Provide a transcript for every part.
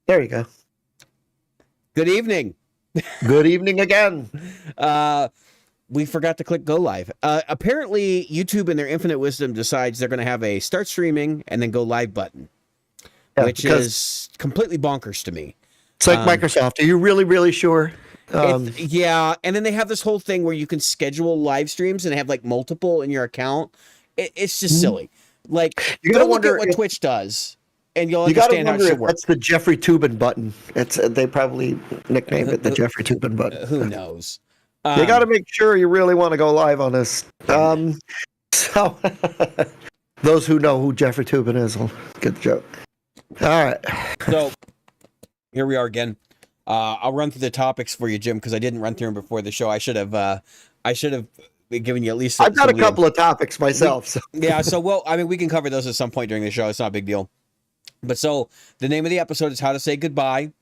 There you go. Good evening. Good evening again. Uh, we forgot to click go live. Apparently, YouTube, in their infinite wisdom, decides they're going to have a start streaming and then go live button, Yeah, which because is completely bonkers to me. it's like Um, Microsoft. Are you really sure? yeah, and then they have this whole thing where you can schedule live streams and have like multiple in your account. It's just Mhm. silly. Like, You gotta go look at wonder what if Twitch does, and you'll you gotta understand how it wonder should if work. that's the Jeffrey Tubin button. It's they probably nicknamed it the Who, Jeffrey Tubin button. who knows? You got to Um, make sure you really want to go live on this. So those who know who Jeffrey Tubin is will get the joke. All right. so here we are again. I'll run through the topics for you, Jim, because I didn't run through them before the show. I should have given you at least. I've got a couple of topics myself. So. Yeah. So, well, I mean, we can cover those at some point during the show. It's not a big deal. But so the name of the episode is "How to Say Goodbye,"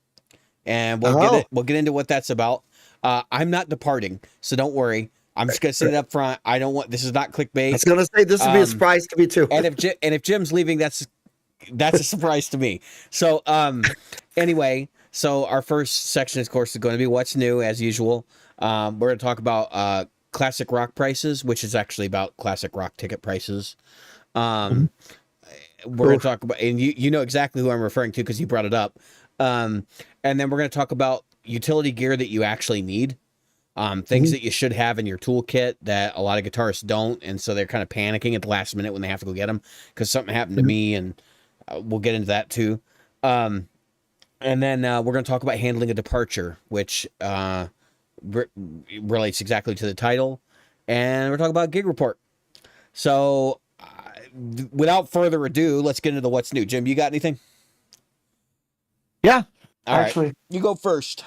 and we'll get into what that's about. I'm not departing, so don't worry. I'm just gonna say it up front. I don't want this is not clickbait. I was gonna say this would be a surprise to me too. And if Jim's leaving, that's a surprise to me. So anyway, so our first section, of course, is going to be what's new as usual. We're going to talk about classic rock prices, which is actually about classic rock ticket prices. We're going to talk about, and you know exactly who I'm referring to because you brought it up. And then we're going to talk about utility gear that you actually need. Things that you should have in your toolkit that a lot of guitarists don't, and so they're kind of panicking at the last minute when they have to go get them because something happened to me, and we'll get into that too. And then we're going to talk about handling a departure, which relates exactly to the title, and we're talking about Gig Report. So, without further ado, let's get into the what's new. Jim, you got anything? Yeah, All actually, right. You go first.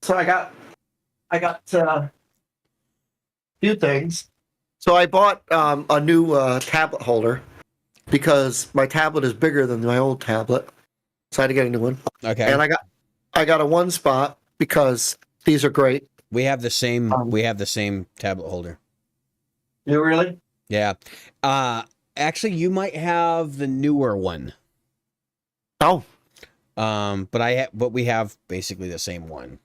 So I got a few things. So I bought a new tablet holder because my tablet is bigger than my old tablet, so I had to get a new one. Okay. And I got a one spot because these are great. We have the same. We have the same tablet holder. You really? Yeah. Actually, you might have the newer one. Oh. But we have basically the same one.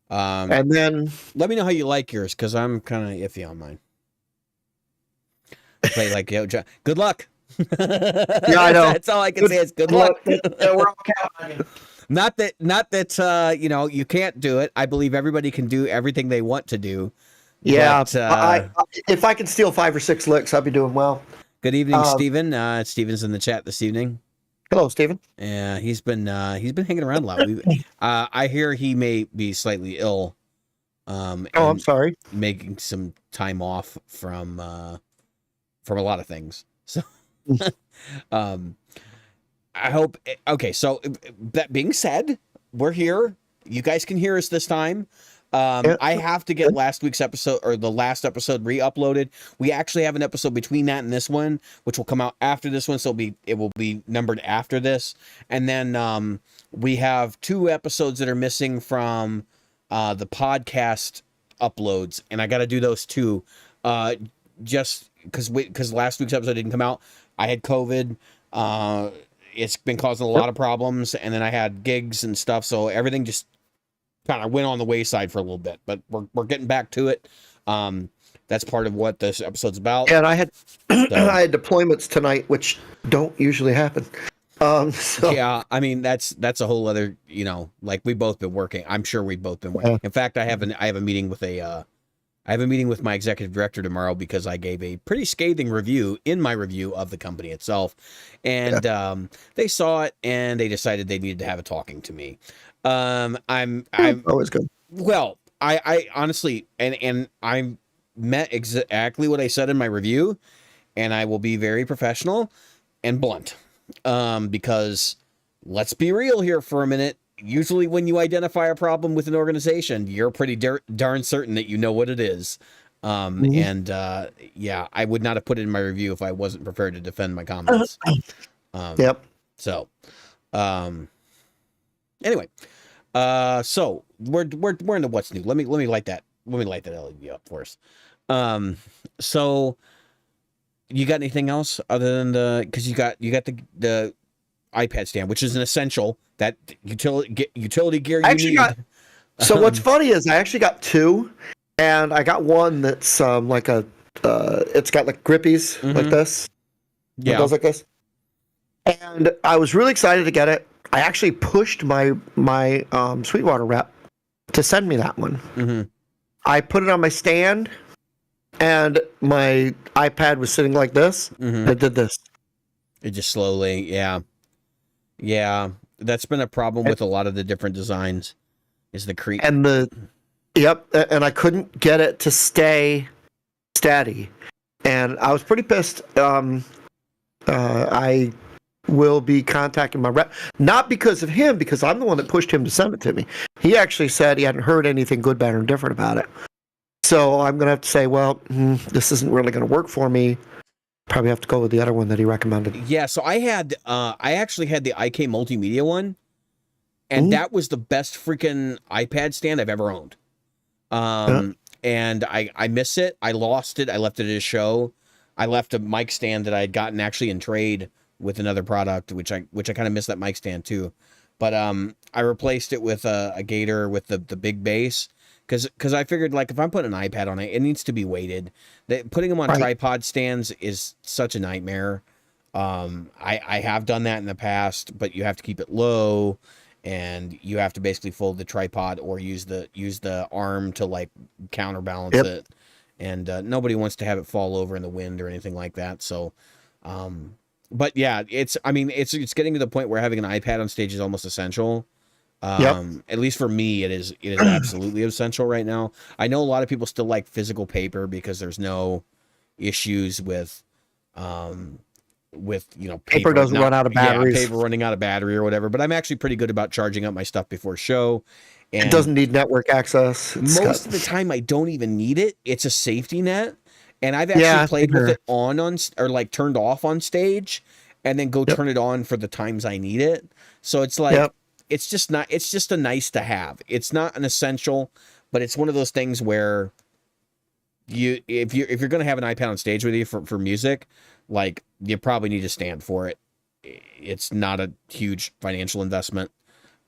And then let me know how you like yours because I'm kind of iffy on mine. Play like good luck. Yeah, I know. That's all I can say is good luck. We're all counting on you. Not that you know you can't do it. I believe everybody can do everything they want to do. Yeah, but, if I can steal 5 or 6 licks, I'll be doing well. Good evening, Steven. Steven's in the chat this evening. Hello, Steven. Yeah, he's been hanging around a lot. I hear he may be slightly ill. I'm sorry. Making some time off from a lot of things. So, I hope. Okay, so that being said, we're here. You guys can hear us this time. I have to get last week's episode or the last episode re-uploaded. We actually have an episode between that and this one, which will come out after this one, so it will be numbered after this. And then we have 2 episodes that are missing from the podcast uploads, and I got to do those too. Just because last week's episode didn't come out, I had COVID. It's been causing a lot of problems, and then I had gigs and stuff, so everything just kind of went on the wayside for a little bit, but we're getting back to it. That's part of what this episode's about. Yeah, and I had I had deployments tonight, which don't usually happen. So. Yeah, I mean that's a whole other, like we've both been working. I'm sure we've both been working. In fact, I have a meeting with my executive director tomorrow because I gave a pretty scathing review in my review of the company itself, and they saw it and they decided they needed to have a talking to me. I'm always good. Well, I honestly, and I met exactly what I said in my review, and I will be very professional and blunt, because let's be real here for a minute. Usually when you identify a problem with an organization, you're pretty darn certain that you know what it is. And yeah, I would not have put it in my review if I wasn't prepared to defend my comments. Yep. So, anyway, so we're in the what's new. Let me light that LED up for us. So you got anything else other than because you got the iPad stand, which is an essential that utility gear I you actually need. got. So what's funny is I actually got two, and I got one that's like a. It's got like grippies like Mhm. this. It Yeah. goes like this. And I was really excited to get it. I actually pushed my Sweetwater rep to send me that one. hmm I put it on my stand, and my iPad was sitting like this. hmm I did this. It just slowly, yeah, yeah. That's been a problem And, with a lot of the different designs. Is the creep? and and I couldn't get it to stay steady, and I was pretty pissed. I will be contacting my rep, not because of him, because I'm the one that pushed him to send it to me. He actually said he hadn't heard anything good, bad, or indifferent about it. So I'm gonna have to say, well, this isn't really gonna work for me. Probably have to go with the other one that he recommended. Yeah. So I actually had the IK Multimedia one, and Ooh. that was the best freaking iPad stand I've ever owned. And I miss it. I lost it. I left it at a show. I left a mic stand that I had gotten actually in trade with another product, which I kind of miss that mic stand too. But I replaced it with a Gator with the big base because I figured, like, if I'm putting an iPad on it, it needs to be weighted. Putting them on Right. tripod stands is such a nightmare. I have done that in the past, but you have to keep it low, and you have to basically fold the tripod or use the arm to like counterbalance Yep. it. And nobody wants to have it fall over in the wind or anything like that. So, but yeah, it's getting to the point where having an iPad on stage is almost essential. At least for me, it is absolutely essential right now. I know a lot of people still like physical paper because there's no issues with Paper doesn't run out of batteries. paper running out of battery or whatever. But I'm actually pretty good about charging up my stuff before show. And It doesn't need network access. most of the time, I don't even need it. It's a safety net, and I've actually played with it on or like turned off on stage, and then go turn it on for the times I need it. So it's like it's just a nice to have. It's not an essential, but it's one of those things where if you're gonna have an iPad on stage with you for music, like, you probably need to stand for it. It's not a huge financial investment,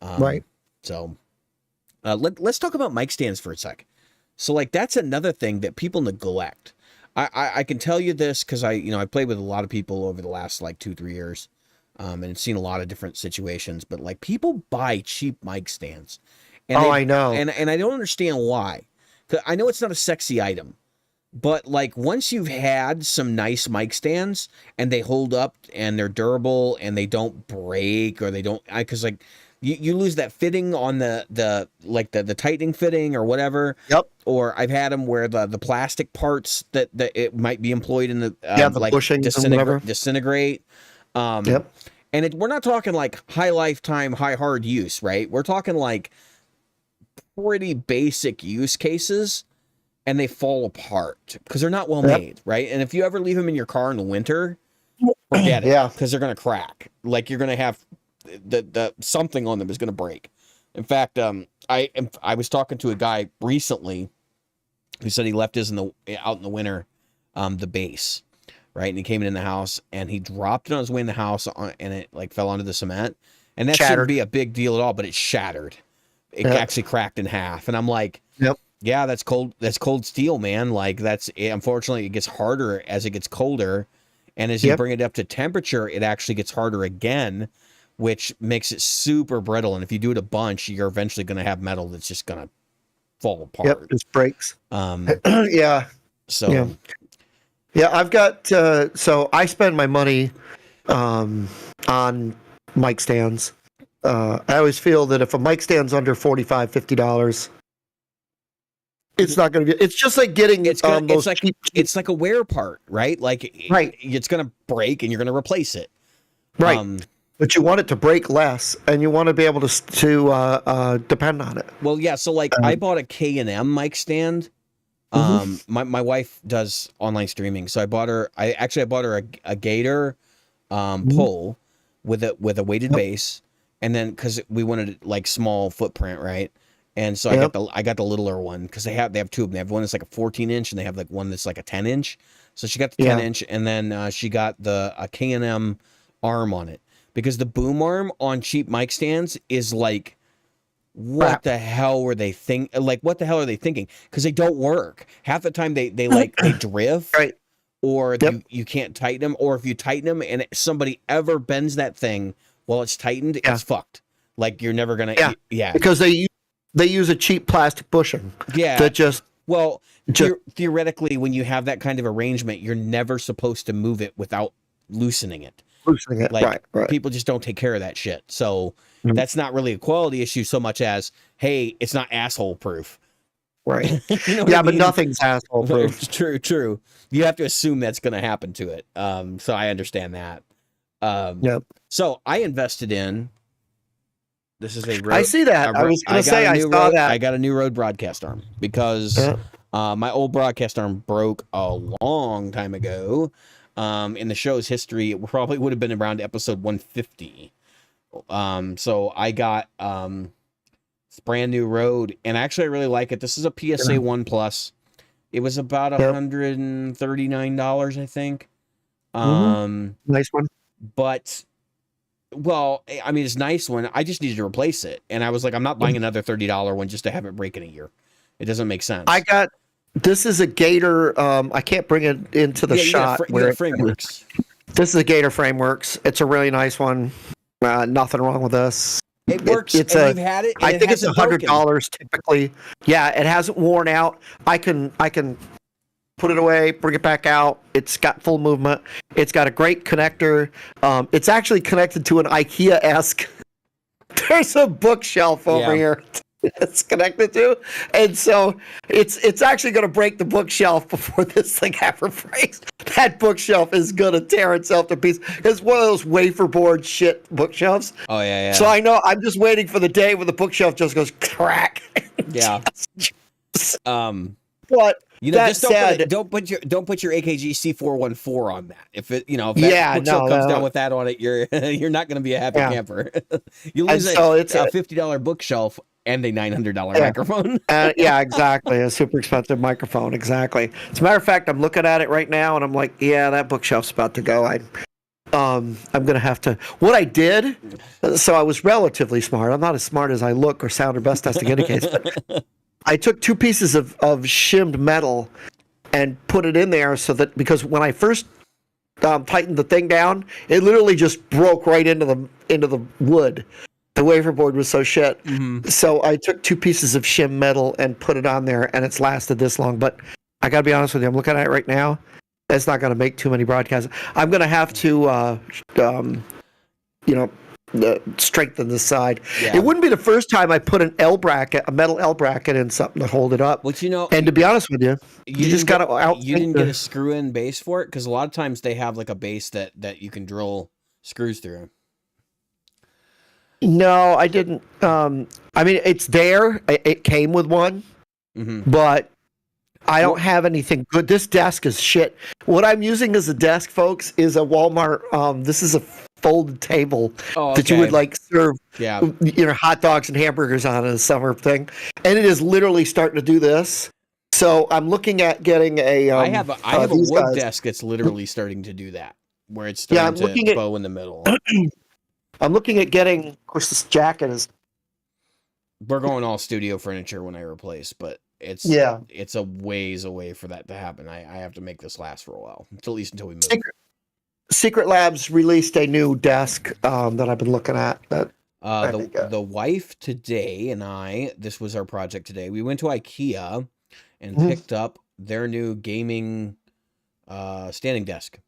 Right. So. Let's talk about mic stands for a sec. So, like, that's another thing that people neglect. I can tell you this because I played with a lot of people over the last like 2-3 years, and seen a lot of different situations. But like, people buy cheap mic stands, and I know, and I don't understand why. 'Cause I know it's not a sexy item, but like, once you've had some nice mic stands and they hold up and they're durable and they don't break or they don't, because like. You lose that fitting on the tightening fitting or whatever. Yep. Or I've had them where the plastic parts that it might be employed in the the bushings and whatever. disintegrate. Yep. And we're not talking like high lifetime, high hard use, right? We're talking like pretty basic use cases, and they fall apart because they're not well made, right? And if you ever leave them in your car in the winter, forget it, because they're gonna crack. Like, you're gonna have the something on them is going to break. In fact, I was talking to a guy recently who said he left his out in the winter, the base, right? And he came in the house and he dropped it on his way in the house and it like fell onto the cement, and that shouldn't be a big deal at all, but it shattered. It actually cracked in half, and I'm like, yeah, that's cold. That's cold steel, man. Like, unfortunately, it gets harder as it gets colder, and as you bring it up to temperature, it actually gets harder again, which makes it super brittle. And if you do it a bunch, you're eventually going to have metal that's just going to fall apart. Yep, just breaks. So I've got so I spend my money on mic stands. I always feel that if a mic stand's under $45-$50, it's not going to be. It's just like getting it's like a wear part, right? Like, it's going to break and you're going to replace it, right? But you want it to break less, and you want to be able to depend on it. Well, yeah. So like, I bought a K&M mic stand. My wife does online streaming, so I bought her a Gator pole with a weighted base, and then because we wanted like small footprint, right? And so I got the littler one because they have two of them. They have one that's like a 14-inch, and they have like one that's like a 10-inch. So she got the 10-inch, and then she got a K&M arm on it. because the boom arm on cheap mic stands is like, what Crap. the hell were they what the hell are they thinking? Because they don't work. Half the time they drift, Right. or Yep. you can't tighten them, or if you tighten them and somebody ever bends that thing while it's tightened, Yeah. it's fucked. Like you're never gonna, yeah. Because they use a cheap plastic bushing Yeah. that just Well, Just- theoretically, when you have that kind of arrangement, you're never supposed to move it without loosening it. loosening it. Like, Right. people just don't take care of that shit. So Mhm. that's not really a quality issue so much as, hey, it's not asshole proof. Right. You know what Yeah, I but mean? nothing's asshole proof. True. You have to assume that's going to happen to it. So I understand that. Yep. So I invested in. This is a Rode. I see that. I was going to say I saw that. I got a new Rode broadcast arm because my old broadcast arm broke a long time ago. In the show's history, it probably would have been around episode 150. So I got this brand new Rode, and actually I really like it. This is a PSA 1 Plus. It was about $139, I think. Nice one. But well, I mean, it's a nice one. I just needed to replace it, and I was like, I'm not buying another $30 one just to have it break in a year. It doesn't make sense. This is a Gator. I can't bring it into the shot where it frameworks. This is a Gator Frameworks. It's a really nice one. Nothing wrong with this. It works. You've had it. I think it's $100 typically. Yeah, it hasn't worn out. I can put it away, bring it back out. It's got full movement. It's got a great connector. It's actually connected to an IKEA-esque. There's a bookshelf over here. It's connected to, and so it's actually going to break the bookshelf before this thing ever breaks. That bookshelf is going to tear itself to pieces. It's one of those wafer board shit bookshelves. Oh yeah. So I know I'm just waiting for the day when the bookshelf just goes crack. Yeah. But just don't put your AKG C414 on that. If it if that bookshelf comes down with that on it, you're not going to be a happy camper. You lose it's a $50 bookshelf and a $900 microphone. Yeah, exactly. A super expensive microphone. Exactly. As a matter of fact, I'm looking at it right now and I'm like, yeah, that bookshelf's about to go. I'm going to have to. What I did, so I was relatively smart. I'm not as smart as I look or sound or best testing indicates, but I took 2 pieces of shimmed metal and put it in there so that, because when I first tightened the thing down, it literally just broke right into the wood. The wafer board was so shit. Mm-hmm. So I took 2 pieces of shim metal and put it on there, and it's lasted this long. But I got to be honest with you, I'm looking at it right now. It's not going to make too many broadcasts. I'm going to have to, strengthen the side. Yeah. It wouldn't be the first time I put a metal L bracket in something to hold it up. But and to be honest with you, you just got to You didn't get a screw-in base for it? Because a lot of times they have like a base that you can drill screws through. No, I didn't. I mean, it's there. It came with one, but I don't have anything good. This desk is shit. What I'm using as a desk, folks, is a Walmart. This is a folded table that you would like serve, hot dogs and hamburgers on in a summer thing, and it is literally starting to do this. So I'm looking at getting a. I have a wood desk that's literally starting to do that, where it's starting to bow in the middle. I'm looking at getting, of course, this jacket is. We're going all studio furniture when I replace, but it's a ways away for that to happen. I have to make this last for a while, at least until we move. Secret Labs released a new desk that I've been looking at. The wife today and I, this was our project today. We went to IKEA and picked up their new gaming standing desk.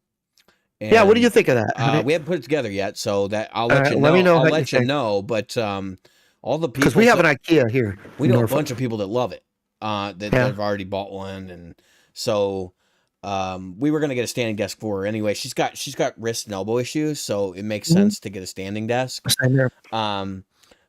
And, what do you think of that? We haven't put it together yet, so that I'll let you know. I'll let you know. But all the people, because we have an IKEA here, we know a bunch of people that love it. That have already bought one, and so we were gonna get a standing desk for her anyway. She's got wrist and elbow issues, so it makes sense to get a standing desk.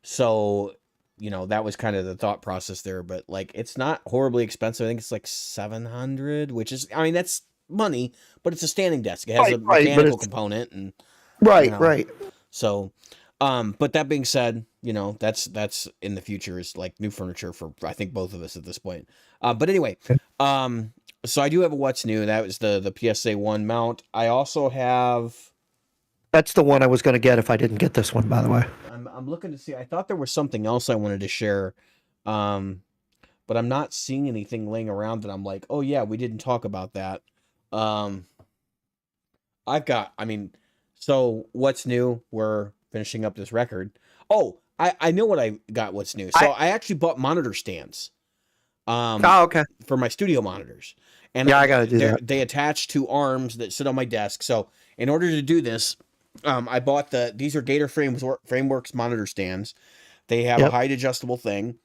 So that was kind of the thought process there, but like it's not horribly expensive. I think it's like $700, which is, I mean, that's money, but it's a standing desk. It has a mechanical component, and right. So, but that being said, that's in the future is like new furniture for I think both of us at this point. But anyway, so I do have a what's new. That was the PSA 1 mount. I also have That's the one I was going to get if I didn't get this one, by the way. I'm looking to see. I thought there was something else I wanted to share, but I'm not seeing anything laying around that I'm like, oh yeah, we didn't talk about that. So what's new? We're finishing up this record. Oh, I know what I got. What's new? So I actually bought monitor stands. Okay. For my studio monitors, and I got to do that. They attach to arms that sit on my desk. So in order to do this, I bought these are Gator Frameworks monitor stands. They have a height adjustable thing.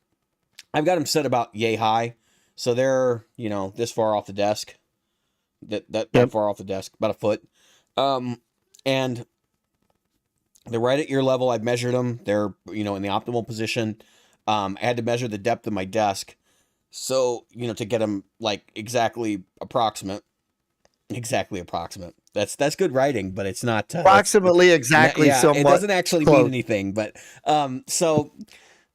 I've got them set about yay high, so they're this far off the desk, that far off the desk, about a foot, and they're right at ear level. I've measured them. They're in the optimal position. I had to measure the depth of my desk. So, to get them like exactly approximate. That's good writing, but it's not approximately exactly. Yeah, it doesn't actually mean anything, but so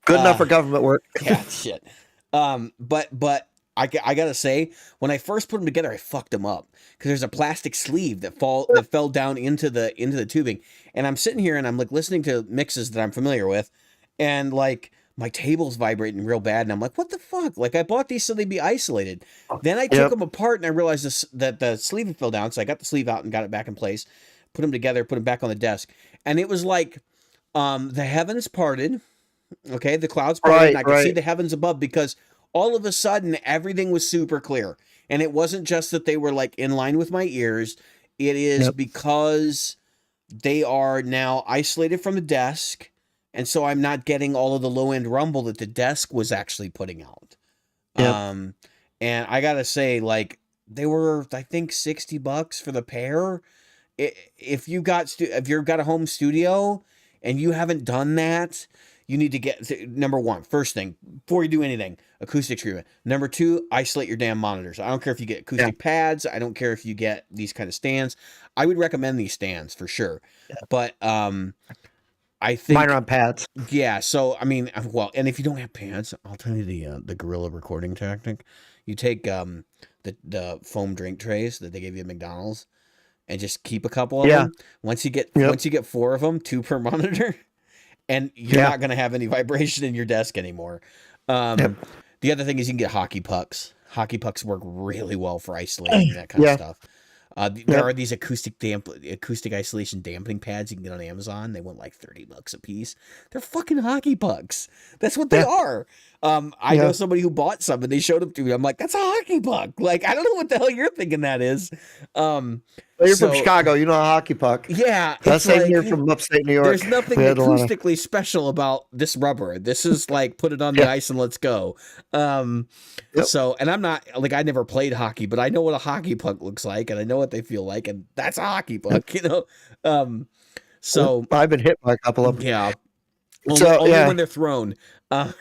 good enough for government work. Yeah, shit. But I gotta say, when I first put them together, I fucked them up because there's a plastic sleeve that fell down into the tubing, and I'm sitting here and I'm like listening to mixes that I'm familiar with, and like my table's vibrating real bad, and I'm like, what the fuck? Like, I bought these so they'd be isolated. Then I took them apart, and I realized that the sleeve fell down, so I got the sleeve out and got it back in place, put them together, put them back on the desk, and it was like the heavens parted, okay? The clouds parted, and I could see the heavens above, because all of a sudden, everything was super clear. And it wasn't just that they were, like, in line with my ears. It is because they are now isolated from the desk, and so I'm not getting all of the low-end rumble that the desk was actually putting out. And I gotta say, like, they were, I think, $60 for the pair. If you've got a home studio and you haven't done that, you need to get, number one, first thing, before you do anything, acoustic treatment. Number two, isolate your damn monitors. I don't care if you get acoustic pads. I don't care if you get these kind of stands. I would recommend these stands for sure. But I think mine are on pads. Yeah, so I mean, well, and if you don't have pads, I'll tell you the guerrilla recording tactic. You take the foam drink trays that they give you at McDonald's, and just keep a couple of them. Once you get 4 of them, 2 per monitor, and you're not going to have any vibration in your desk anymore. The other thing is you can get hockey pucks. Hockey pucks work really well for isolating that kind of stuff. There are these acoustic isolation dampening pads you can get on Amazon. They want like $30 a piece. They're fucking hockey pucks. That's what they are. I know somebody who bought some and they showed them to me. I'm like, that's a hockey puck. Like, I don't know what the hell you're thinking that is. You're from Chicago, you know a hockey puck. Yeah. That's same here from upstate New York. There's nothing acoustically special about this rubber. This is like, put it on the ice and let's go. So, and I'm not, like, I never played hockey, but I know what a hockey puck looks like, and I know what they feel like, and that's a hockey puck, So I've been hit by a couple of them. Yeah. Only when they're thrown. They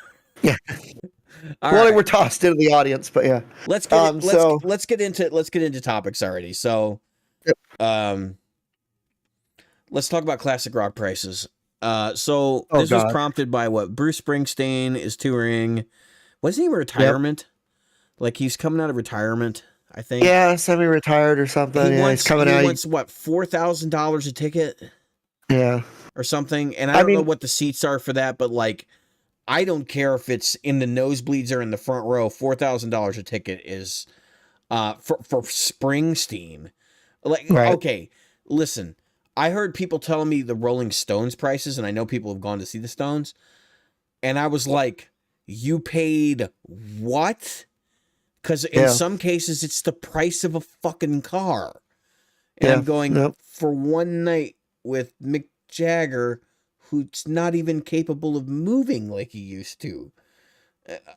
were tossed into the audience, but yeah. Let's get into topics already. So, let's talk about classic rock prices. This was prompted by what Bruce Springsteen is touring. Wasn't he retirement? Like he's coming out of retirement, I think. Yeah, semi-retired or something. He's coming out. He wants what, $4,000 a ticket? Yeah, or something. And I don't know what the seats are for that, but like, I don't care if it's in the nosebleeds or in the front row. $4,000 a ticket is for Springsteen. Like, okay, listen. I heard people telling me the Rolling Stones prices, and I know people have gone to see the Stones, and I was like, you paid what? Because in some cases, it's the price of a fucking car. And I'm going, for one night with Mick Jagger, who's not even capable of moving like he used to.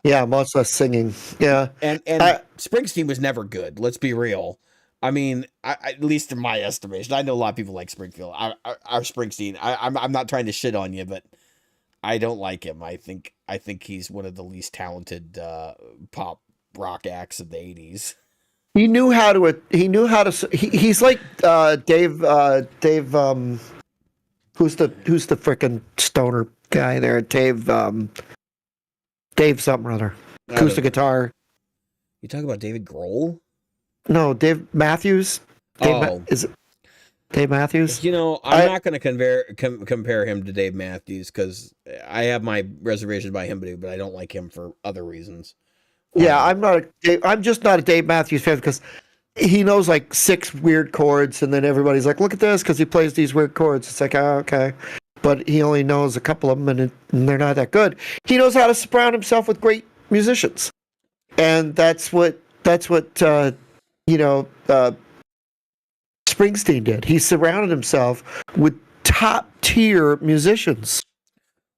Much less singing. Yeah. And Springsteen was never good. Let's be real. I mean, at least in my estimation, I know a lot of people like Springfield. Our Springsteen. I'm not trying to shit on you, but I don't like him. I think he's one of the least talented pop rock acts of the 80s. He knew how to. He's like Dave. Who's the frickin' stoner guy there? Dave something or other. Acoustic guitar. You talk about David Grohl? No, Dave Matthews. Is it? Dave Matthews. You know, I'm not going to compare him to Dave Matthews because I have my reservations by him, but I don't like him for other reasons. Yeah, I'm just not a Dave Matthews fan because he knows like 6 weird chords, and then everybody's like, "Look at this," because he plays these weird chords. It's like, oh, okay, but he only knows a couple of them, and they're not that good. He knows how to surround himself with great musicians, and that's what Springsteen did. He surrounded himself with top tier musicians.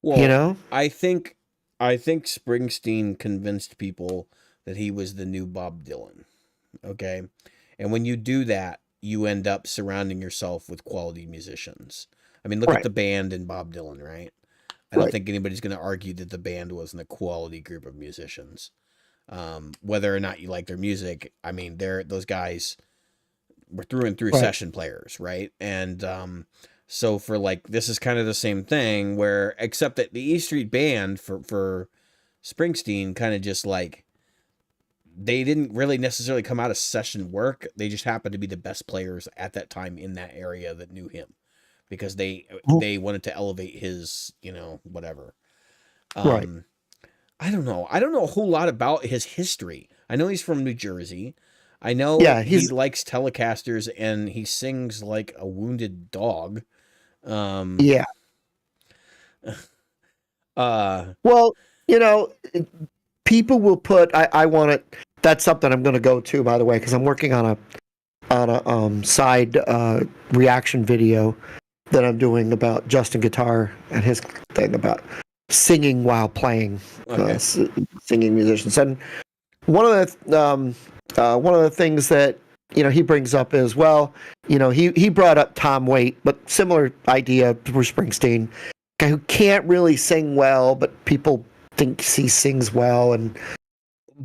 Well, I think Springsteen convinced people that he was the new Bob Dylan. Okay. And when you do that, you end up surrounding yourself with quality musicians. I mean, look at the band and Bob Dylan, right? I don't think anybody's going to argue that the band wasn't a quality group of musicians. Whether or not you like their music, I mean, those guys were through and through session players, right? And so for like, this is kind of the same thing where, except that the E Street Band for Springsteen kind of just like, they didn't really necessarily come out of session work. They just happened to be the best players at that time in that area that knew him because they wanted to elevate his, whatever. I don't know. I don't know a whole lot about his history. I know he's from New Jersey. I know he likes Telecasters and he sings like a wounded dog. Well, people will put. I want it. That's something I'm going to go to, by the way, because I'm working on a side reaction video that I'm doing about Justin Guitar and his thing about singing while playing, singing musicians. And one of the things that he brings up is, well, he brought up Tom Waite, but similar idea to Bruce Springsteen, guy who can't really sing well, but people think he sings well.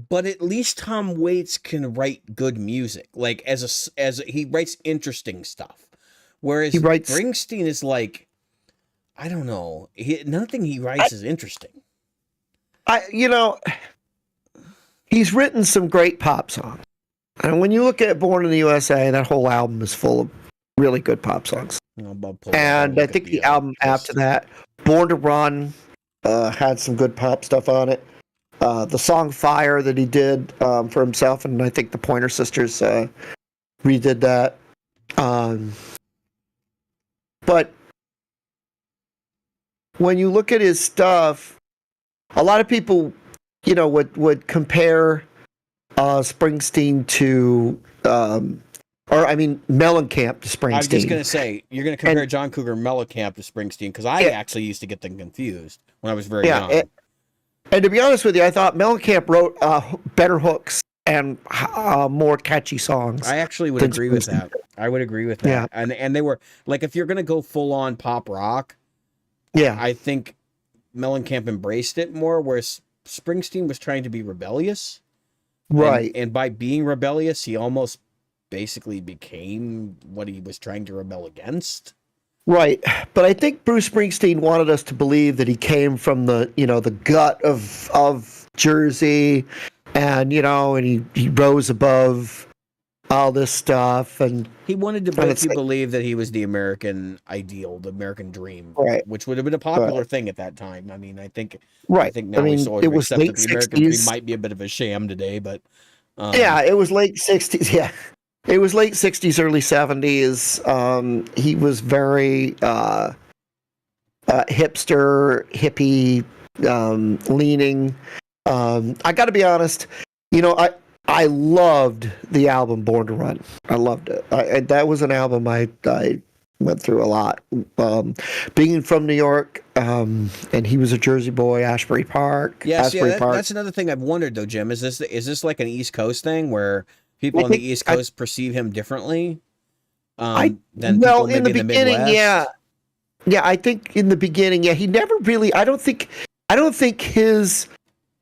But at least Tom Waits can write good music, like as he writes interesting stuff, whereas Springsteen is like, I don't know, nothing he writes is interesting. He's written some great pop songs. And when you look at Born in the USA, that whole album is full of really good pop songs. And I think the album after that, Born to Run, had some good pop stuff on it. The song Fire that he did for himself, and I think the Pointer Sisters redid that. But when you look at his stuff, a lot of people, would compare Springsteen to, Mellencamp to Springsteen. I was just going to say, you're going to compare John Cougar Mellencamp to Springsteen, because I actually used to get them confused when I was very young. And to be honest with you, I thought Mellencamp wrote better hooks and more catchy songs. I actually would agree with that. I would agree with that. Yeah. And they were, like, if you're going to go full-on pop rock, I think Mellencamp embraced it more, whereas Springsteen was trying to be rebellious. Right. And by being rebellious, he almost basically became what he was trying to rebel against. Right. But I think Bruce Springsteen wanted us to believe that he came from the gut of Jersey, and and he rose above all this stuff, and he wanted to make you believe that he was the American ideal, the American dream, which would have been a popular thing at that time. I mean, I think now we sort of accept that the American dream might be a bit of a sham today, but it was late 60s. Yeah, it was late 60s, early 70s. He was very hipster, hippie leaning. I got to be honest, I loved the album Born to Run. I loved it. That was an album I went through a lot. Being from New York, and he was a Jersey boy, Ashbury Park. Yeah, that's another thing I've wondered though, Jim. Is this like an East Coast thing where people on the East Coast perceive him differently than people maybe in the Midwest? Yeah, I think in the beginning, he never really. I don't think his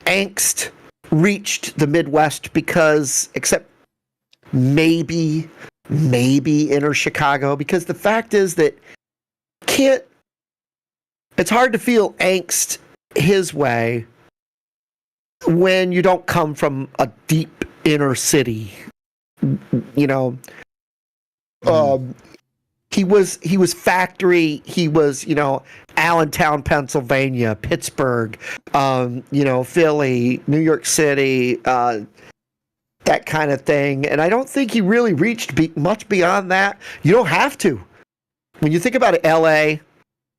angst reached the Midwest, because except maybe inner Chicago, because the fact is that it's hard to feel angst his way when you don't come from a deep inner city, he was factory. He was, Allentown, Pennsylvania, Pittsburgh, Philly, New York City, that kind of thing. And I don't think he really reached much beyond that. You don't have to. When you think about it, L.A.,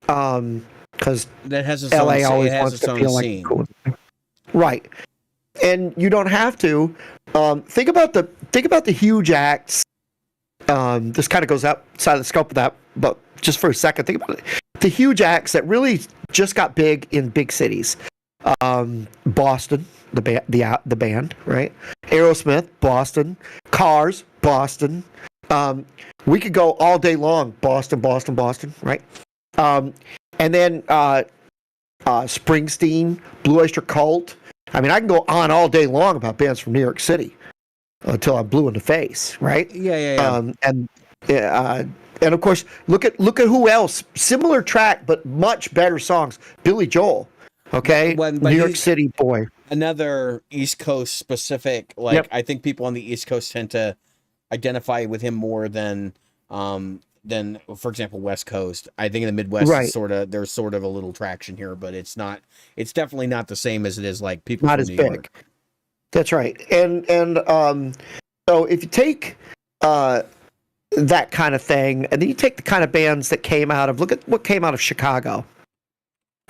because that has its LA own, always it has wants its to own feel like scene. cool. Right. And you don't have to. Think about the huge acts. This kind of goes outside of the scope of that, but just for a second, think about it. The huge acts that really just got big in big cities. Boston, the band, right? Aerosmith, Boston. Cars, Boston. We could go all day long. Boston, Boston, Boston, right? And then Springsteen, Blue Oyster Cult. I mean, I can go on all day long about bands from New York City until I'm blue in the face, right? Yeah. And of course, look at who else. Similar track, but much better songs. Billy Joel, okay, But New York City boy. Another East Coast specific. Like, Yep. I think people on the East Coast tend to identify with him more than, for example, West Coast. I think in the Midwest, Right. there's sort of a little traction here, but it's definitely not the same as it is like people Not from as New big. York. That's right. And so if you take that kind of thing, and then you take the kind of bands that came out of, look at what came out of Chicago.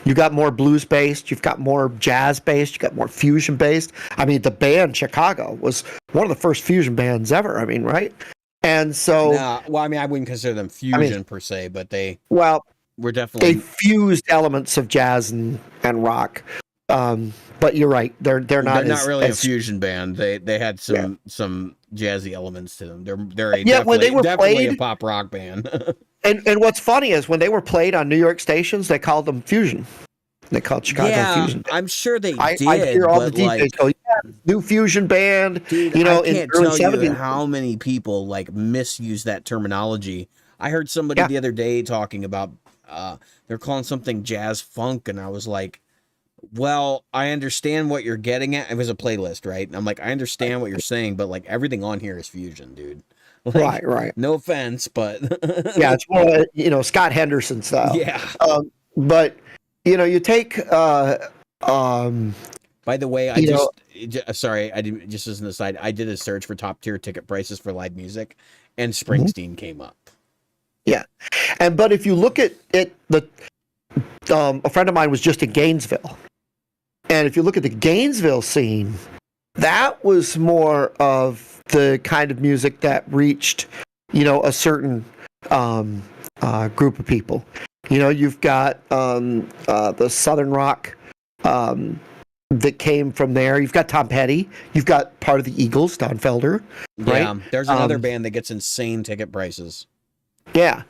You got more blues based, you've got more jazz based, you got more fusion based. I mean, the band Chicago was one of the first fusion bands ever. I mean, right? And so, Well, I mean, I wouldn't consider them fusion per se, but they were definitely. they fused elements of jazz and rock. But you're right; they're not really as a fusion band. They had some jazzy elements to them. They're when they were definitely played, a pop rock band. and what's funny is when they were played on New York stations, they called them fusion. They called Chicago fusion. I'm sure they I did. hear all the but, DJs go, new fusion band. Dude, You know, I in can't the early tell 70s. you how many people like misuse that terminology. I heard somebody the other day talking about they're calling something jazz funk, and I was like, well, I understand what you're getting at. It was a playlist, right? And I'm like, I understand what you're saying, but like everything on here is fusion, dude. Like, Right. No offense, but Yeah, it's more, Scott Henderson style. yeah. But you take By the way, sorry, I didn't. Just as an aside, I did a search for top tier ticket prices for live music, and Springsteen came up. Yeah, but if you look at it, a friend of mine was just in Gainesville, and if you look at the Gainesville scene, that was more of the kind of music that reached, a certain group of people. You've got the Southern rock that came from there. You've got Tom Petty. You've got part of the Eagles, Don Felder. Right? Yeah, there's another band that gets insane ticket prices. Yeah,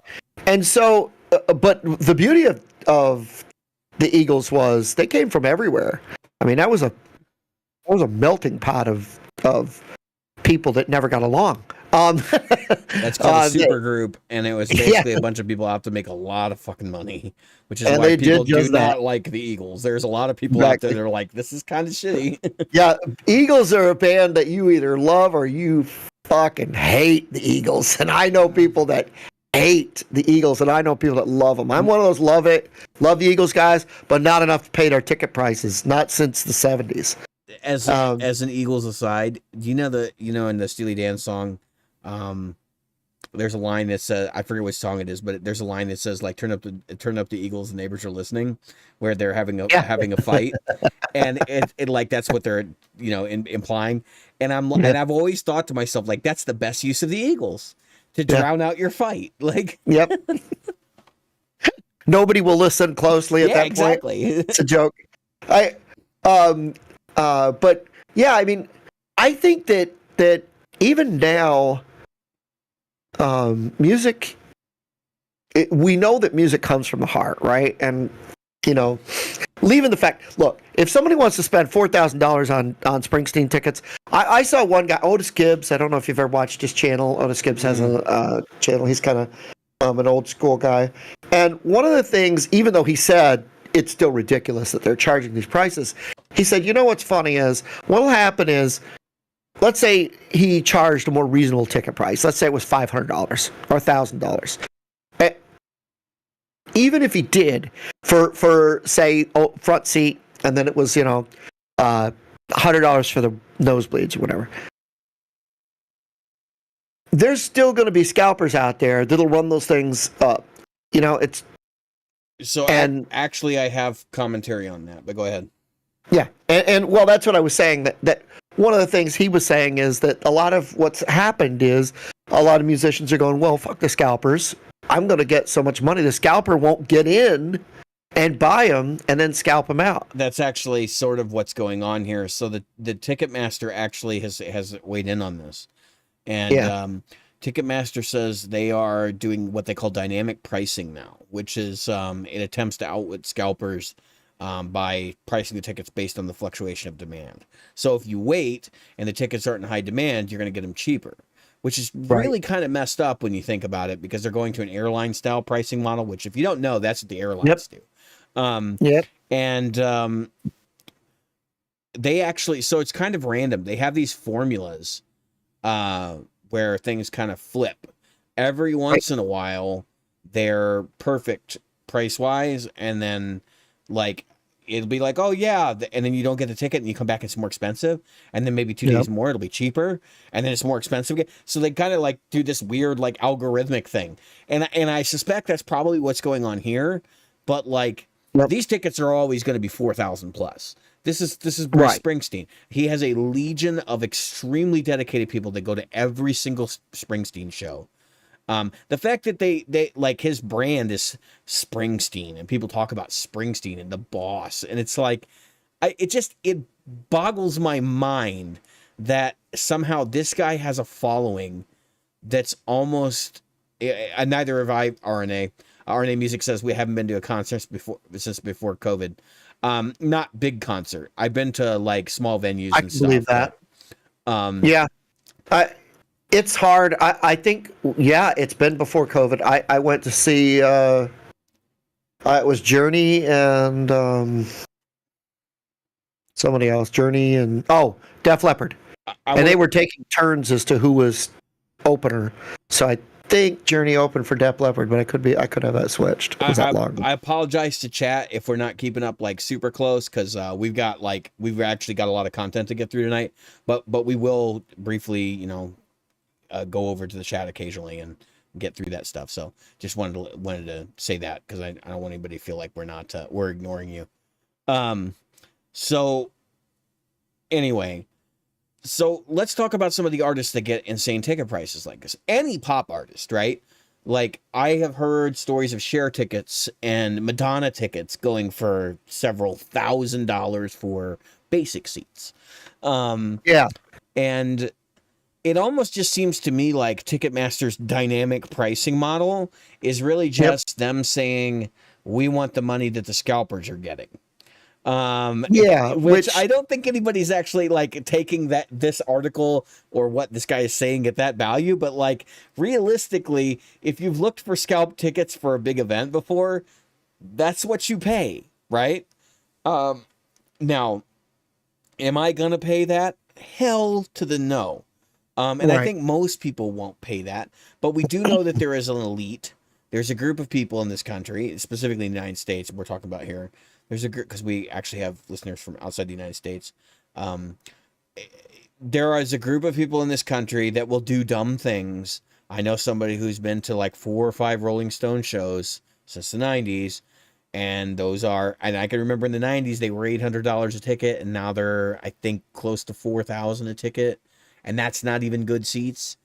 and so, but the beauty of the Eagles was they came from everywhere. I mean, that was a melting pot of people that never got along. That's called a super group, and it was basically a bunch of people out to make a lot of fucking money, which is why people do not like the Eagles. There's a lot of people out there that are like, this is kind of shitty. Yeah, Eagles are a band that you either love or you fucking hate the Eagles, and I know people that hate the Eagles, and I know people that love them. I'm one of those love the Eagles guys, but not enough to pay their ticket prices. Not since the 70s. As an Eagles aside, do you know in the Steely Dan song, there's a line that says, I forget which song it is, but there's a line that says like turn up the Eagles, the neighbors are listening, where they're having a fight, and it like that's what they're implying, and and I've always thought to myself like that's the best use of the Eagles. To drown out your fight, like. Yep. Nobody will listen closely at that exactly. point. It's a joke. But yeah, I mean, I think that even now, music. We know that music comes from the heart, right? And leaving the fact. Look, if somebody wants to spend $4,000 on Springsteen tickets, I saw one guy, Otis Gibbs. I don't know if you've ever watched his channel. Otis Gibbs has a channel. He's kind of an old school guy. And one of the things, even though he said it's still ridiculous that they're charging these prices, he said, what's funny is what'll happen is, let's say he charged a more reasonable ticket price. Let's say it was $500 or $1,000. even if he did for say front seat, and then it was $100 for the nosebleeds or whatever. There's still going to be scalpers out there that'll run those things up. It's So actually, I have commentary on that, but go ahead. Yeah, and well, that's what I was saying. That one of the things he was saying is that a lot of what's happened is a lot of musicians are going, well, fuck the scalpers. I'm going to get so much money. The scalper won't get in and buy them and then scalp them out. That's actually sort of what's going on here. So the Ticketmaster actually has weighed in on this, and Ticketmaster says they are doing what they call dynamic pricing now, which is it attempts to outwit scalpers by pricing the tickets based on the fluctuation of demand. So if you wait and the tickets aren't in high demand, you're going to get them cheaper, which is really kind of messed up when you think about it, because they're going to an airline style pricing model, which if you don't know, that's what the airlines do. And they actually, so it's kind of random. They have these formulas where things kind of flip. Every once in a while, they're perfect price wise, and then like it'll be like, oh yeah, and then you don't get the ticket and you come back and it's more expensive, and then maybe 2 days more it'll be cheaper, and then it's more expensive again. So they kind of like do this weird like algorithmic thing, and I suspect that's probably what's going on here. But like these tickets are always going to be 4,000 plus. This is Bruce Springsteen. He has a legion of extremely dedicated people that go to every single Springsteen show. The fact that they like his brand is Springsteen, and people talk about Springsteen and the boss, and it's like, it boggles my mind that somehow this guy has a following that's almost. Neither have I. RNA Music says we haven't been to a concert since before COVID. Not big concert. I've been to like small venues. I can believe that. It's hard. I think, it's been before COVID. I went to see, it was Journey and somebody else. Journey and, Def Leppard. And they were taking turns as to who was opener. So I think Journey opened for Def Leppard, but I could have that switched. It was that long. I apologize to chat if we're not keeping up like super close, because we've actually got a lot of content to get through tonight. But we will briefly, go over to the chat occasionally and get through that stuff. So just wanted to say that, because I don't want anybody to feel like we're ignoring you. So anyway, so let's talk about some of the artists that get insane ticket prices like this. Any pop artist, right? Like I have heard stories of Cher tickets and Madonna tickets going for several $1,000s for basic seats. And it almost just seems to me like Ticketmaster's dynamic pricing model is really just them saying, we want the money that the scalpers are getting. Which I don't think anybody's actually like taking this article or what this guy is saying at that value. But like realistically, if you've looked for scalp tickets for a big event before, that's what you pay, right? Now, am I gonna pay that? Hell to the no. I think most people won't pay that, but we do know that there is an elite. There's a group of people in this country, specifically in the United States, we're talking about here. There's a group, because we actually have listeners from outside the United States. There is a group of people in this country that will do dumb things. I know somebody who's been to like 4 or 5 Rolling Stone shows since the 90s. And I can remember in the 90s, they were $800 a ticket. And now they're, I think, close to $4,000 a ticket. And that's not even good seats.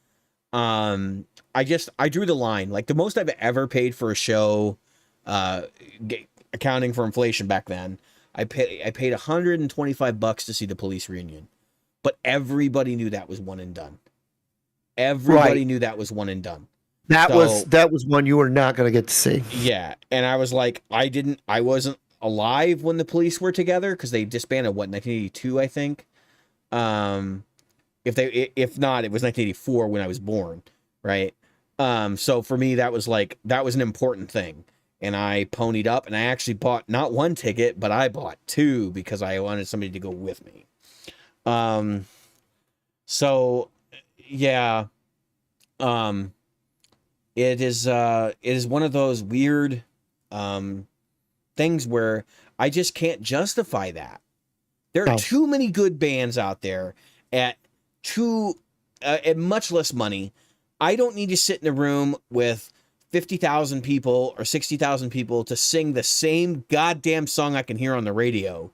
I drew the line. Like the most I've ever paid for a show, accounting for inflation back then, I paid $125 to see the Police reunion, but everybody knew that was one and done. Everybody knew that was one and done. That was one you were not going to get to see. Yeah, and I was like, I wasn't alive when the Police were together, because they disbanded 1982, I think. If not, it was 1984 when I was born, right? So for me, that was an important thing. And I ponied up, and I actually bought not 1 ticket, but I bought 2 because I wanted somebody to go with me. So yeah, it is one of those weird things where I just can't justify that. There are too many good bands out there at much less money. I don't need to sit in a room with 50,000 people or 60,000 people to sing the same goddamn song I can hear on the radio.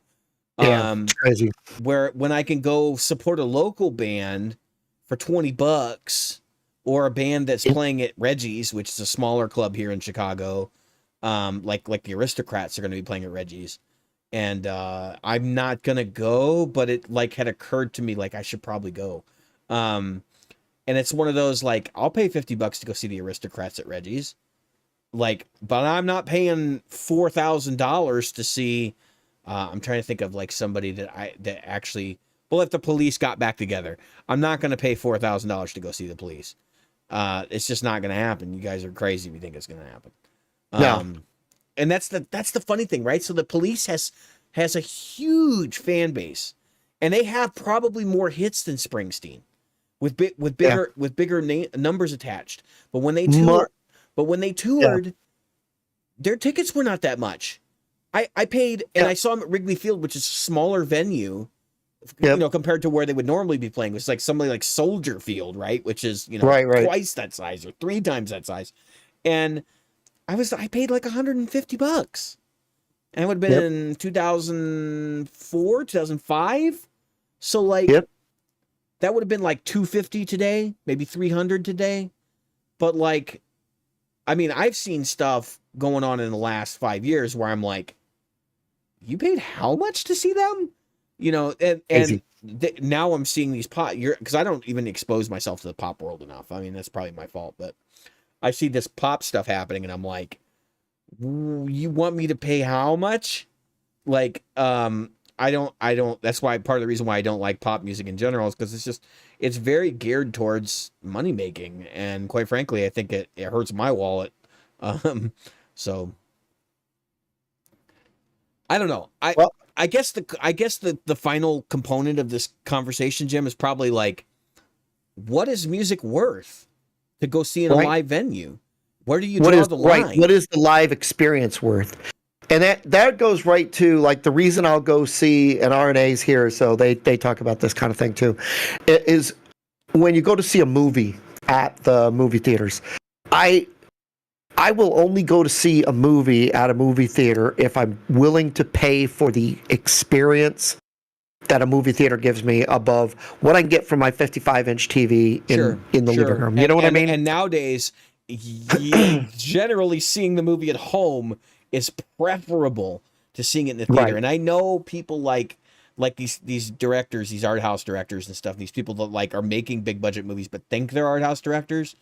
It's crazy. Where when I can go support a local band for $20, or a band that's playing at Reggie's, which is a smaller club here in Chicago, like the Aristocrats are going to be playing at Reggie's, and I'm not gonna go, but it like had occurred to me like I should probably go, and it's one of those like I'll pay $50 to go see the Aristocrats at Reggie's, like, but I'm not paying $4,000 to see. I'm trying to think of like somebody that actually. Well, if the Police got back together, I'm not going to pay $4,000 to go see the Police. It's just not going to happen. You guys are crazy if you think it's going to happen. No. And that's the funny thing, right? So the Police has a huge fan base, and they have probably more hits than Springsteen, with bigger numbers attached. But when they toured, their tickets were not that much. I paid, and I saw them at Wrigley Field, which is a smaller venue. You know, compared to where they would normally be playing, it's like somebody like Soldier Field, right? Which is, you know, twice that size or 3 times that size. And I paid like $150. And it would have been in 2004, 2005. So like, that would have been like $250 today, maybe $300 today. But like, I mean, I've seen stuff going on in the last 5 years where I'm like, you paid how much to see them? You know, and now I'm seeing these because I don't even expose myself to the pop world enough. I mean, that's probably my fault, but I see this pop stuff happening and I'm like, you want me to pay how much? Like, I don't, that's why part of the reason why I don't like pop music in general is because it's very geared towards money making. And quite frankly, I think it hurts my wallet. So I don't know. I guess the final component of this conversation, Jim, is probably like, what is music worth to go see in a live venue? Where do you draw the line? Right. What is the live experience worth? And that goes right to like the reason I'll go see an RNA's here. So they talk about this kind of thing too, is when you go to see a movie at the movie theaters. I will only go to see a movie at a movie theater if I'm willing to pay for the experience that a movie theater gives me above what I can get from my 55-inch TV in the living room. You know what I mean? And nowadays, generally seeing the movie at home is preferable to seeing it in the theater. Right. And I know people like these directors, these art house directors and stuff, these people that like are making big budget movies but think they're art house directors,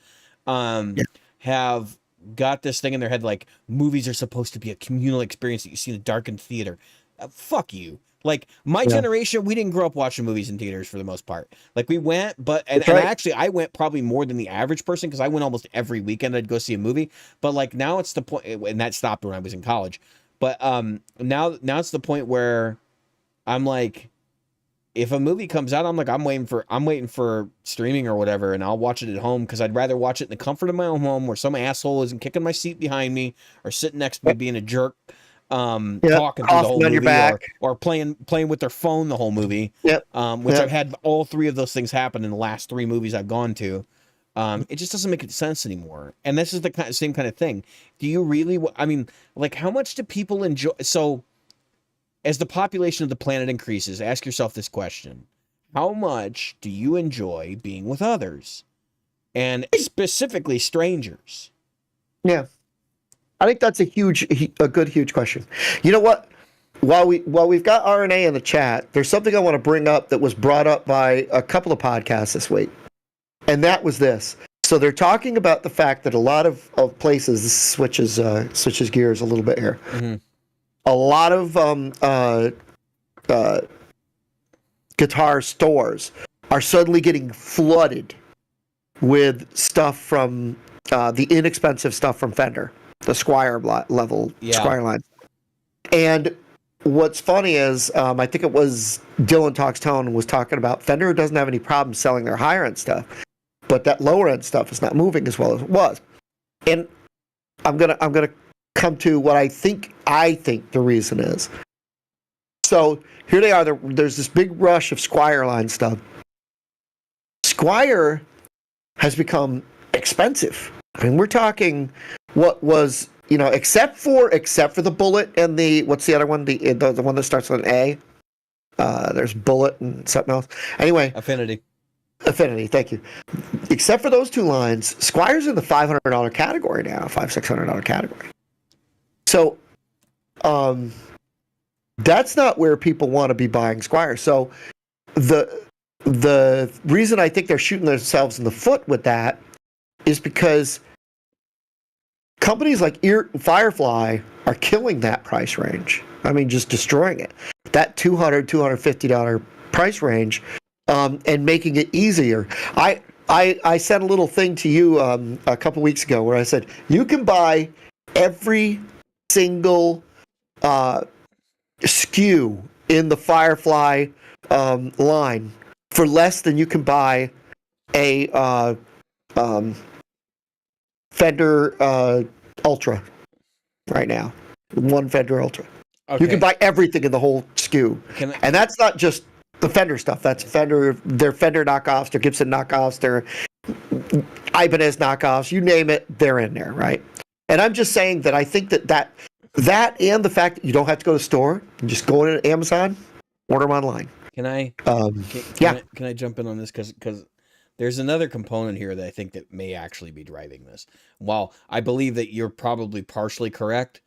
have got this thing in their head like movies are supposed to be a communal experience that you see in a darkened theater. Fuck you. Like my generation, we didn't grow up watching movies in theaters for the most part. Like we went, and actually I went probably more than the average person because I went almost every weekend. I'd go see a movie. But like now it's the point, and that stopped when I was in college. But now it's the point where I'm like, if a movie comes out, I'm like, I'm waiting for streaming or whatever, and I'll watch it at home because I'd rather watch it in the comfort of my own home where some asshole isn't kicking my seat behind me or sitting next to me being a jerk, talking through the whole movie or playing with their phone the whole movie. Which I've had all 3 of those things happen in the last 3 movies I've gone to. It just doesn't make sense anymore. And this is the same kind of thing. Do you really? I mean, like, how much do people enjoy? So, as the population of the planet increases, ask yourself this question: how much do you enjoy being with others, and specifically strangers? Yeah, I think that's a good huge question. You know what? While we've got RNA in the chat, there's something I want to bring up that was brought up by a couple of podcasts this week. And that was this. So they're talking about the fact that a lot of places, this switches gears a little bit here. Mm-hmm. A lot of guitar stores are suddenly getting flooded with stuff from the inexpensive stuff from Fender, the Squire level Squire line. And what's funny is, I think it was Dylan Talks Tone was talking about Fender doesn't have any problem selling their higher end stuff, but that lower end stuff is not moving as well as it was. And I'm gonna come to what I think the reason is. So here they are. There's this big rush of Squire line stuff. Squire has become expensive. I mean, we're talking what was, except for the Bullet and what's the other one? The one that starts with an A. There's Bullet and something else. Anyway, Affinity. Thank you. Except for those two lines, Squire's in the $500 category now, $600 category. So, that's not where people want to be buying Squire. So, the reason I think they're shooting themselves in the foot with that is because companies like Eert and Firefly are killing that price range. I mean, just destroying it. That $250 price range, and making it easier. I sent a little thing to you a couple weeks ago where I said you can buy every single SKU in the Firefly line for less than you can buy a Fender Ultra right now. One Fender Ultra. Okay. You can buy everything in the whole SKU. And that's not just the Fender stuff. That's Fender, their Fender knockoffs, their Gibson knockoffs, their Ibanez knockoffs, you name it, they're in there, right? And I'm just saying that I think that and the fact that you don't have to go to the store, you just go to Amazon, order them online. Can I jump in on this? Because there's another component here that I think that may actually be driving this. While I believe that you're probably partially correct,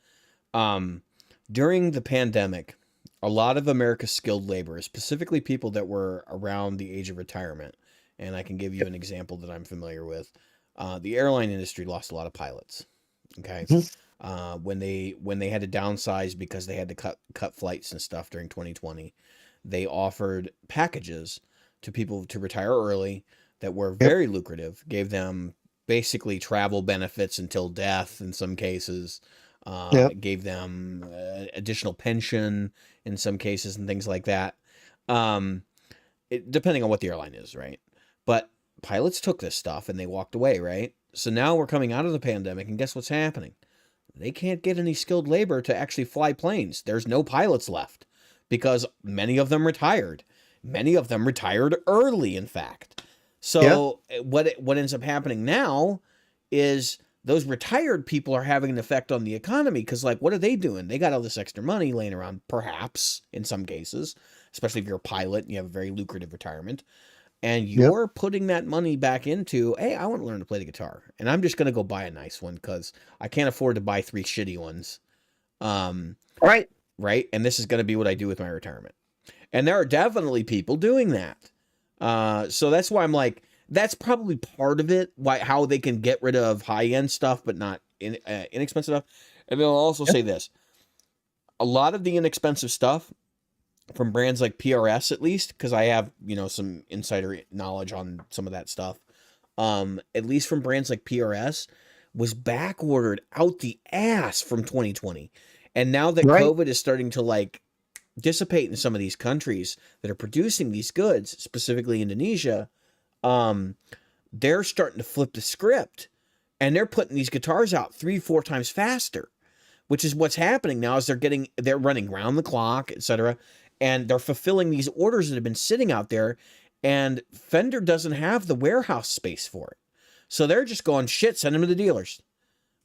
during the pandemic, a lot of America's skilled labor, specifically people that were around the age of retirement, and I can give you an example that I'm familiar with, the airline industry lost a lot of pilots. Okay. Mm-hmm. When they had to downsize because they had to cut flights and stuff during 2020, they offered packages to people to retire early that were very lucrative, gave them basically travel benefits until death in some cases, gave them additional pension in some cases and things like that, depending on what the airline is, right? But pilots took this stuff and they walked away, right? So now we're coming out of the pandemic, and guess what's happening? They can't get any skilled labor to actually fly planes. There's no pilots left because many of them retired. Many of them retired early, in fact. So what ends up happening now is those retired people are having an effect on the economy because, like, what are they doing? They got all this extra money laying around, perhaps, in some cases, especially if you're a pilot and you have a very lucrative retirement. And you're putting that money back into, hey, I want to learn to play the guitar. And I'm just going to go buy a nice one because I can't afford to buy 3 shitty ones. Right. Right? And this is going to be what I do with my retirement. And there are definitely people doing that. So that's why I'm like, that's probably part of it, how they can get rid of high-end stuff but not inexpensive stuff. And then I'll also say this. A lot of the inexpensive stuff from brands like PRS, at least, because I have, some insider knowledge on some of that stuff, at least from brands like PRS, was back ordered out the ass from 2020. And now that COVID is starting to dissipate in some of these countries that are producing these goods, specifically Indonesia, they're starting to flip the script and they're putting these guitars out 3-4 times faster, which is what's happening now is they're running round the clock, etc. And they're fulfilling these orders that have been sitting out there, and Fender doesn't have the warehouse space for it. So they're just going, shit, send them to the dealers.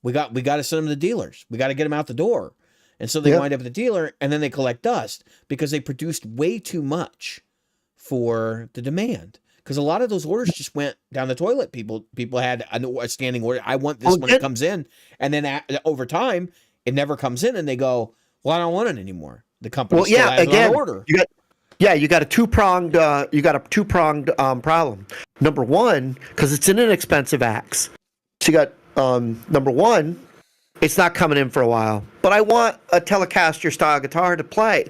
We got to send them to the dealers. We got to get them out the door. And so they wind up at the dealer, and then they collect dust because they produced way too much for the demand. Because a lot of those orders just went down the toilet. People had a standing order. I want this when it comes in. And then over time, it never comes in, and they go, well, I don't want it anymore. The company still has it on order. You got a two-pronged problem. Number one, because it's an inexpensive axe. So you got number one, it's not coming in for a while. But I want a Telecaster style guitar to play,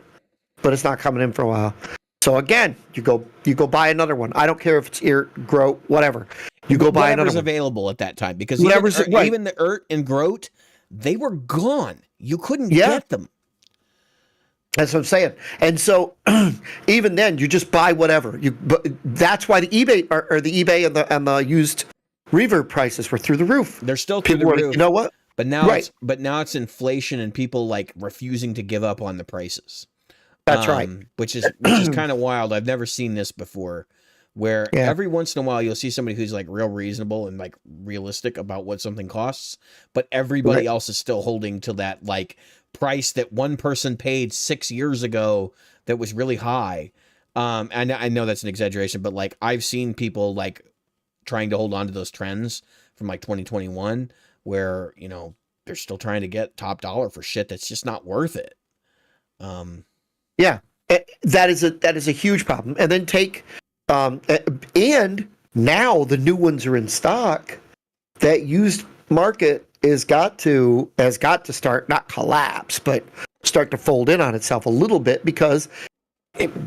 but it's not coming in for a while. So again, you go buy another one. I don't care if it's Eert, Grote, whatever. You go buy another one. Whatever's available at that time, because even the Eert and Grote, they were gone. You couldn't get them. That's what I'm saying. And so even then, you just buy whatever. That's why the eBay and the used reverb prices were through the roof. They're still through the roof. You know what? But now Right. it's inflation and people like refusing to give up on the prices. That's right. Which is kind of wild. I've never seen this before, where Yeah. every once in a while you'll see somebody who's like real reasonable and like realistic about what something costs, but everybody Right. else is still holding to that like price that one person paid 6 years ago that was really high. And I know that's an exaggeration, but like I've seen people like trying to hold on to those trends from like 2021 where, you know, they're still trying to get top dollar for shit that's just not worth it. Yeah, that is a huge problem. And then and now the new ones are in stock. That used market has got to start, not collapse, but start to fold in on itself a little bit, because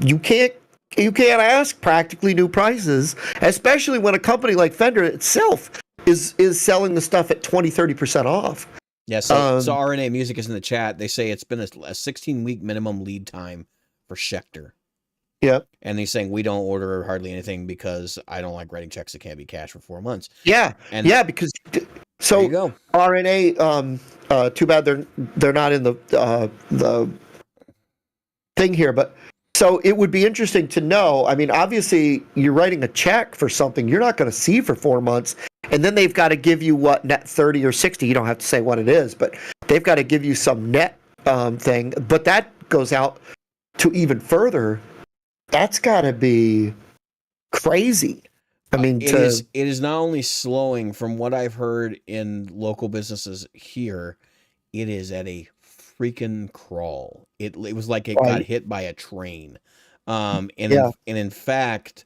you can't ask practically new prices, especially when a company like Fender itself is selling the stuff at 20-30% off. Yeah, so RNA Music is in the chat. They say it's been a 16-week minimum lead time for Schecter. Yeah. And he's saying we don't order hardly anything because I don't like writing checks that can't be cashed for 4 months. Yeah. And yeah, because so there you go. RNA, too bad they're not in the thing here, but so it would be interesting to know. I mean, obviously you're writing a check for something you're not going to see for 4 months, and then they've got to give you what, net 30 or 60. You don't have to say what it is, but they've got to give you some net thing. But that goes out to even further. That's got to be crazy. I mean, it is not only slowing from what I've heard in local businesses here. It is at a freaking crawl. It was like it got hit by a train. In fact,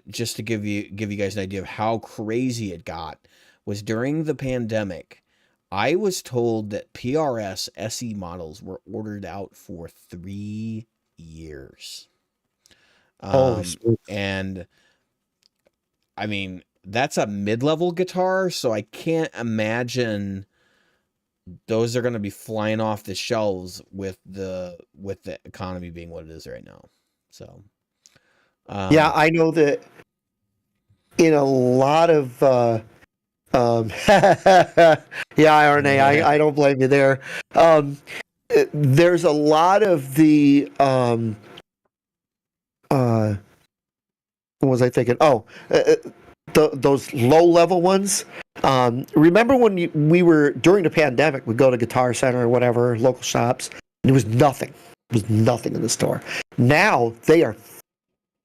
just to give you guys an idea of how crazy it got, was during the pandemic, I was told that PRS SE models were ordered out for 3 years. And I mean, that's a mid-level guitar, so I can't imagine those are going to be flying off the shelves with the economy being what it is right now. So, yeah, I know that in a lot of yeah, RNA, I don't blame you there. There's a lot of the what was I thinking? Those low level ones. Remember when we were during the pandemic? We'd go to Guitar Center or whatever local shops, and there was nothing. There was nothing in the store. Now they are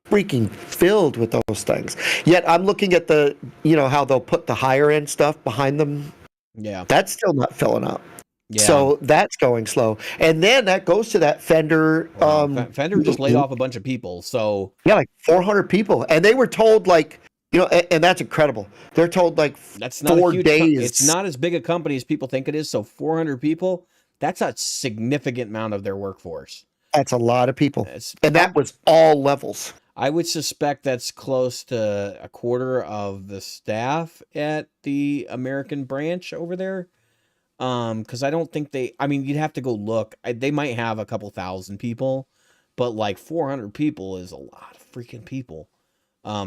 freaking filled with those things. Yet I'm looking at how they'll put the higher end stuff behind them. Yeah, that's still not filling up. Yeah. So that's going slow. And then that goes to that Fender. Fender just laid off a bunch of people. So yeah, like 400 people. And they were told and that's incredible. They're told that's not 4 a huge days. It's not as big a company as people think it is. So 400 people, that's a significant amount of their workforce. That's a lot of people. And that was all levels. I would suspect that's close to a quarter of the staff at the American branch over there. Because I don't think you'd have to go look. They might have a couple thousand people, but like 400 people is a lot of freaking people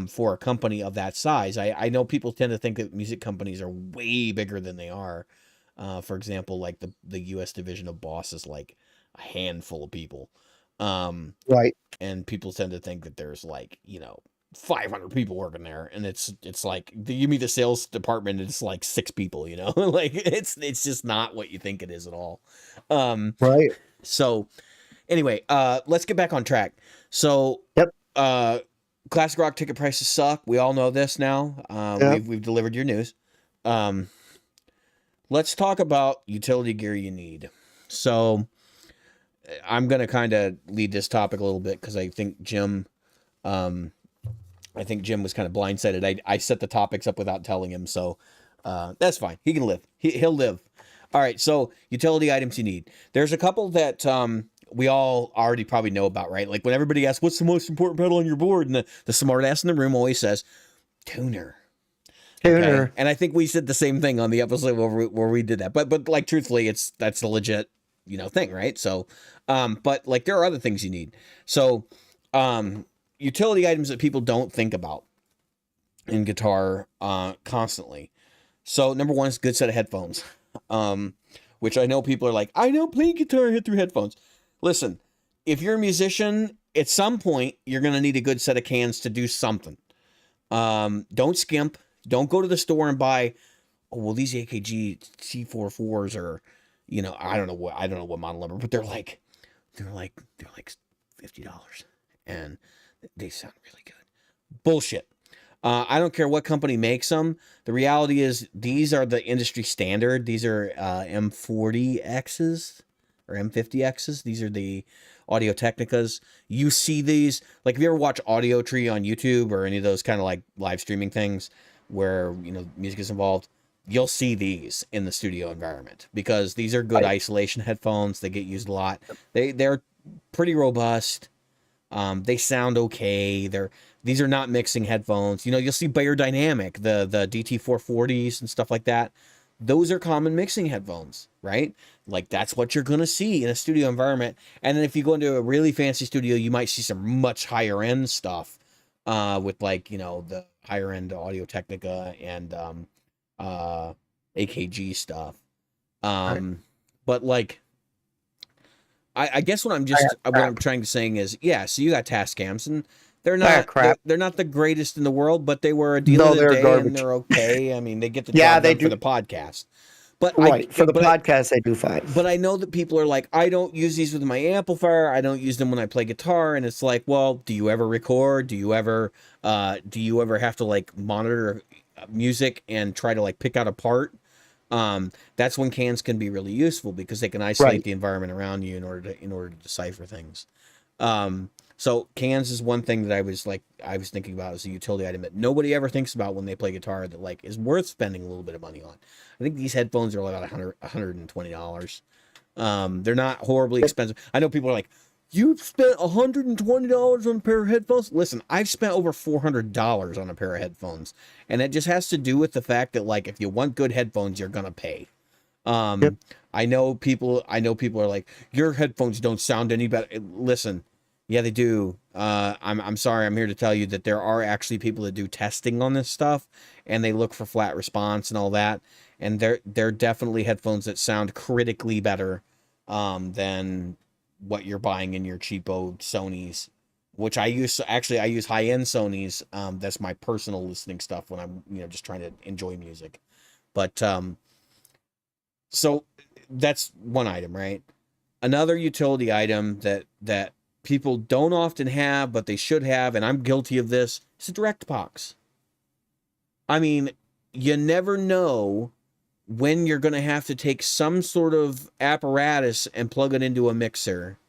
for a company of that size. I know people tend to think that music companies are way bigger than they are. For example, like the U.S. division of Boss is like a handful of people. Right. And people tend to think that there's 500 people working there, and it's like you meet the sales department and it's like 6 people, like it's just not what you think it is at all. Right. So anyway, let's get back on track. So classic rock ticket prices suck. We all know this now. We've delivered your news. Let's talk about utility gear you need. So I'm going to kind of lead this topic a little bit because I think Jim was kind of blindsided. I set the topics up without telling him, so that's fine. He can live. He'll live. All right, so utility items you need. There's a couple that we all already probably know about, right? Like when everybody asks, what's the most important pedal on your board? And the smart ass in the room always says, tuner. Okay? And I think we said the same thing on the episode where we did that. But like truthfully, that's a legit thing, right? So, but like there are other things you need. So, utility items that people don't think about in guitar constantly. So number one is a good set of headphones. Which I know people are like, I don't play guitar through headphones. Listen, if you're a musician, at some point you're gonna need a good set of cans to do something. Don't skimp. Don't go to the store and buy, oh well, these AKG C44s are, I don't know what model number, but they're like $50, and they sound really good. Bullshit. I don't care what company makes them. The reality is these are the industry standard. These are M40Xs or M50Xs. These are the Audio Technicas. You see these, like if you ever watch Audio Tree on YouTube or any of those kind of like live streaming things where, music is involved, you'll see these in the studio environment because these are good isolation headphones. They get used a lot. They're pretty robust. They sound okay. These are not mixing headphones. You'll see Beyerdynamic, the DT440s and stuff like that. Those are common mixing headphones, right? Like that's what you're going to see in a studio environment. And then if you go into a really fancy studio, you might see some much higher end stuff, with like, the higher end Audio Technica and, AKG stuff. But like, I guess what I'm trying to saying is, yeah, so you got Tascams and they're not they're not the greatest in the world, but they were a deal of the day garbage. And they're okay. I mean, they get the job done for the podcast. But for the podcast they do fine. But I know that people are like, I don't use these with my amplifier. I don't use them when I play guitar. And it's like, well, do you ever record? Do you ever have to like monitor music and try to like pick out a part? That's when cans can be really useful because they can isolate the environment around you in order to decipher things. So cans is one thing that I was thinking about as a utility item that nobody ever thinks about when they play guitar that like is worth spending a little bit of money on. I think these headphones are about $120. They're not horribly expensive. I know people are like, you've spent $120 on a pair of headphones? Listen, I've spent over $400 on a pair of headphones. And it just has to do with the fact that like if you want good headphones, you're gonna pay. I know people are like, your headphones don't sound any better. Listen, yeah, they do. I'm sorry, I'm here to tell you that there are actually people that do testing on this stuff and they look for flat response and all that. And they're definitely headphones that sound critically better than what you're buying in your cheapo Sonys, which I use high-end Sonys. That's my personal listening stuff when I'm, just trying to enjoy music. But so that's one item, right? Another utility item that people don't often have, but they should have, and I'm guilty of this, is a direct box. I mean, you never know when you're going to have to take some sort of apparatus and plug it into a mixer.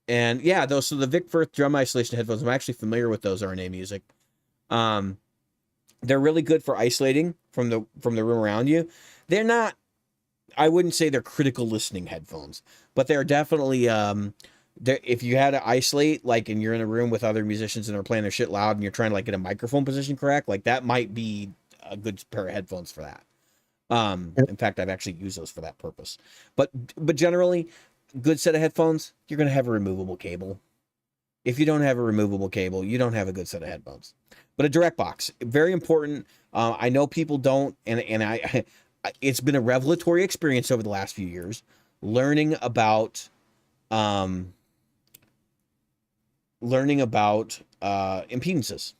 And yeah, so the Vic Firth drum isolation headphones, I'm actually familiar with those RNA Music. They're really good for isolating from the room around you. They're not, I wouldn't say they're critical listening headphones, but they're definitely, if you had to isolate, like, and you're in a room with other musicians and they're playing their shit loud and you're trying to like get a microphone position correct, like that might be a good pair of headphones for that. In fact, I've actually used those for that purpose. But generally, good set of headphones, you're going to have a removable cable. If you don't have a removable cable, you don't have a good set of headphones. But a direct box, very important. I know people don't, and I it's been a revelatory experience over the last few years, learning about impedances.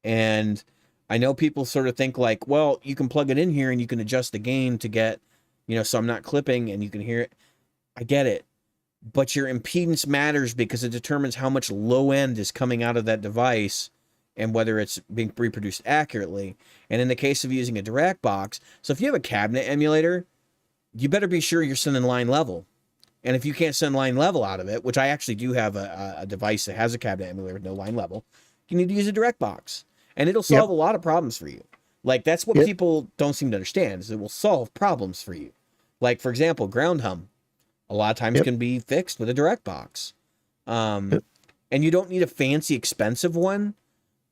And I know people sort of think like, well, you can plug it in here and you can adjust the gain to get, so I'm not clipping and you can hear it. I get it. But your impedance matters because it determines how much low end is coming out of that device and whether it's being reproduced accurately. And in the case of using a direct box, so if you have a cabinet emulator, you better be sure you're sending line level. And if you can't send line level out of it, which I actually do have a device that has a cabinet emulator with no line level, you need to use a direct box. And it'll solve a lot of problems for you. Like, that's what people don't seem to understand, is it will solve problems for you. Like, for example, ground hum, a lot of times can be fixed with a direct box. And you don't need a fancy, expensive one.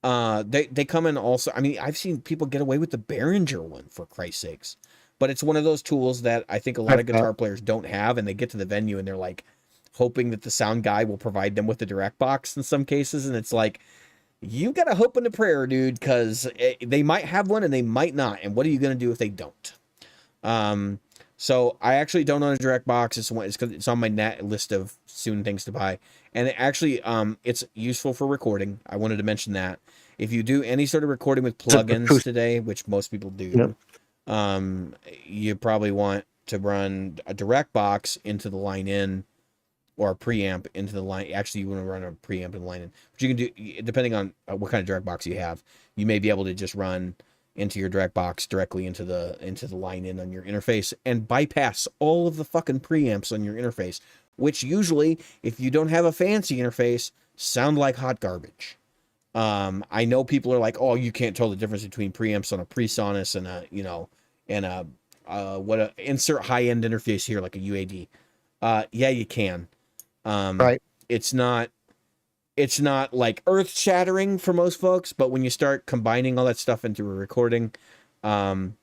They come in also, I mean, I've seen people get away with the Behringer one, for Christ's sakes. But it's one of those tools that I think a lot of guitar players don't have, and they get to the venue and they're like hoping that the sound guy will provide them with the direct box in some cases. And it's like, you got to hope in a prayer, dude, because they might have one and they might not. And what are you going to do if they don't? So I actually don't own a direct box. It's on my list of soon things to buy. And it's useful for recording. I wanted to mention that. If you do any sort of recording with plugins today, which most people do, you probably want to run a direct box into the line in, or a preamp into the line. Actually, you want to run a preamp in the line in. But you can do, depending on what kind of direct box you have, you may be able to just run into your direct box directly into the line in on your interface and bypass all of the fucking preamps on your interface, which usually, if you don't have a fancy interface, sound like hot garbage. I know people are like, oh, you can't tell the difference between preamps on a PreSonus and a insert high-end interface here like a UAD. Yeah, you can. Right. It's not like earth-shattering for most folks, but when you start combining all that stuff into a recording, when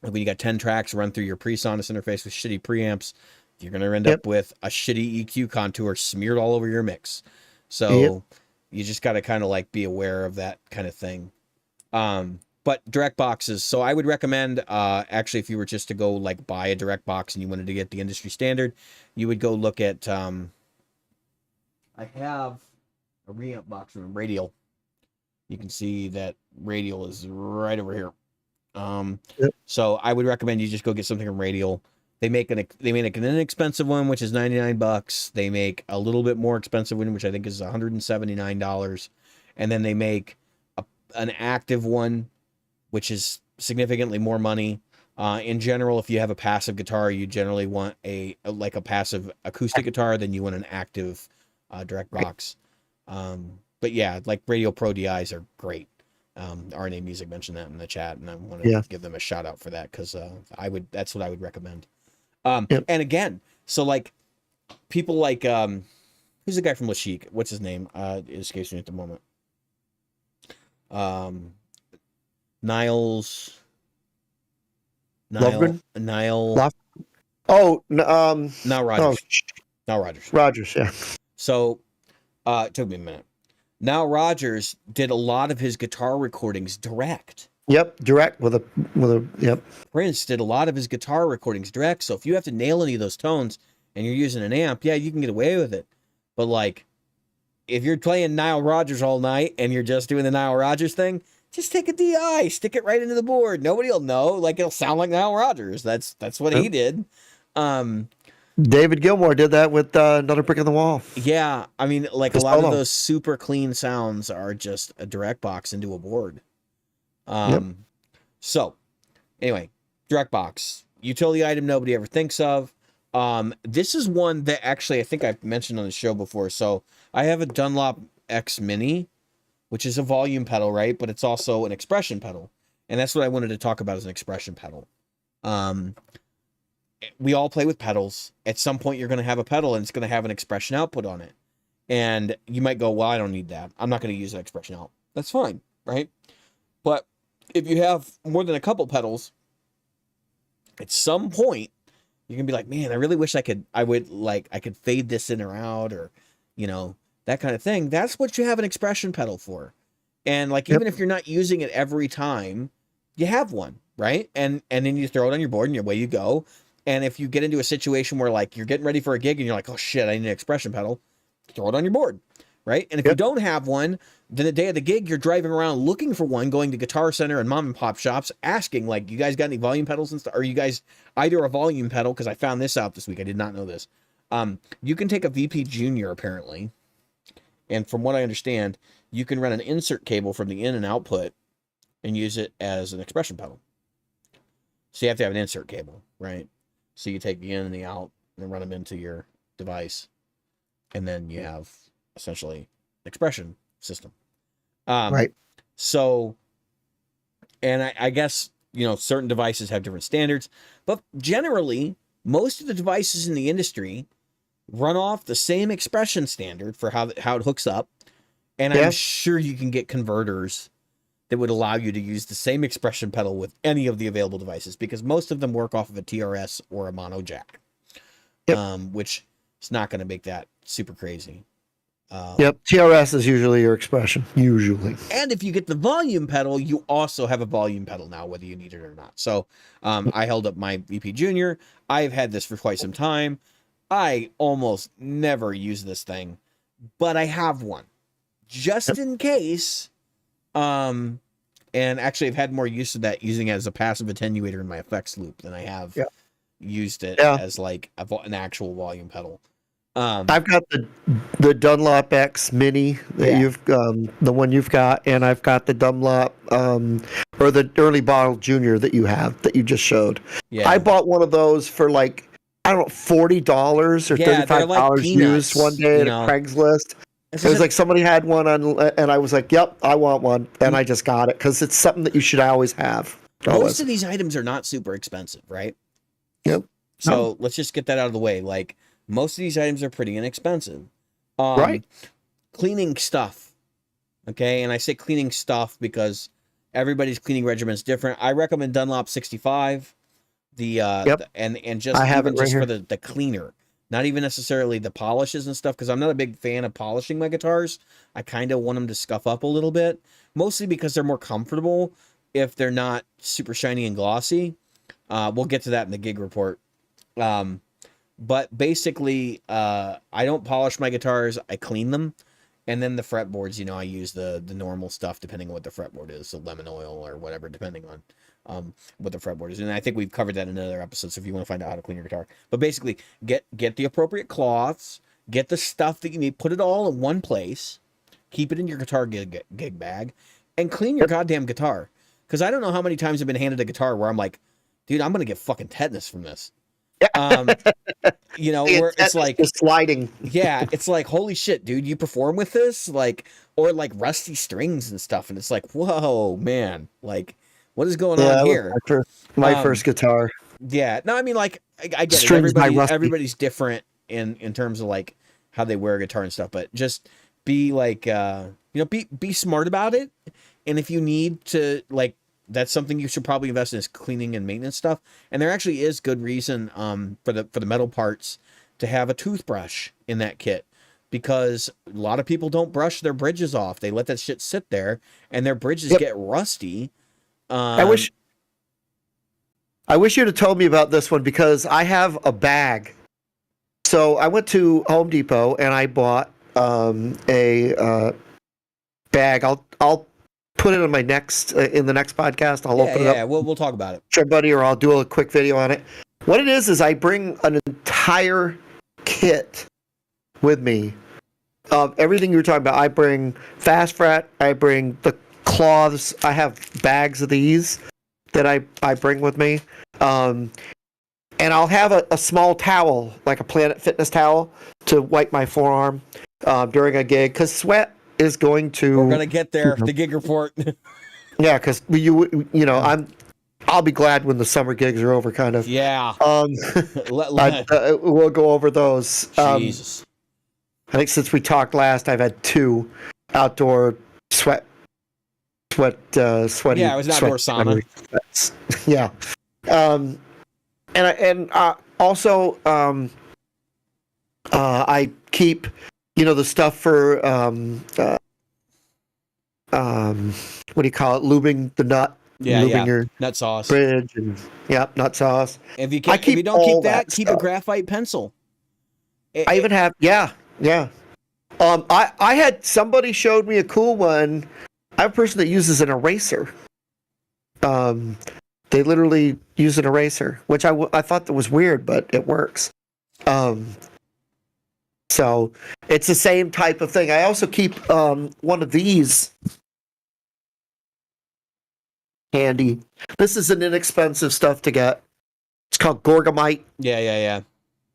you got 10 tracks run through your PreSonus interface with shitty preamps, you're going to end up with a shitty EQ contour smeared all over your mix. So you just got to kind of like be aware of that kind of thing. But direct boxes. So I would recommend, actually, if you were just to go like buy a direct box and you wanted to get the industry standard, you would go look at, I have a reamp box from Radial. You can see that Radial is right over here. So I would recommend you just go get something from Radial. They make an inexpensive one, which is $99. They make a little bit more expensive one, which I think is $179. And then they make an active one, which is significantly more money. In general, if you have a passive guitar, you generally want a passive acoustic guitar, then you want an active direct box. But yeah, like Radial Pro DIs are great. RNA Music mentioned that in the chat, and I want to give them a shout out for that, because that's what I would recommend. And again, so like people like who's the guy from Lashik? What's his name? It escapes me at the moment. Niall. Oh, Nile Rodgers. Nile Rodgers. Rogers, yeah. So, it took me a minute. Nile Rodgers did a lot of his guitar recordings direct. Yep, direct with a. Prince did a lot of his guitar recordings direct. So if you have to nail any of those tones and you're using an amp, yeah, you can get away with it. But like, if you're playing Nile Rodgers all night and you're just doing the Nile Rodgers thing, just take a DI, stick it right into the board. Nobody will know. Like, it'll sound like Nile Rodgers. That's what he did. David Gilmour did that with Another Brick in the Wall. Yeah, I mean, like a lot of those super clean sounds are just a direct box into a board. So, anyway, direct box. Utility item nobody ever thinks of. This is one that actually I think I've mentioned on the show before. So, I have a Dunlop X Mini, which is a volume pedal, right? But it's also an expression pedal. And that's what I wanted to talk about as an expression pedal. We all play with pedals. At some point, you're going to have a pedal and it's going to have an expression output on it. And you might go, well, I don't need that. I'm not going to use an expression out. That's fine, right? But if you have more than a couple pedals, at some point, you're going to be like, man, I really wish I could fade this in or out, or, that kind of thing. That's what you have an expression pedal for. And like, even if you're not using it every time, you have one, right? And then you throw it on your board and away you go. And if you get into a situation where like you're getting ready for a gig and you're like, oh shit, I need an expression pedal, throw it on your board, right? And if you don't have one, then the day of the gig, you're driving around looking for one, going to Guitar Center and mom and pop shops, asking like, you guys got any volume pedals and stuff? Or you guys either a volume pedal, because I found this out this week, I did not know this. You can take a VP Junior apparently, and from what I understand, you can run an insert cable from the in and output and use it as an expression pedal. So you have to have an insert cable, right? So you take the in and the out and run them into your device, and then you have essentially expression system. Right. So, and I guess, certain devices have different standards, but generally most of the devices in the industry run off the same expression standard for how it hooks up. And I'm sure you can get converters that would allow you to use the same expression pedal with any of the available devices, because most of them work off of a TRS or a mono jack, which is not going to make that super crazy. Yep, TRS is usually your expression. Usually. And if you get the volume pedal, you also have a volume pedal now, whether you need it or not. So I held up my VP Junior. I've had this for quite some time. I almost never use this thing, but I have one just in case. And actually, I've had more use of that using it as a passive attenuator in my effects loop than I have used it as like an actual volume pedal. I've got the Dunlop X Mini that you've the one you've got, and I've got the Dunlop or the early model Junior that you have that you just showed. Yeah. I bought one of those for like I don't know $40 or $35 like used one day at Craigslist. It was like somebody had one on, and I was like, "Yep, I want one," and I just got it because it's something that you should always have. Most of these items are not super expensive, right? Yep. So let's just get that out of the way. Like most of these items are pretty inexpensive. Right. Cleaning stuff. Okay, and I say cleaning stuff because everybody's cleaning regimen is different. I recommend Dunlop 65. And just I have even it right just here. for the cleaner. Not even necessarily the polishes and stuff, because I'm not a big fan of polishing my guitars. I kind of want them to scuff up a little bit, mostly because they're more comfortable if they're not super shiny and glossy. We'll get to that in the gig report. But basically, I don't polish my guitars. I clean them. And then the fretboards, I use the normal stuff, depending on what the fretboard is. So lemon oil or whatever, depending on what the fretboard is. And I think we've covered that in another episode. So if you want to find out how to clean your guitar, but basically get the appropriate cloths, get the stuff that you need, put it all in one place, keep it in your guitar gig bag, and clean your goddamn guitar. Because I don't know how many times I've been handed a guitar where I'm like, dude, I'm going to get fucking tetanus from this. Where it's like sliding. Yeah, it's like, holy shit, dude, you perform with this? Like, or like rusty strings and stuff. And it's like, whoa, man, like, what is going on here? My first guitar. Yeah. No, I mean, like, I get it. Everybody's different in terms of like how they wear a guitar and stuff, but just be like, be smart about it. And if you need to, like, that's something you should probably invest in is cleaning and maintenance stuff. And there actually is good reason for the metal parts to have a toothbrush in that kit, because a lot of people don't brush their bridges off. They let that shit sit there and their bridges get rusty. I wish you'd have told me about this one, because I have a bag. So I went to Home Depot and I bought a bag. I'll put it on my next in the next podcast. I'll open it up. Yeah, we'll talk about it. Everybody, or I'll do a quick video on it. What it is I bring an entire kit with me of everything you were talking about. I bring fast fret. I bring the cloths. I have bags of these that I bring with me. And I'll have a small towel, like a Planet Fitness towel, to wipe my forearm during a gig, because sweat is going to... We're going to get there, the gig report. Yeah, because I'll be glad when the summer gigs are over, kind of. Yeah. We'll go over those. Jesus. I think since we talked last, I've had 2 outdoor sweaty. Yeah, it was an outdoor sauna. Yeah. Also, I keep, the stuff for what do you call it? Lubing the nut. Lubing your nut sauce. Bridge and nut sauce. If you don't keep that, keep a graphite pencil. I even have I had somebody showed me a cool one. I have a person that uses an eraser. They literally use an eraser, which I thought that was weird, but it works. So it's the same type of thing. I also keep one of these handy. This is an inexpensive stuff to get. It's called Gorgamite. Yeah.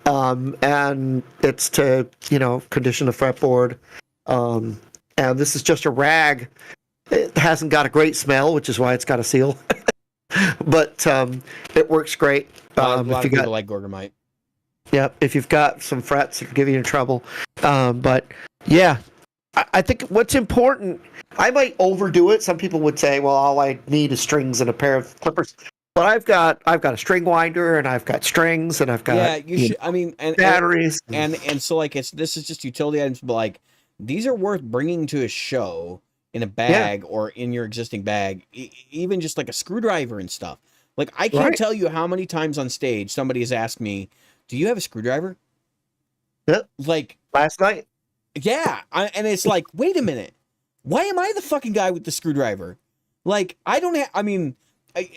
And it's to, condition the fretboard. And this is just a rag. It hasn't got a great smell, which is why it's got a seal. But it works great. A lot of people like Gorgamite. Yeah, if you've got some frets that are giving you trouble. But yeah, I think what's important, I might overdo it. Some people would say, well, all I need is strings and a pair of clippers. But I've got a string winder, and I've got strings, and I've got batteries. And so like this is just utility items, but like these are worth bringing to a show in a bag or in your existing bag, even just like a screwdriver and stuff. Like, I can't tell you how many times on stage somebody has asked me, do you have a screwdriver? Yep. Like, last night. Yeah. And it's like, wait a minute. Why am I the fucking guy with the screwdriver? Like, I don't have,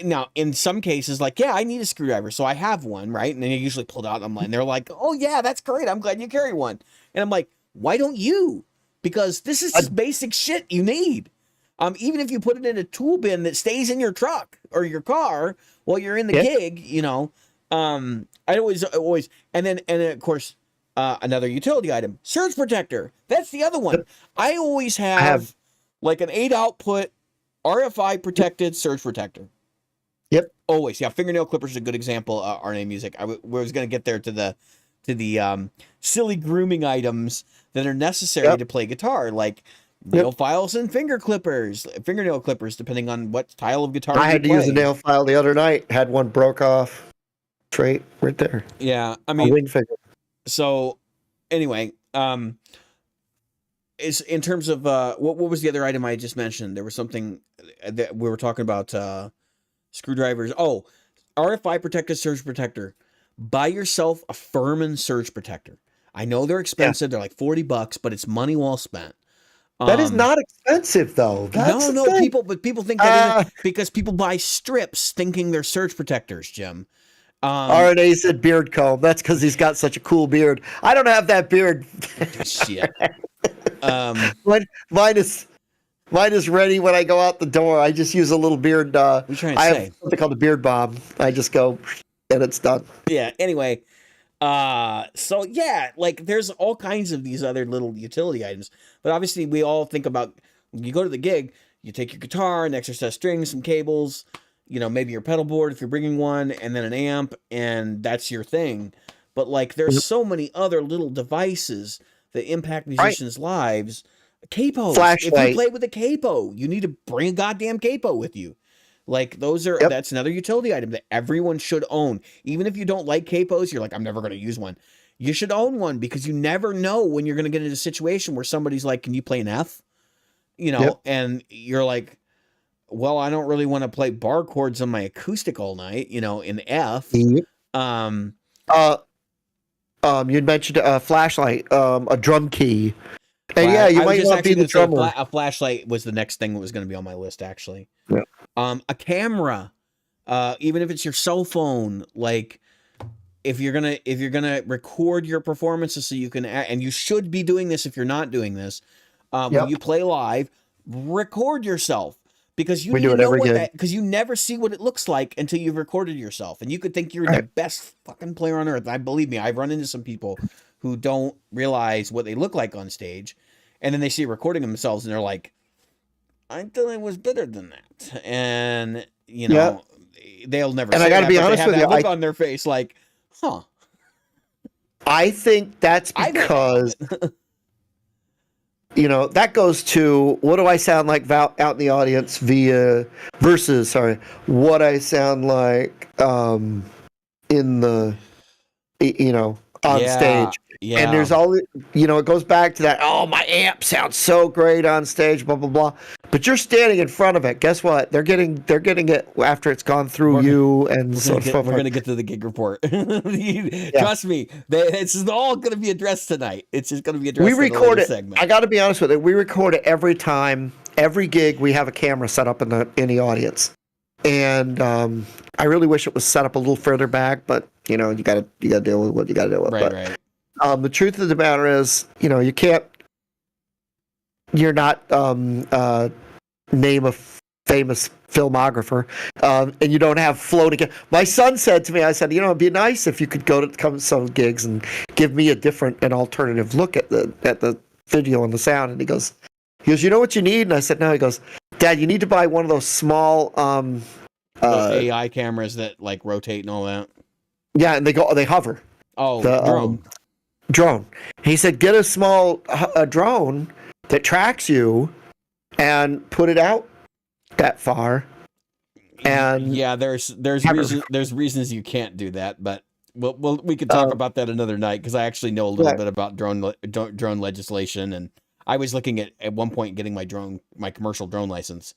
now, in some cases, like, yeah, I need a screwdriver, so I have one, right? And then you usually pull it out, and they're like, oh, yeah, that's great. I'm glad you carry one. And I'm like, why don't you? Because this is just basic shit you need. Even if you put it in a tool bin that stays in your truck or your car while you're in the gig, you know, I always, and then of course, another utility item, surge protector. That's the other one. I always have like an 8-output RFI protected surge protector. Yep. Always. Yeah. Fingernail clippers is a good example. RNA music. I was going to get there to the silly grooming items that are necessary to play guitar, like nail files and fingernail clippers, depending on what style of guitar I had to use a nail file the other night. Had one broke off. Straight right there. Yeah. I mean, so anyway, is in terms of what was the other item I just mentioned? There was something that we were talking about, screwdrivers. Oh, RFI protected surge protector. Buy yourself a Furman surge protector. I know they're expensive. They're like $40, but it's money well spent. That is not expensive though. That's no. People think that because people buy strips thinking they're surge protectors, Jim. RNA said beard comb. That's because he's got such a cool beard. I don't have that beard. Shit. Mine is ready when I go out the door. I just use a little beard. What are you trying to say? Have something called a beard bomb. I just go and it's done. Yeah. Anyway, so yeah, like there's all kinds of these other little utility items, but obviously we all think about when you go to the gig, you take your guitar, an extra set of strings, some cables, you know, maybe your pedal board if you're bringing one, and then an amp, and that's your thing. But like, there's so many other little devices that impact musicians' lives. Capos. Flashlight. If you play with a capo, you need to bring a goddamn capo with you. Like those are that's another utility item that everyone should own. Even if you don't like capos, you're like, I'm never going to use one. You should own one because you never know when you're going to get into a situation where somebody's like, can you play an F? You know, and you're like, well, I don't really want to play bar chords on my acoustic all night, you know, in F. You'd mentioned a flashlight, a drum key. And yeah, you might not be the drummer. A flashlight was the next thing that was going to be on my list, actually. Yeah. A camera, even if it's your cell phone, like if you're gonna record your performances so you can, and you should be doing this if you're not doing this, when you play live, record yourself. Because you need to know because you never see what it looks like until you've recorded yourself, and you could think you're the best fucking player on earth. Believe me, I've run into some people who don't realize what they look like on stage, and then they see recording themselves, and they're like, "I thought I was better than that," and you know they'll never. And say I got to be honest with you, look on their face like, "Huh." I think that's because. You know, that goes to what do I sound like out in the audience versus what I sound like in the, you know, on stage. Yeah. And there's all, you know, it goes back to that, oh, my amp sounds so great on stage, blah, blah, blah. But you're standing in front of it. Guess what? They're getting it after it's gone through you. And so we're going to get to the gig report. Trust me. It's all going to be addressed tonight. It's just going to be addressed in the later segment. I got to be honest with you. We record it every time, every gig we have a camera set up in the audience. And I really wish it was set up a little further back, but, you know, you got to deal with what you got to deal with. Right. The truth of the matter is, you know, you're not name a famous filmographer, and you don't have floating. My son said to me, I said, you know, it'd be nice if you could go to some gigs and give me an alternative look at the video and the sound. And he goes, you know what you need? And I said, no. He goes, Dad, you need to buy one of those small those AI cameras that like rotate and all that. Yeah, and they hover. Oh, the drone. He said, get a small drone that tracks you and put it out that far. And yeah, there's reasons you can't do that, but we could talk about that another night because I actually know a little bit about drone legislation, and I was looking at one point getting my commercial drone license.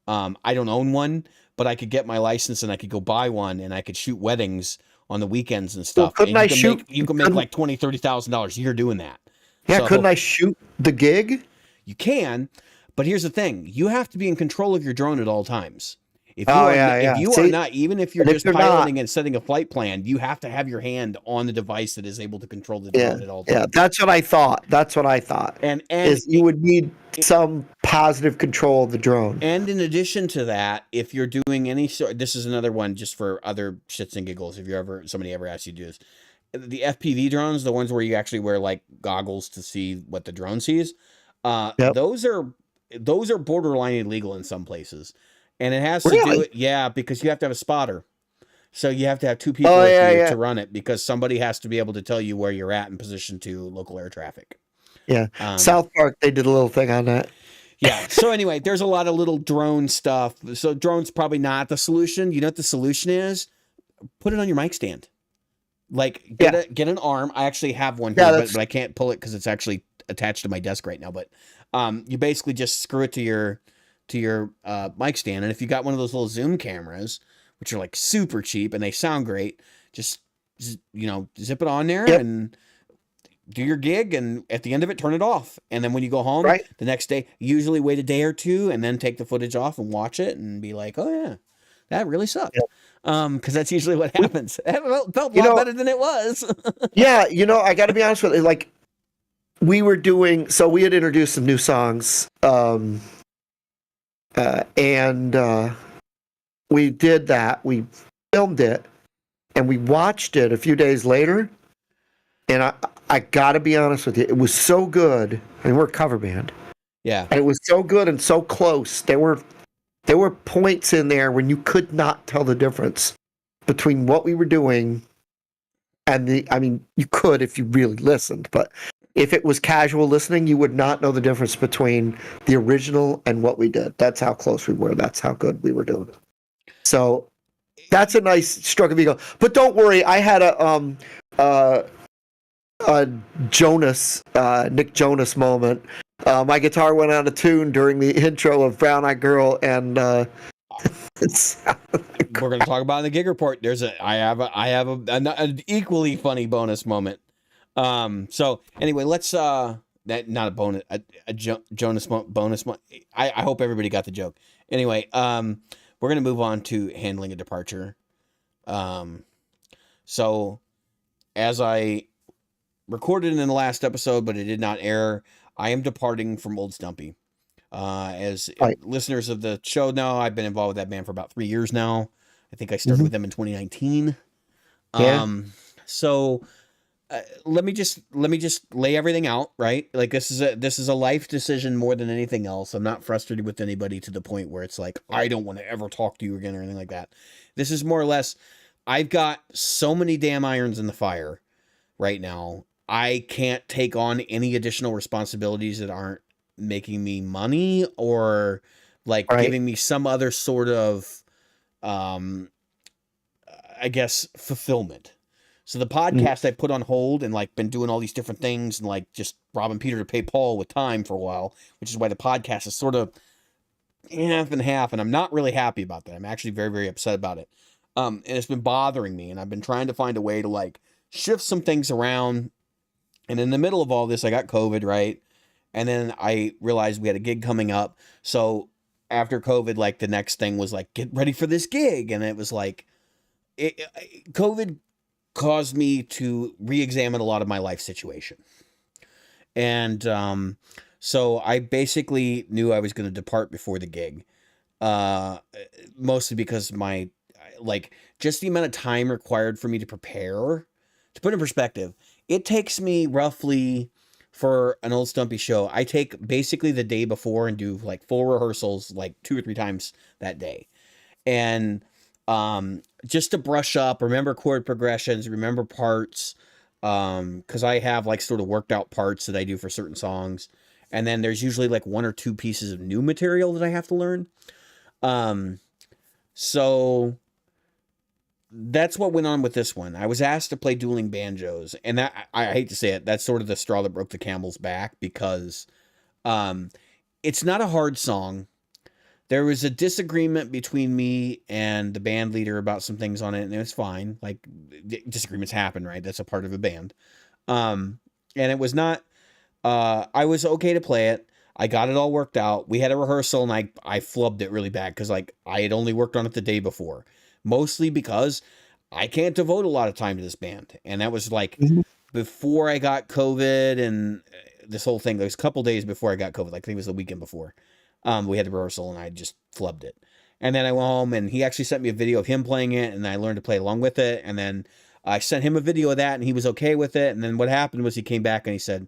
I don't own one, but I could get my license and I could go buy one and I could shoot weddings on the weekends and Well, stuff. couldn't And I shoot? you can make like $20,000-$30,000 a year doing that. Yeah, So couldn't I shoot the gig? you can, but here's the thing: you have to be in control of your drone at all times. If you Oh are, yeah. if you See, are not, even if you're and if just you're piloting not, and setting a flight plan, you have to have your hand on the device that is able to control the yeah, drone at all times. yeah. That's what I thought. That's what I thought. And Is you would need some positive control of the drone. And in addition to that, if you're doing any sort, this is another one just for other shits and giggles. If somebody ever asks you to do this, the FPV drones, the ones where you actually wear like goggles to see what the drone sees, Yep. those are borderline illegal in some places, and it has to Really? do it, yeah, because you have to have a spotter. So you have to have two people Oh, with yeah, you yeah. to run it because somebody has to be able to tell you where you're at in position to local air traffic. Yeah. South Park, they did a little thing on that. Yeah. So anyway, there's a lot of little drone stuff. So drone's probably not the solution. You know what the solution is? Put it on your mic stand. Like get an arm. I actually have one here, but I can't pull it because it's actually attached to my desk right now. But you basically just screw it to your mic stand, and if you got one of those little zoom cameras, which are like super cheap and they sound great, just zip it on there and do your gig, and at the end of it, turn it off. And then when you go home the next day, usually wait a day or two and then take the footage off and watch it and be like, oh yeah, that really sucked. Because that's usually what happens. It felt a lot better than it was. Yeah, I got to be honest with you. Like, we had introduced some new songs, and we did that. We filmed it, and we watched it a few days later. And I got to be honest with you, it was so good. And we're a cover band. Yeah. And it was so good and so close. There were points in there when you could not tell the difference between what we were doing and you could if you really listened, but if it was casual listening, you would not know the difference between the original and what we did. That's how close we were. That's how good we were doing it. So that's a nice stroke of ego. But don't worry, I had a Nick Jonas moment. My guitar went out of tune during the intro of Brown Eyed Girl, and we're going to talk about in the gig report. I have an equally funny bonus moment. So anyway, let's not a bonus, a Jonas bonus. I hope everybody got the joke. Anyway, we're going to move on to handling a departure. So as I recorded in the last episode, but it did not air, I am departing from Old Stumpy. As listeners of the show know, I've been involved with that band for about 3 years now. I think I started with them in 2019. So let me just lay everything out, right? Like this is a life decision more than anything else. I'm not frustrated with anybody to the point where it's like, I don't want to ever talk to you again or anything like that. This is more or less, I've got so many damn irons in the fire right now. I can't take on any additional responsibilities that aren't making me money or like giving me some other sort of, I guess, fulfillment. So the podcast I put on hold and like been doing all these different things and like just robbing Peter to pay Paul with time for a while, which is why the podcast is sort of half and half. And I'm not really happy about that. I'm actually very, very upset about it. And it's been bothering me, and I've been trying to find a way to like shift some things around. And in the middle of all this, I got COVID, right? And then I realized we had a gig coming up. So after COVID, like the next thing was like, get ready for this gig. And it was like, COVID caused me to re-examine a lot of my life situation. And so I basically knew I was going to depart before the gig. Mostly because just the amount of time required for me to prepare. To put in perspective, it takes me roughly, for an Old Stumpy show, I take basically the day before and do like full rehearsals like 2 or 3 times that day. And just to brush up, remember chord progressions, remember parts, because I have like sort of worked out parts that I do for certain songs. And then there's usually like 1 or 2 pieces of new material that I have to learn. So that's what went on with this one. I was asked to play dueling banjos, and that, I hate to say it, that's sort of the straw that broke the camel's back, because It's not a hard song. There was a disagreement between me and the band leader about some things on it, and it was fine. Like, disagreements happen, right? That's a part of a band. And it was not. I was okay to play it. I got it all worked out. We had a rehearsal, and I flubbed it really bad because like I had only worked on it the day before, mostly because I can't devote a lot of time to this band, and that was like before I got COVID and this whole thing. There was a couple days before I got COVID. Like, I think it was the weekend before. We had the rehearsal, and I just flubbed it. And then I went home, and he actually sent me a video of him playing it, and I learned to play along with it. And then I sent him a video of that, and he was okay with it. And then what happened was he came back and he said,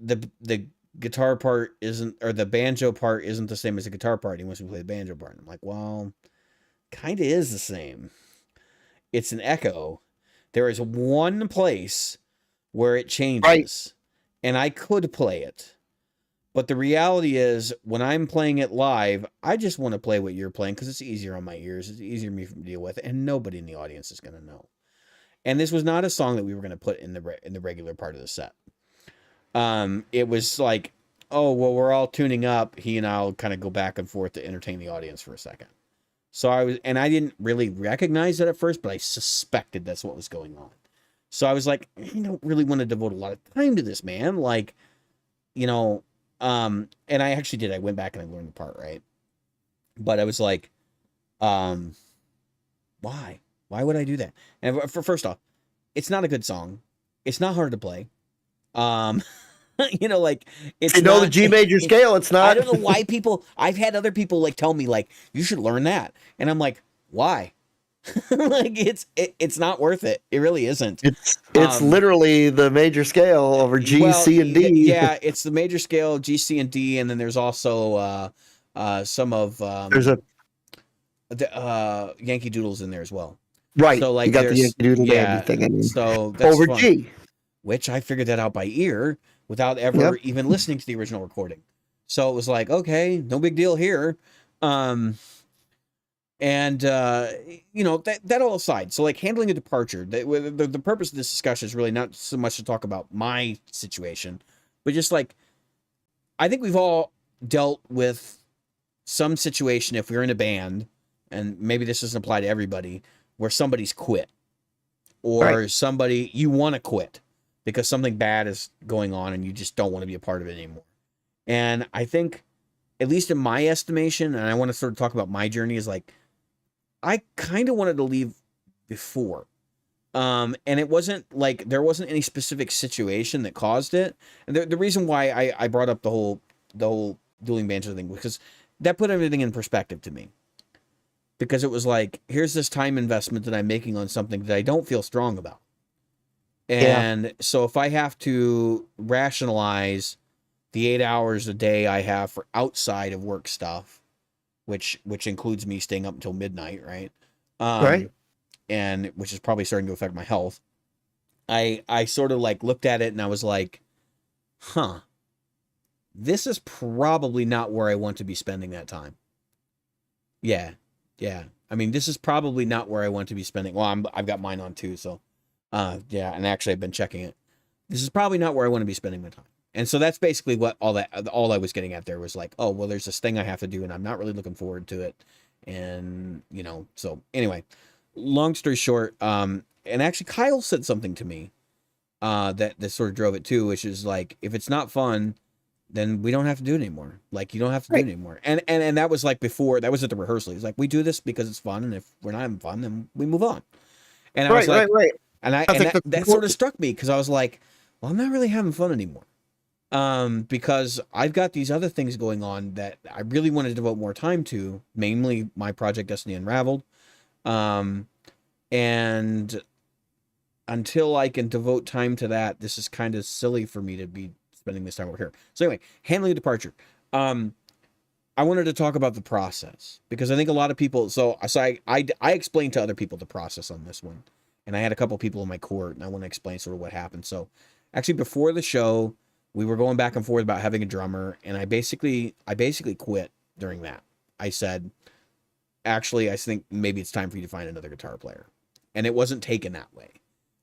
the guitar part isn't, or the banjo part isn't the same as the guitar part. He wants me to play the banjo part. And I'm like, well, kind of is the same. It's an echo. There is one place where it changes, right, and I could play it. But the reality is, when I'm playing it live, I just want to play what you're playing because it's easier on my ears. It's easier for me to deal with, and nobody in the audience is going to know. And this was not a song that we were going to put in the regular part of the set. It was like, oh, well, we're all tuning up. He and I'll kind of go back and forth to entertain the audience for a second. So I didn't really recognize it at first, but I suspected that's what was going on. So I was like, I don't really want to devote a lot of time to this, man. Like, you know, and I actually did. I went back and I learned the part, right? But I was like, why? Why would I do that? And first off, it's not a good song. It's not hard to play. You know, like, it's the G major scale. It's not. I don't know why I've had other people like tell me like, you should learn that. And I'm like, why? Like, it's not worth it. It really isn't. It's literally the major scale over G, C, and D. Yeah, it's the major scale, G, C, and D, and then there's also some of there's Yankee Doodles in there as well. Right. So like, you got the Yankee Doodle yeah, thing in so that's over fun. G, which I figured that out by ear without ever even listening to the original recording. So it was like, okay, no big deal here. And, you know, that all aside, so like handling a departure, the purpose of this discussion is really not so much to talk about my situation, but just like, I think we've all dealt with some situation if we're in a band, and maybe this doesn't apply to everybody, where somebody's quit or somebody, you want to quit because something bad is going on and you just don't want to be a part of it anymore. And I think, at least in my estimation, and I want to sort of talk about my journey, is like, I kind of wanted to leave before. And it wasn't like, there wasn't any specific situation that caused it. And the reason why I brought up the whole dueling banjo thing, because that put everything in perspective to me. Because it was like, here's this time investment that I'm making on something that I don't feel strong about. And so if I have to rationalize the 8 hours a day I have for outside of work stuff, which includes me staying up until midnight, right? And which is probably starting to affect my health. I sort of like looked at it and I was like, huh, this is probably not where I want to be spending that time. Yeah. I mean, this is probably not where I want to be spending. Well, I've got mine on too, so yeah. And actually, I've been checking it. This is probably not where I want to be spending my time. And so that's basically what all I was getting at there was like, oh, well, there's this thing I have to do and I'm not really looking forward to it. And, you know, so anyway, long story short, and actually Kyle said something to me that sort of drove it too, which is like, if it's not fun, then we don't have to do it anymore. Like, you don't have to do it anymore. And that was like before, that was at the rehearsal. He's like, we do this because it's fun. And if we're not having fun, then we move on. And I was like, and that sort of struck me because I was like, well, I'm not really having fun anymore. Because I've got these other things going on that I really want to devote more time to, mainly my project Destiny Unraveled. And until I can devote time to that, this is kind of silly for me to be spending this time over here. So anyway, handling a departure. I wanted to talk about the process because I think a lot of people, so I explained to other people the process on this one, and I had a couple people in my court, and I want to explain sort of what happened. So actually before the show, we were going back and forth about having a drummer, and I basically quit during that. I said, actually, I think maybe it's time for you to find another guitar player. And it wasn't taken that way.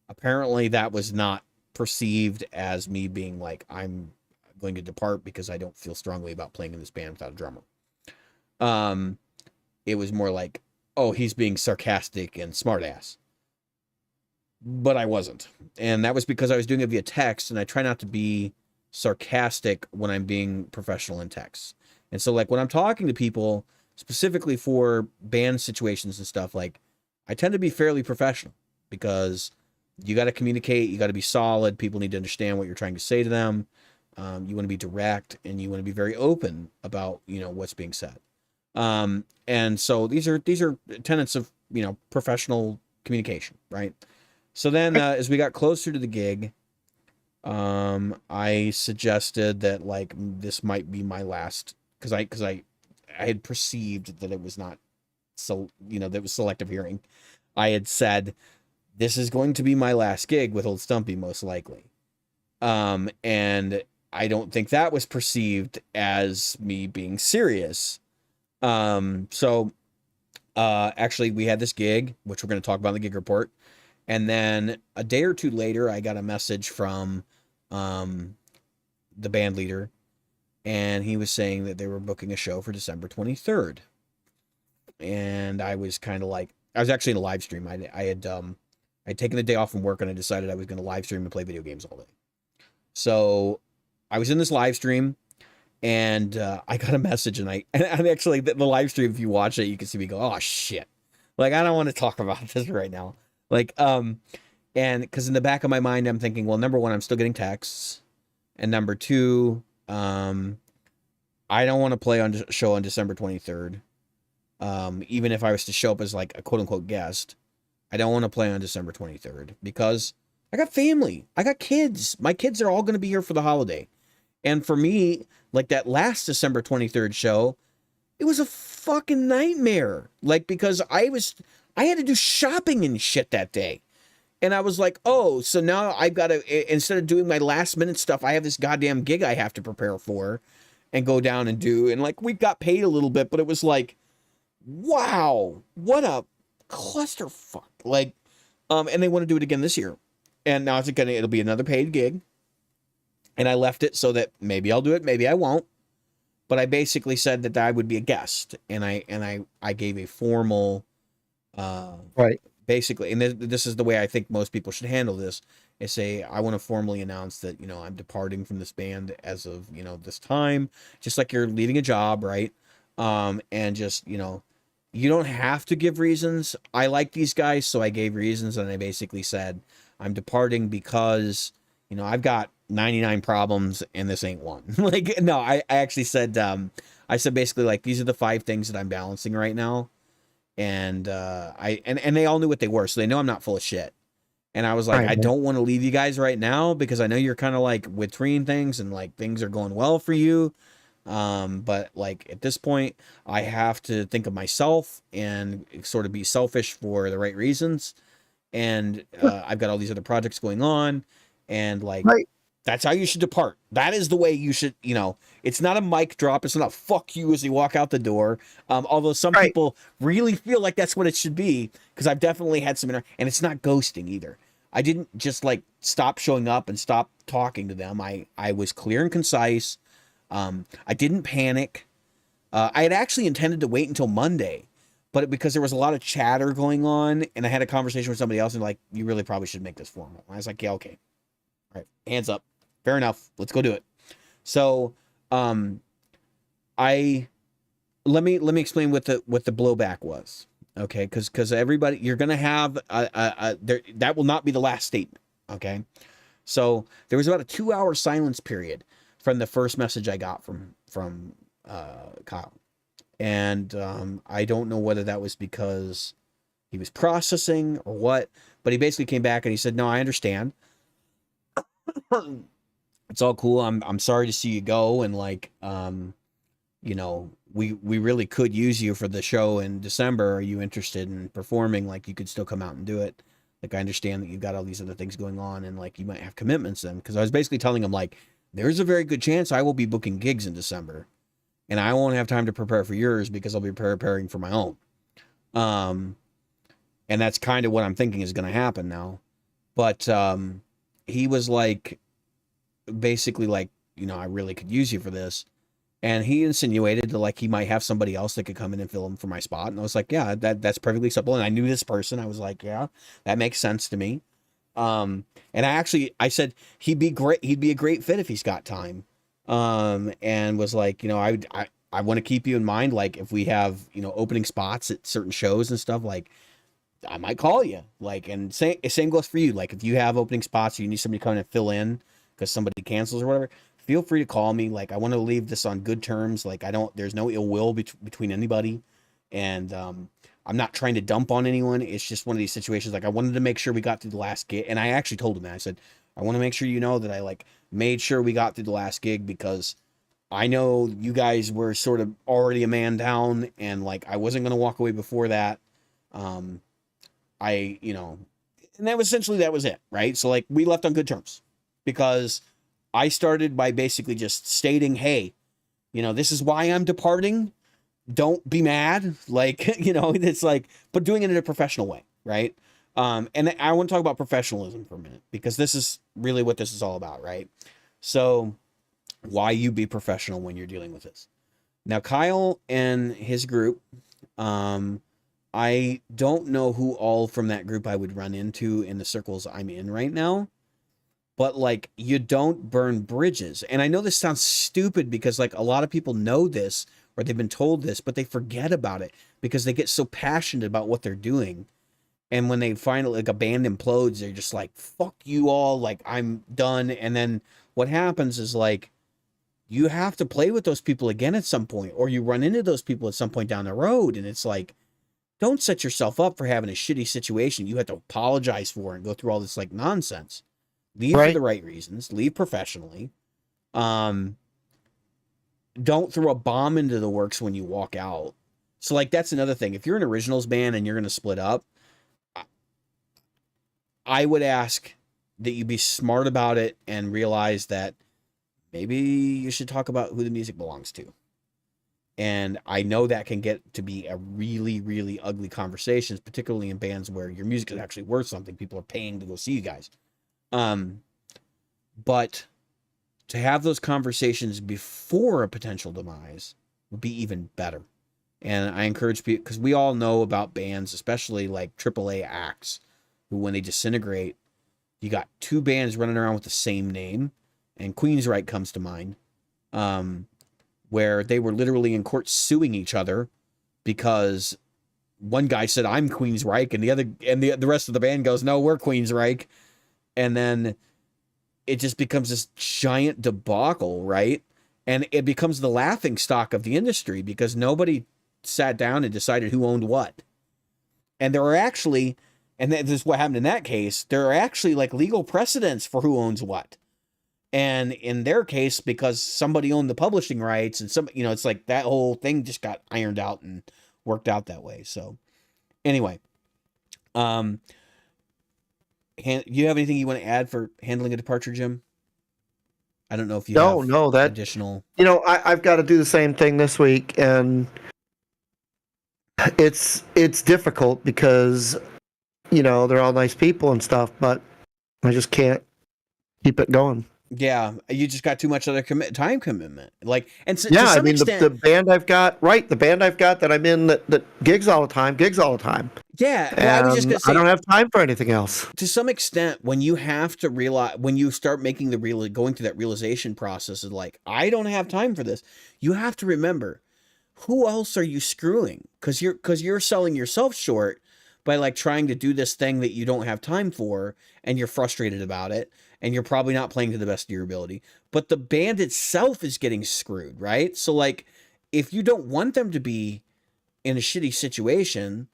Apparently that was not perceived as me being like, I'm going to depart because I don't feel strongly about playing in this band without a drummer. It was more like, oh, he's being sarcastic and smartass. But I wasn't. And that was because I was doing it via text, and I try not to be sarcastic when I'm being professional in text. And so, like, when I'm talking to people, specifically for band situations and stuff, like, I tend to be fairly professional because you got to communicate, you got to be solid, people need to understand what you're trying to say to them. You want to be direct, and you want to be very open about, you know, what's being said. And so these are tenets of, you know, professional communication, right? So then, as we got closer to the gig, I suggested that, like, this might be my last, because I had perceived that it was not, so, you know, that was selective hearing. I had said, this is going to be my last gig with Old Stumpy, most likely. And I don't think that was perceived as me being serious. So actually we had this gig, which we're going to talk about in the gig report. And then a day or two later, I got a message from the band leader, and he was saying that they were booking a show for December 23rd. And I was kind of like, I was actually in a live stream. I'd taken the day off from work, and I decided I was going to live stream and play video games all day. So I was in this live stream, and I got a message, and actually the live stream, if you watch it, you can see me go, oh shit. Like, I don't want to talk about this right now. Like, and because in the back of my mind, I'm thinking, well, number one, I'm still getting texts. And number two, I don't want to play on a show on December 23rd. Even if I was to show up as like a quote unquote guest, I don't want to play on December 23rd because I got family. I got kids. My kids are all going to be here for the holiday. And for me, like that last December 23rd show, it was a fucking nightmare. Like, because I had to do shopping and shit that day. And I was like, oh, so now I've got to, instead of doing my last minute stuff, I have this goddamn gig I have to prepare for and go down and do. And like, we got paid a little bit, but it was like, wow, what a clusterfuck. Like, and they want to do it again this year. And now it'll be another paid gig. And I left it so that maybe I'll do it, maybe I won't. But I basically said that I would be a guest. And I gave a formal, Right. Basically, and this is the way I think most people should handle this, is say, I want to formally announce that, you know, I'm departing from this band as of, you know, this time, just like you're leaving a job, right? And just, you know, you don't have to give reasons. I like these guys, so I gave reasons, and I basically said, I'm departing because, you know, I've got 99 problems and this ain't one. Like, no, I actually said, I said basically, like, these are the 5 things that I'm balancing right now. And they all knew what they were, so they know I'm not full of shit. And I was like, Right. I don't want to leave you guys right now because I know you're kind of like between things and like things are going well for you. But like at this point, I have to think of myself and sort of be selfish for the right reasons. And I've got all these other projects going on, and like, Right. that's how you should depart. That is the way you should, you know, it's not a mic drop. It's not a fuck you as you walk out the door. Although some Right. people really feel like that's what it should be, because I've definitely had some, and it's not ghosting either. I didn't just like stop showing up and stop talking to them. I was clear and concise. I didn't panic. I had actually intended to wait until Monday, but because there was a lot of chatter going on, and I had a conversation with somebody else, and like, you really probably should make this formal. I was like, yeah, okay. All right, hands up. Fair enough. Let's go do it. So, let me explain what the blowback was. Okay, because everybody, you're gonna have that will not be the last statement. Okay, so there was about a 2-hour silence period from the first message I got from Kyle, and I don't know whether that was because he was processing or what, but he basically came back and he said, "No, I understand. It's all cool. I'm sorry to see you go, and like, you know, we really could use you for the show in December. Are you interested in performing? Like, you could still come out and do it. Like, I understand that you've got all these other things going on, and like, you might have commitments then." Because I was basically telling him, like, there's a very good chance I will be booking gigs in December, and I won't have time to prepare for yours because I'll be preparing for my own. And that's kind of what I'm thinking is going to happen now. But he was like, basically like, I really could use you for this. And he insinuated that like he might have somebody else that could come in and fill him for my spot. And I was like, yeah, that's perfectly acceptable. And I knew this person. I was like, yeah, that makes sense to me. And I said he'd be great. He'd be a great fit if he's got time. And was like, I want to keep you in mind. Like if we have, opening spots at certain shows and stuff, like I might call you. Like, and same goes for you. Like if you have opening spots or you need somebody to come in and fill in because somebody cancels or whatever, feel free to call me. Like I want to leave this on good terms. Like there's no ill will between anybody. And, I'm not trying to dump on anyone. It's just one of these situations. Like I wanted to make sure we got through the last gig. And I actually told him that. I said, I want to make sure that I like made sure we got through the last gig because I know you guys were sort of already a man down and like I wasn't going to walk away before that. And that was it, right? So like we left on good terms because I started by basically just stating, hey, this is why I'm departing. Don't be mad. Like, it's like, but doing it in a professional way. Right. And I want to talk about professionalism for a minute because this is really what this is all about. Right. So why you be professional when you're dealing with this. Now, Kyle and his group, I don't know who all from that group I would run into in the circles I'm in right now, but like you don't burn bridges. And I know this sounds stupid because like a lot of people know this or they've been told this, but they forget about it because they get so passionate about what they're doing. And when they find like a band implodes, they're just like, fuck you all. Like I'm done. And then what happens is like, you have to play with those people again at some point, or you run into those people at some point down the road. And it's like, don't set yourself up for having a shitty situation you have to apologize for and go through all this like nonsense. Leave for the right reasons, leave professionally. Don't throw a bomb into the works when you walk out. So like, that's another thing. If you're an originals band and you're going to split up, I would ask that you be smart about it and realize that maybe you should talk about who the music belongs to. And I know that can get to be a really, really ugly conversation, particularly in bands where your music is actually worth something. People are paying to go see you guys. But to have those conversations before a potential demise would be even better. And I encourage people, because we all know about bands, especially like AAA acts, who when they disintegrate, you got two bands running around with the same name. And Queensryche comes to mind, where they were literally in court suing each other because one guy said, I'm Queensryche, and the rest of the band goes, no, we're Queensryche. And then it just becomes this giant debacle, right? And it becomes the laughing stock of the industry because nobody sat down and decided who owned what. And there are actually, and this is what happened in that case, there are actually like legal precedents for who owns what. And in their case, because somebody owned the publishing rights and it's like that whole thing just got ironed out and worked out that way. So anyway, you have anything you want to add for handling a departure, Jim? I don't know if you have that additional. I've got to do the same thing this week, and it's difficult because they're all nice people and stuff, but I just can't keep it going. Yeah, you just got too much other time commitment. Like, and so, yeah, I mean, the band I've got, that I'm in that gigs all the time. Yeah, well, I was just gonna say, I don't have time for anything else. To some extent, when you have to realize, when you start making going through that realization process of like, I don't have time for this, you have to remember, who else are you screwing? Because you're selling yourself short by like trying to do this thing that you don't have time for, and you're frustrated about it. And you're probably not playing to the best of your ability, but the band itself is getting screwed, right? So like, if you don't want them to be in a shitty situation,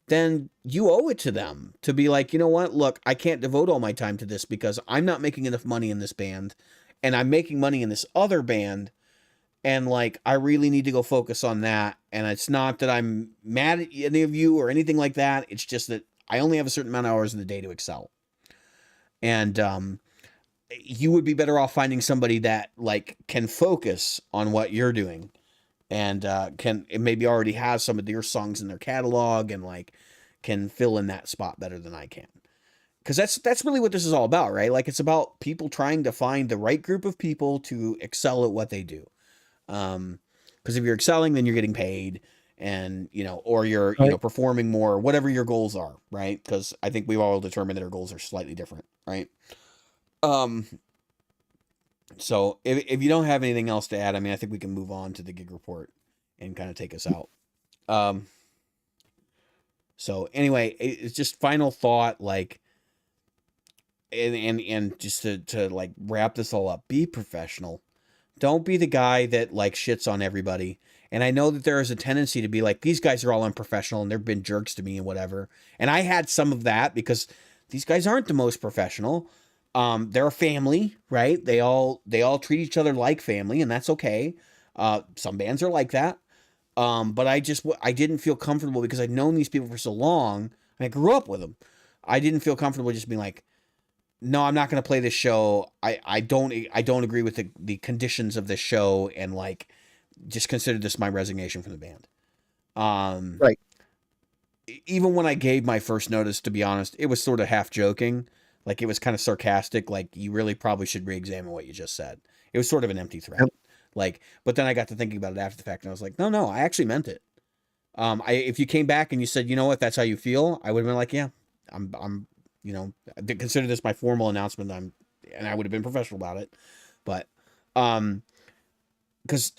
then you owe it to them to be like, you know what, look, I can't devote all my time to this because I'm not making enough money in this band and I'm making money in this other band. And like, I really need to go focus on that. And it's not that I'm mad at any of you or anything like that. It's just that I only have a certain amount of hours in the day to excel. And you would be better off finding somebody that like can focus on what you're doing and maybe already has some of your songs in their catalog and like can fill in that spot better than I can. because that's really what this is all about, right? Like it's about people trying to find the right group of people to excel at what they do. Because if you're excelling, then you're getting paid, and or you're performing more, whatever your goals are, right? Because I think we've all determined that our goals are slightly different, right? So if you don't have anything else to add, I mean, I think we can move on to the gig report and kind of take us out. So anyway, it's just final thought, like, and just to like wrap this all up, be professional. Don't be the guy that like shits on everybody. And I know that there is a tendency to be like, these guys are all unprofessional and they've been jerks to me and whatever. And I had some of that because these guys aren't the most professional. They're a family, right? They all treat each other like family, and that's okay. Some bands are like that. But I didn't feel comfortable because I'd known these people for so long and I grew up with them. I didn't feel comfortable just being like, no, I'm not going to play this show. I don't agree with the conditions of this show, and like just consider this my resignation from the band. Right. Even when I gave my first notice, to be honest, it was sort of half joking. Like it was kind of sarcastic. Like, you really probably should re-examine what you just said. It was sort of an empty threat. Yep. Like, but then I got to thinking about it after the fact, and I was like, no, I actually meant it. If you came back and you said, you know what, that's how you feel, I would have been like, yeah, I'm consider this my formal announcement. And I would have been professional about it. But, because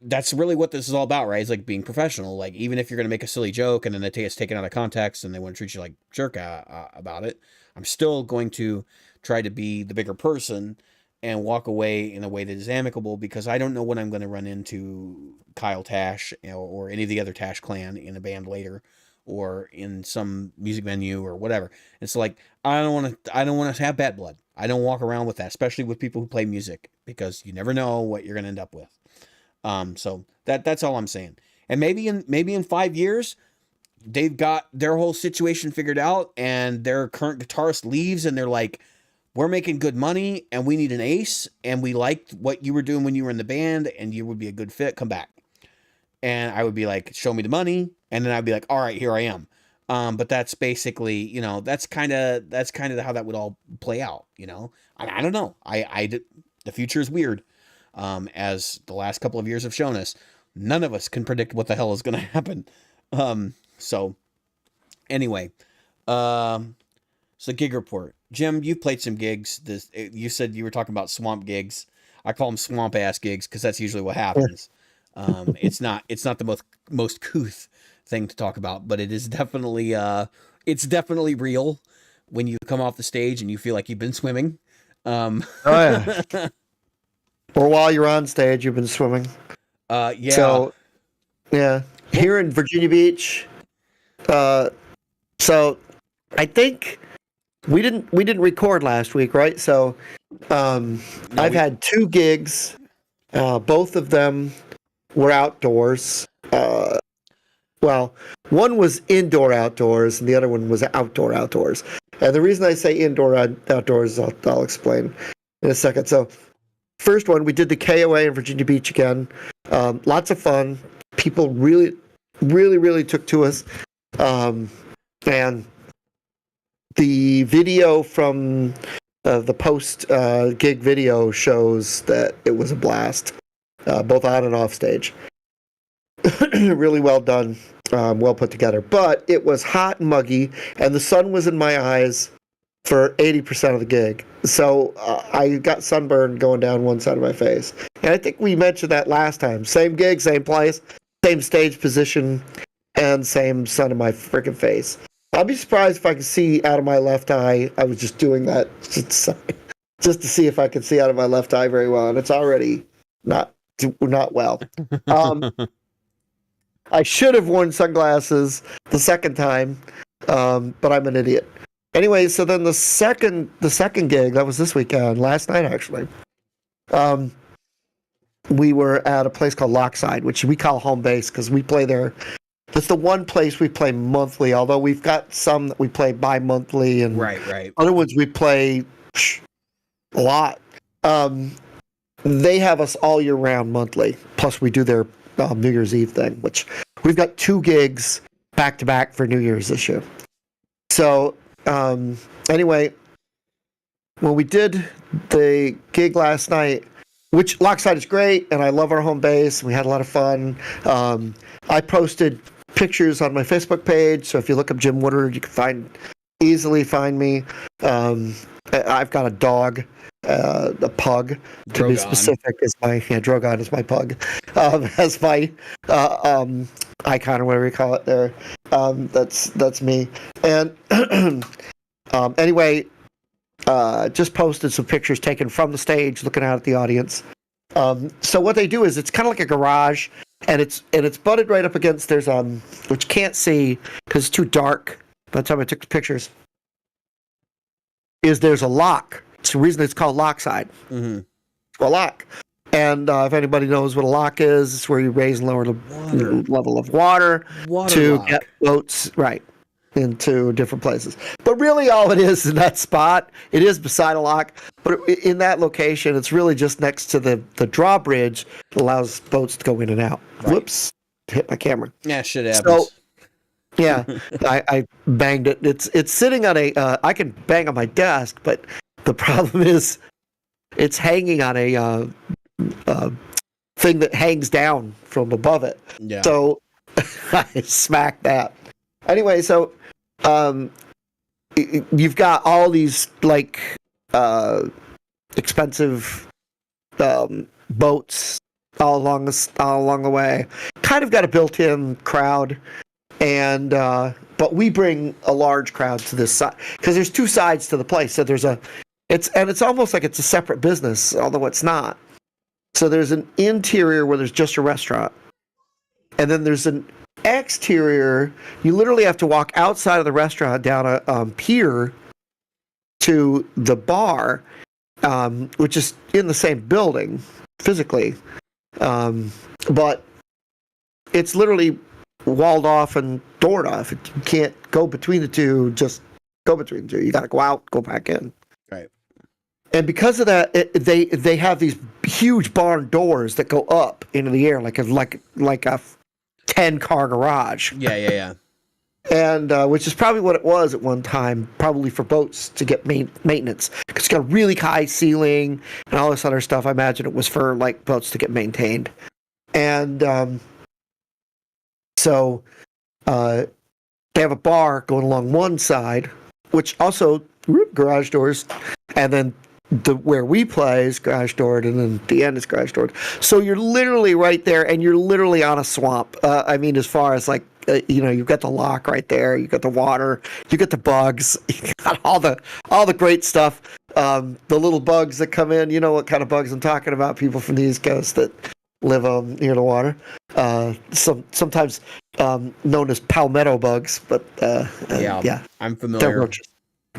that's really what this is all about, right? It's like being professional. Like, even if you're going to make a silly joke and then it's taken out of context and they want to treat you like jerk about it, I'm still going to try to be the bigger person and walk away in a way that is amicable, because I don't know when I'm going to run into Kyle Tash or any of the other Tash clan in a band later, or in some music venue or whatever. And so like, I don't want to have bad blood. I don't walk around with that, especially with people who play music, because you never know what you're going to end up with. So that's all I'm saying. And maybe in 5 years, they've got their whole situation figured out and their current guitarist leaves and they're like, we're making good money and we need an ace, and we liked what you were doing when you were in the band and you would be a good fit. Come back. And I would be like, show me the money. And then I'd be like, all right, here I am. But that's basically, that's kind of how that would all play out. I don't know. The future is weird. As the last couple of years have shown us, none of us can predict what the hell is going to happen. So anyway, so gig report. Jim, you've played some gigs. You said you were talking about swamp gigs. I call them swamp ass gigs because that's usually what happens. It's not the most couth thing to talk about, but it is definitely real when you come off the stage and you feel like you've been swimming. Oh yeah. Or while you're on stage, you've been swimming. Yeah. So, yeah, here in Virginia Beach. So I think we didn't record last week, right? So, I've had 2 gigs. Both of them were outdoors. Well, one was indoor outdoors, and the other one was outdoor outdoors. And the reason I say indoor outdoors, I'll explain in a second. So, first one, we did the KOA in Virginia Beach again. Lots of fun. People really, really, really took to us. And the video from the post gig video shows that it was a blast, both on and off stage. Really well done, well put together. But it was hot and muggy, and the sun was in my eyes for 80% of the gig. So I got sunburned going down one side of my face. And I think we mentioned that last time. Same gig, same place, same stage position, and same sun in my freaking face. I'll be surprised if I can see out of my left eye. I was just doing that just to see if I could see out of my left eye very well, and it's already not well. I should have worn sunglasses the second time, but I'm an idiot. Anyway, so then the second gig, that was this weekend, last night actually. We were at a place called Lockside, which we call home base because we play there. That's the one place we play monthly, although we've got some that we play bi-monthly, and right. Other ones we play a lot. They have us all year round monthly, plus we do their New Year's Eve thing, which we've got 2 gigs back to back for New Year's this year. So Anyway, when we did the gig last night, which Lochside is great, and I love our home base. We had a lot of fun. I posted pictures on my Facebook page, so if you look up Jim Woodard, you can easily find me. I've got a dog, a pug, to be specific. Drogon is my pug. As my icon or whatever you call it there. That's me. And anyway, just posted some pictures taken from the stage, looking out at the audience. So what they do is it's kind of like a garage, and it's butted right up against. There's which you can't see because it's too dark. By the time I took the pictures, there's a lock. It's the reason it's called Lochside. Mm-hmm. A lock. And if anybody knows what a lock is, it's where you raise and lower the level of water to get boats into different places. But really all it is in that spot, it is beside a lock, but in that location, it's really just next to the drawbridge that allows boats to go in and out. Right. Whoops, hit my camera. Yeah, shit happens. So, yeah, I banged it. It's sitting on I can bang on my desk, but the problem is it's hanging on a thing that hangs down from above it. Yeah. So I smacked that. Anyway, so you've got all these like expensive boats all along the way. Kind of got a built-in crowd, and but we bring a large crowd to this side because there's two sides to the place. So it's almost like it's a separate business, although it's not. So there's an interior where there's just a restaurant, and then there's an exterior. You literally have to walk outside of the restaurant down a pier to the bar, which is in the same building physically, but it's literally walled off and doored off. You can't go between the two. Just go between the two. You got to go out, go back in. Right. And because of that, they have these huge barn doors that go up into the air like a 10-car garage. Yeah. And which is probably what it was at one time, probably for boats to get maintenance. Because it's got a really high ceiling and all this other stuff. I imagine it was for like boats to get maintained. And so they have a bar going along one side, which also garage doors, and then where we play is garage doored, and then the end is garage doored. So you're literally right there, and you're literally on a swamp. I mean, as far as like, you've got the lock right there, you got the water, you got the bugs, you got all the great stuff. The little bugs that come in, you know what kind of bugs I'm talking about? People from the East Coast that live near the water. Sometimes known as palmetto bugs, but yeah, I'm familiar.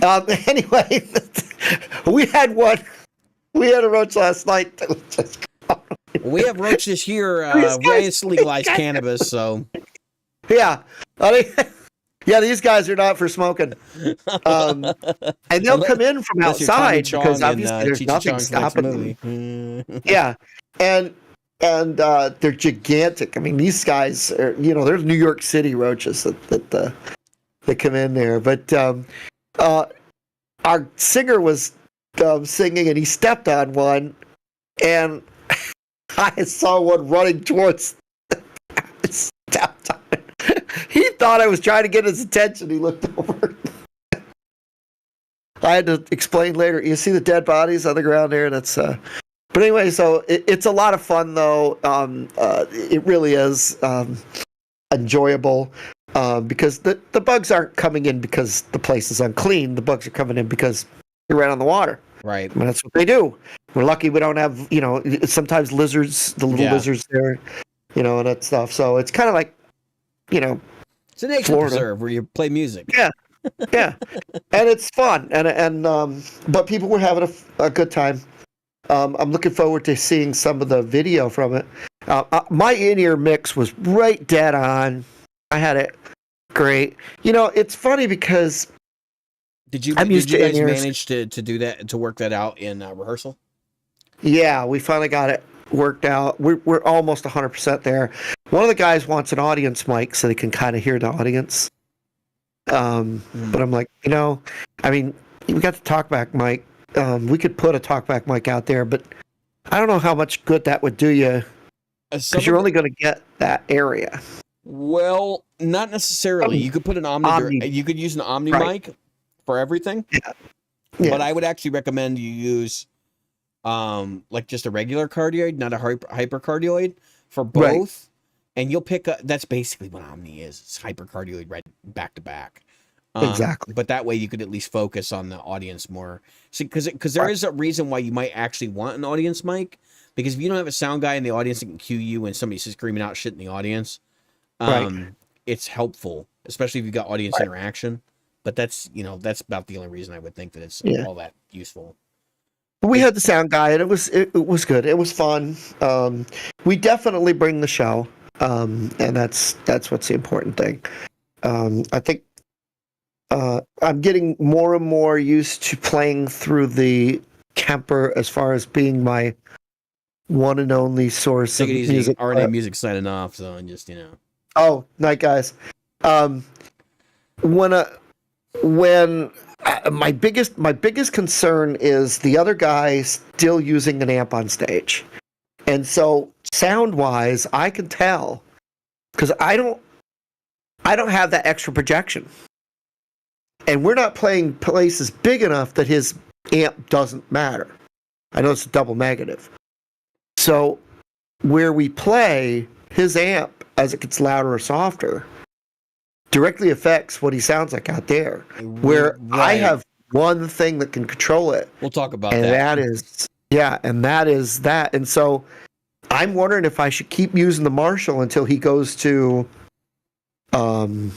Anyway, we had a roach last night that was just we have roaches here. It's legalized cannabis, so yeah. Yeah, these guys are not for smoking. And they'll come in from outside because obviously there's nothing stopping them. Yeah, and they're gigantic. I mean, these guys are, they're New York City roaches that come in there. But our singer was singing, and he stepped on one, and I saw one running towards. Stepped on it. He thought I was trying to get his attention. He looked over. I had to explain later. You see the dead bodies on the ground there? That's. But anyway, so it's a lot of fun, though. It really is enjoyable because the bugs aren't coming in because the place is unclean. The bugs are coming in because you're right on the water. Right. I mean, that's what they do. We're lucky we don't have, sometimes lizards, the little lizards there, and that stuff. So it's kind of like, it's a nature preserve where you play music. Yeah. Yeah. And it's fun. And but people were having a good time. I'm looking forward to seeing some of the video from it. My in-ear mix was right dead on. I had it great. It's funny because did you guys manage to do that, to work that out in rehearsal? Yeah, we finally got it worked out. We're almost 100% there. One of the guys wants an audience mic so they can kind of hear the audience. But I'm like, I mean, we got the talkback mic. We could put a talkback mic out there, but I don't know how much good that would do you because you're only going to get that area. Well, not necessarily. You could put an Omni. You could use an Omni mic for everything. Yeah. But I would actually recommend you use like just a regular cardioid, not a hypercardioid for both. Right. And you'll pick up, that's basically what Omni is. It's hypercardioid right back to back. Exactly. But that way you could at least focus on the audience more. See, because there is a reason why you might actually want an audience mic. Because if you don't have a sound guy in the audience that can cue you when somebody's screaming out shit in the audience, it's helpful, especially if you've got audience interaction. But that's about the only reason I would think that it's all that useful. We had the sound guy, and it was good. It was fun. We definitely bring the show, and that's what's the important thing. I think I'm getting more and more used to playing through the Kemper as far as being my one and only source of music. RNA Music signing off, so just Oh, night guys. When my biggest concern is the other guy still using an amp on stage, and so sound wise, I can tell because I don't have that extra projection, and we're not playing places big enough that his amp doesn't matter. I know it's a double negative, so where we play, his amp as it gets louder or softer directly affects what he sounds like out there. Where I have one thing that can control it. We'll talk about that. And that is that. And so I'm wondering if I should keep using the Marshall until he goes to 100%.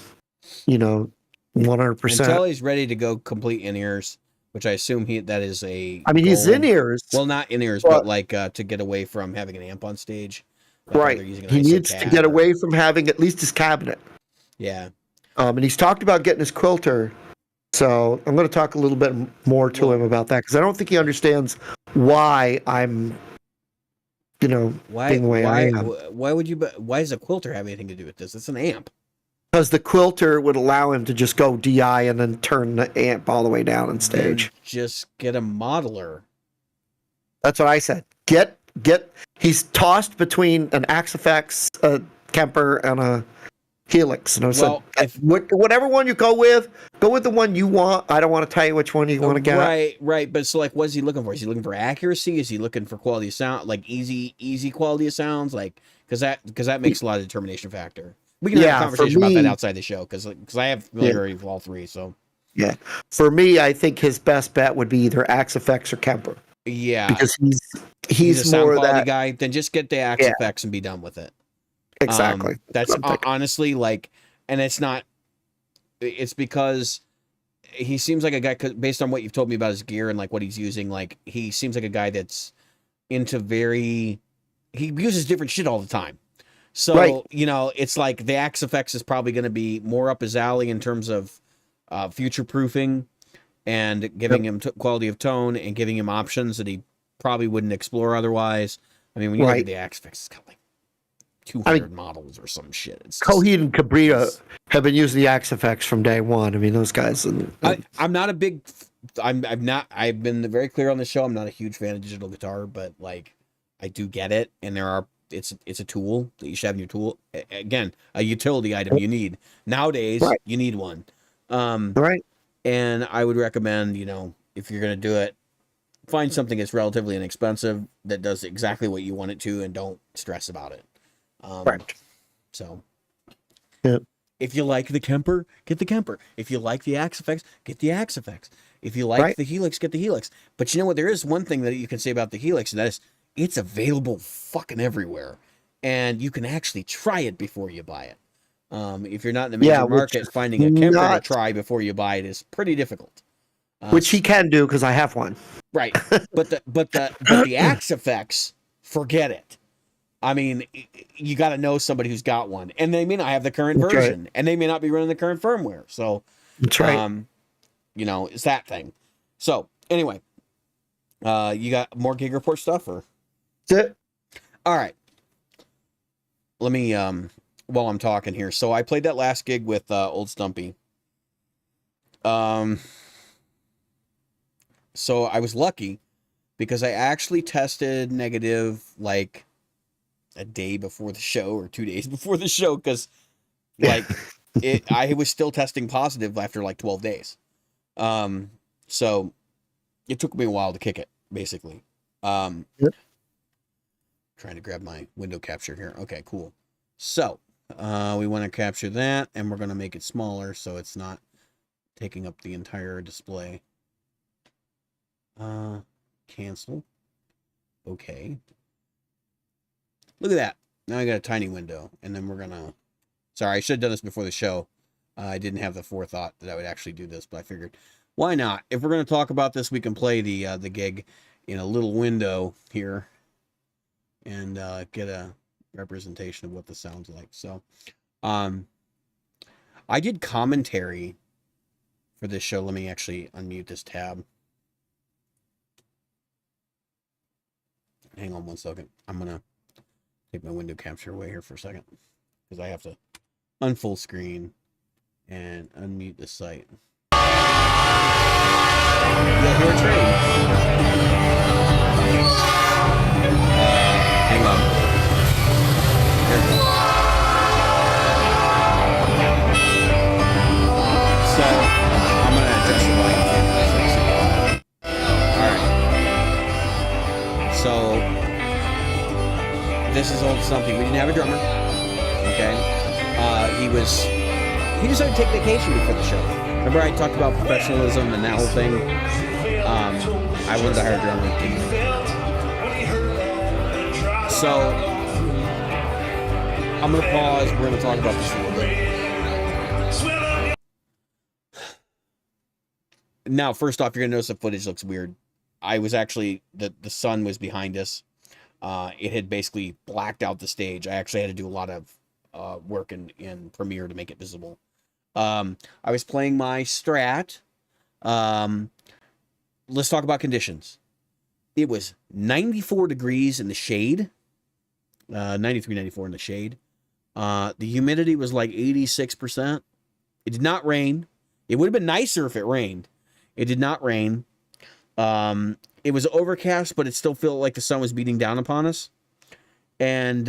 Until he's ready to go complete in-ears, which I assume that is a I mean, goal. He's in-ears. Well, not in-ears, but like to get away from having an amp on stage. Right. He needs to get away from having at least his cabinet. Yeah. And he's talked about getting his quilter. So I'm going to talk a little bit more to him about that because I don't think he understands why I'm, being the way I am. Why does a quilter have anything to do with this? It's an amp. Because the quilter would allow him to just go DI and then turn the amp all the way down on stage. Then just get a modeler. That's what I said. He's tossed between an Axe-Fx, a Kemper, and a Helix. And I said, whatever one you go with the one you want. I don't want to tell you which one you want to get. Right. But so, like, what is he looking for? Is he looking for accuracy? Is he looking for quality of sound? Like easy quality of sounds? Like, because that makes a lot of determination factor. We can have a conversation about that outside the show because I have familiarity with all three. So yeah, for me, I think his best bet would be either Axe-Fx or Kemper. Yeah, because he's a sound more quality that guy. Then just get the Axe-Fx and be done with it. Exactly. That's honestly like, and it's not. It's because he seems like a guy. Based on what you've told me about his gear and like what he's using, like he seems like a guy that's into he uses different shit all the time. So it's like the Axe-Fx is probably going to be more up his alley in terms of future proofing and giving him quality of tone and giving him options that he probably wouldn't explore otherwise. I mean, when you look at the Axe-Fx, it's got like 200 models or some shit. Coheed and Cabrita have been using the Axe-Fx from day one. I mean, those guys. I'm not a big. I've been very clear on the show. I'm not a huge fan of digital guitar, but like, I do get it, and it's a tool that you should have in your tool. Again, a utility item you need nowadays. Right. You need one. Right. And I would recommend, if you're gonna do it, find something that's relatively inexpensive that does exactly what you want it to, and don't stress about it. Right. So, yeah. If you like the Kemper, get the Kemper. If you like the Axe-Fx, get the Axe-Fx. If you like the Helix, get the Helix. But you know what? There is one thing that you can say about the Helix, and that is it's available fucking everywhere. And you can actually try it before you buy it. If you're not in the major market, finding a Kemper to try before you buy it is pretty difficult. Which he can do because I have one. Right. But the Axe-Fx, forget it. I mean, you got to know somebody who's got one, and they may not have the current version, and they may not be running the current firmware. So, that's right. It's that thing. So, anyway, you got more gig report stuff, or? That's it. All right. Let me while I'm talking here. So, I played that last gig with Old Stumpy, So I was lucky because I actually tested negative like a day before the show or 2 days before the show, because like I was still testing positive after like 12 days. So it took me a while to kick it, basically. Yep. Trying to grab my window capture here. Okay, cool. So we want to capture that, and we're going to make it smaller so it's not taking up the entire display. Cancel. Okay. Look at that. Now I got a tiny window, and then we're gonna. Sorry, I should have done this before the show. I didn't have the forethought that I would actually do this, but I figured, why not? If we're gonna talk about this, we can play the gig in a little window here, and get a representation of what this sounds like. So, I did commentary for this show. Let me actually unmute this tab. Hang on one second. I'm gonna take my window capture away here for a second, because I have to unfull screen and unmute the site. You'll hear a train. Hang on. There we go. So I'm gonna adjust the volume here. Alright. So this is old something. We didn't have a drummer. Okay. He decided to take vacation before the show. Remember I talked about professionalism and that whole thing? I wanted to hire a drummer. So I'm gonna pause. We're gonna talk about this a little bit. Now, first off, you're gonna notice the footage looks weird. I was actually the sun was behind us. It had basically blacked out the stage. I actually had to do a lot of work in Premiere to make it visible. I was playing my Strat. Let's talk about conditions. It was 94 degrees in the shade. 93, 94 in the shade. The humidity was like 86%. It did not rain. It would have been nicer if it rained. It did not rain. It was overcast, but it still felt like the sun was beating down upon us. And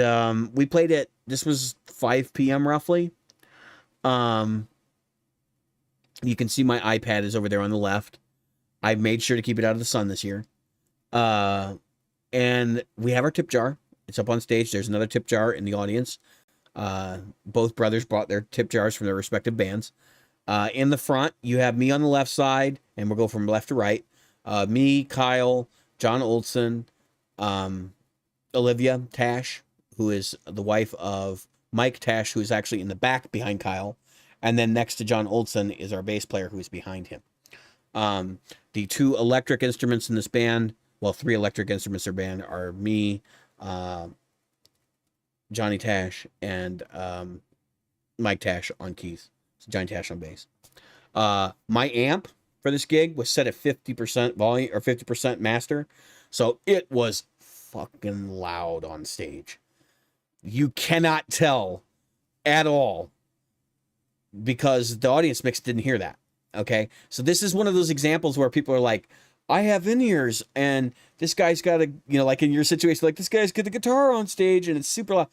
we played it. This was 5 p.m. roughly. You can see my iPad is over there on the left. I made sure to keep it out of the sun this year. And we have our tip jar. It's up on stage. There's another tip jar in the audience. Both brothers brought their tip jars from their respective bands. In the front, you have me on the left side, and we'll go from left to right. Me, Kyle, John Olson, Olivia Tash, who is the wife of Mike Tash, who is actually in the back behind Kyle. And then next to John Olson is our bass player, who is behind him. The two electric instruments in this band, well, 3 electric instruments in our band are me, Johnny Tash, and Mike Tash on keys. So Johnny Tash on bass. My amp for this gig was set at 50% volume or 50% master. So it was fucking loud on stage. You cannot tell at all because the audience mix didn't hear that. Okay. So this is one of those examples where people are like, I have in-ears and this guy's got a, you know, like in your situation, like this guy's got the guitar on stage and it's super loud.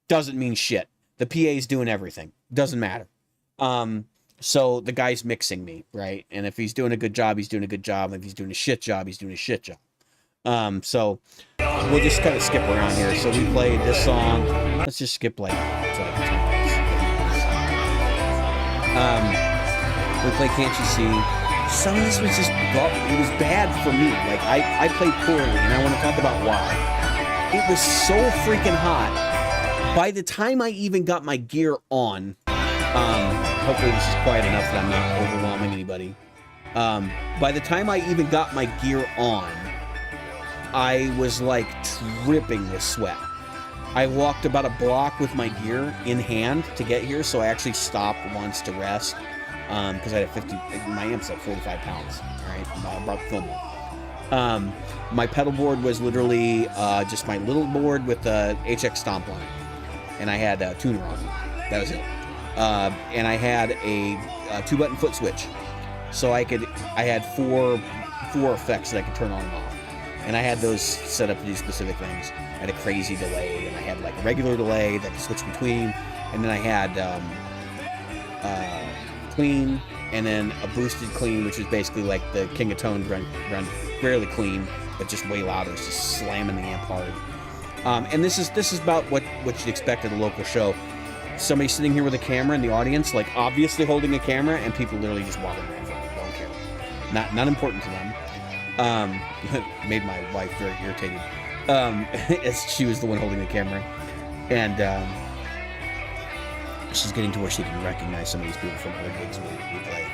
Doesn't mean shit. The PA is doing everything. Doesn't matter. So the guy's mixing me, right? And if he's doing a good job, he's doing a good job. If he's doing a shit job, he's doing a shit job. So we'll just kind of skip around here. So we played this song. Let's just skip like 2 minutes. We played Can't You See? Some of this was just, it was bad for me. Like I played poorly and I want to talk about why. It was so freaking hot. By the time I even got my gear on, hopefully this is quiet enough that I'm not overwhelming anybody. By the time I even got my gear on, I was like dripping with sweat. I walked about a block with my gear in hand to get here, so I actually stopped once to rest because I had my amp's at 45 pounds, right? I brought the film. My pedal board was literally just my little board with the HX Stomp on it, and I had a tuner on it. That was it. And I had a 2-button foot switch. so I had four effects that I could turn on and off, and I had those set up to do specific things. I had a crazy delay, and I had like a regular delay that I could switch between, and then I had clean, and then a boosted clean, which is basically like the King of Tones run fairly clean, but just way louder. It's just slamming the amp hard. And this is about what you'd expect at a local show. Somebody sitting here with a camera in the audience, like obviously holding a camera, and people literally just walking around, don't care. Not important to them. Made my wife very irritated, as she was the one holding the camera, and she's getting to where she can recognize some of these people from other gigs we play.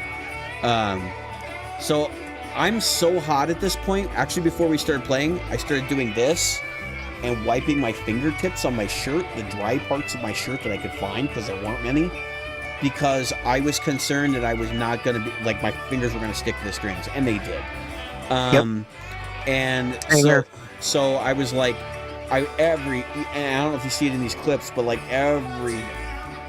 So I'm so hot at this point. Actually, before we started playing, I started doing this and wiping my fingertips on my shirt, the dry parts of my shirt that I could find, because there weren't many, because I was concerned that I was not going to be, like, my fingers were going to stick to the strings, and they did. And so I was like, and I don't know if you see it in these clips, but like every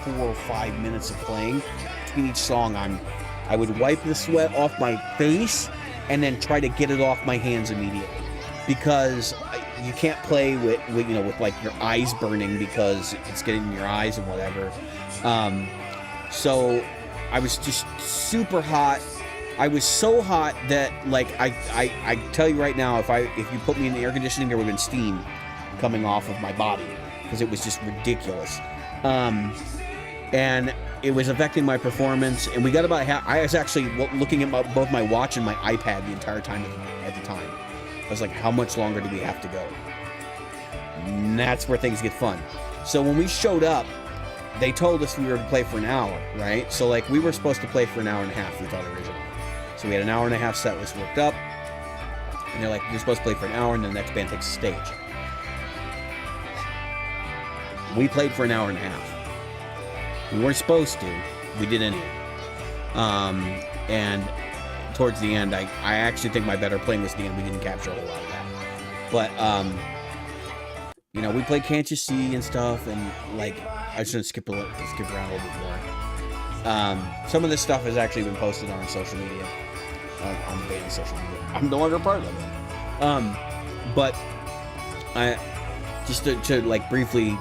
4 or 5 minutes of playing, between each song, I would wipe the sweat off my face and then try to get it off my hands immediately, because you can't play with like your eyes burning because it's getting in your eyes and whatever. So I was just super hot. I was so hot that, like, I tell you right now, if you put me in the air conditioning, there would have been steam coming off of my body, because it was just ridiculous. And it was affecting my performance. And we got about I was actually looking at both my watch and my iPad the entire time at the time. I was like, how much longer do we have to go? And that's where things get fun. So when we showed up, they told us we were to play for an hour, right? So, like, we were supposed to play for an hour and a half, we thought originally. So we had an hour and a half set list worked up, and they're like, you're supposed to play for an hour, and then the next band takes the stage. We played for an hour and a half. We weren't supposed to. We did anyway. And towards the end, I actually think my better playing was the end. We didn't capture a whole lot of that. But, we played Can't You See and stuff, and, like, I shouldn't skip around a little bit more. Some of this stuff has actually been posted on social media, on the band's social media. I'm no longer part of it. But I just to like briefly,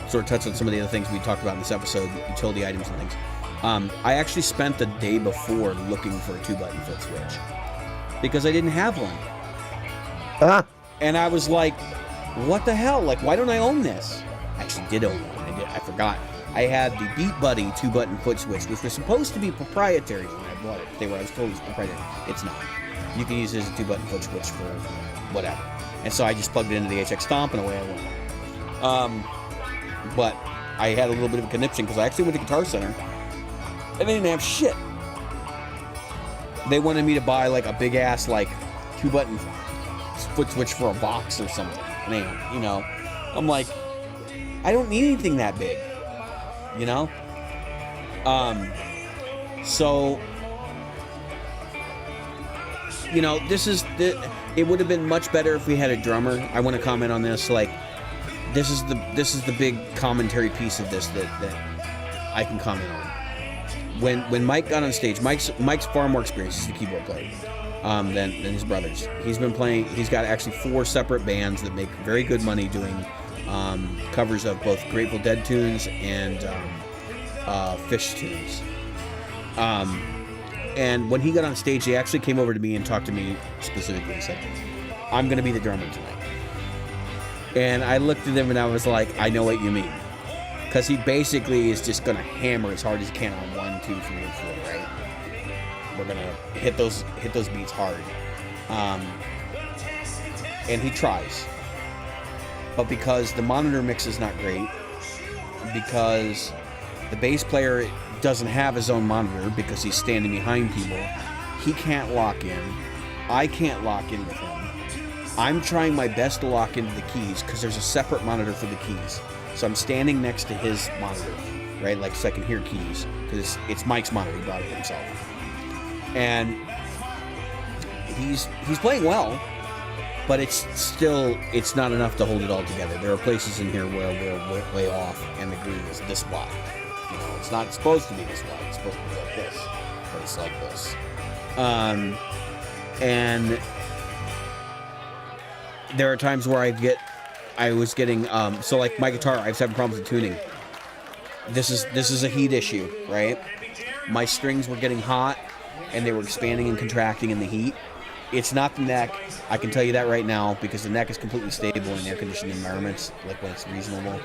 sort of touch on some of the other things we talked about in this episode, utility items and things. I actually spent the day before looking for a 2-button foot switch because I didn't have one. And I was like, what the hell? Like, why don't I own this? I actually did own one. I forgot. I had the Beat Buddy 2-button foot switch, which was supposed to be proprietary when I bought it. I was told it was proprietary. It's not. You can use it as a 2-button foot switch for whatever. And so I just plugged it into the HX Stomp, and away I went. But I had a little bit of a conniption because I actually went to Guitar Center, and they didn't have shit. They wanted me to buy like a big ass like 2-button foot switch for a box or something. Man, I'm like, I don't need anything that big, So, it would have been much better if we had a drummer. I want to comment on this. Like, this is the big commentary piece of this that I can comment on. When Mike got on stage, Mike's far more experienced as a keyboard player than his brothers. He's been playing. He's got actually 4 separate bands that make very good money doing covers of both Grateful Dead tunes and Phish tunes. And when he got on stage, he actually came over to me and talked to me specifically and said, I'm going to be the drummer tonight. And I looked at him and I was like, I know what you mean. Because he basically is just going to hammer as hard as he can on 1, 2, 3, and 4, right? We're going to hit those beats hard. And he tries. But because the monitor mix is not great, because the bass player doesn't have his own monitor because he's standing behind people, he can't lock in. I can't lock in with him. I'm trying my best to lock into the keys because there's a separate monitor for the keys. So I'm standing next to his monitor, right? Like, so I can hear keys because it's Mike's monitor. He brought it himself. And he's playing well, but it's not enough to hold it all together. There are places in here where we're way off, and the groove is this wide. It's not supposed to be this wide. It's supposed to be like this, but it's like this. And there are times where I was getting, so like my guitar, I was having problems with tuning. This is a heat issue, right? My strings were getting hot and they were expanding and contracting in the heat. It's not the neck. I can tell you that right now, because the neck is completely stable in air-conditioned environments, like when it's reasonable.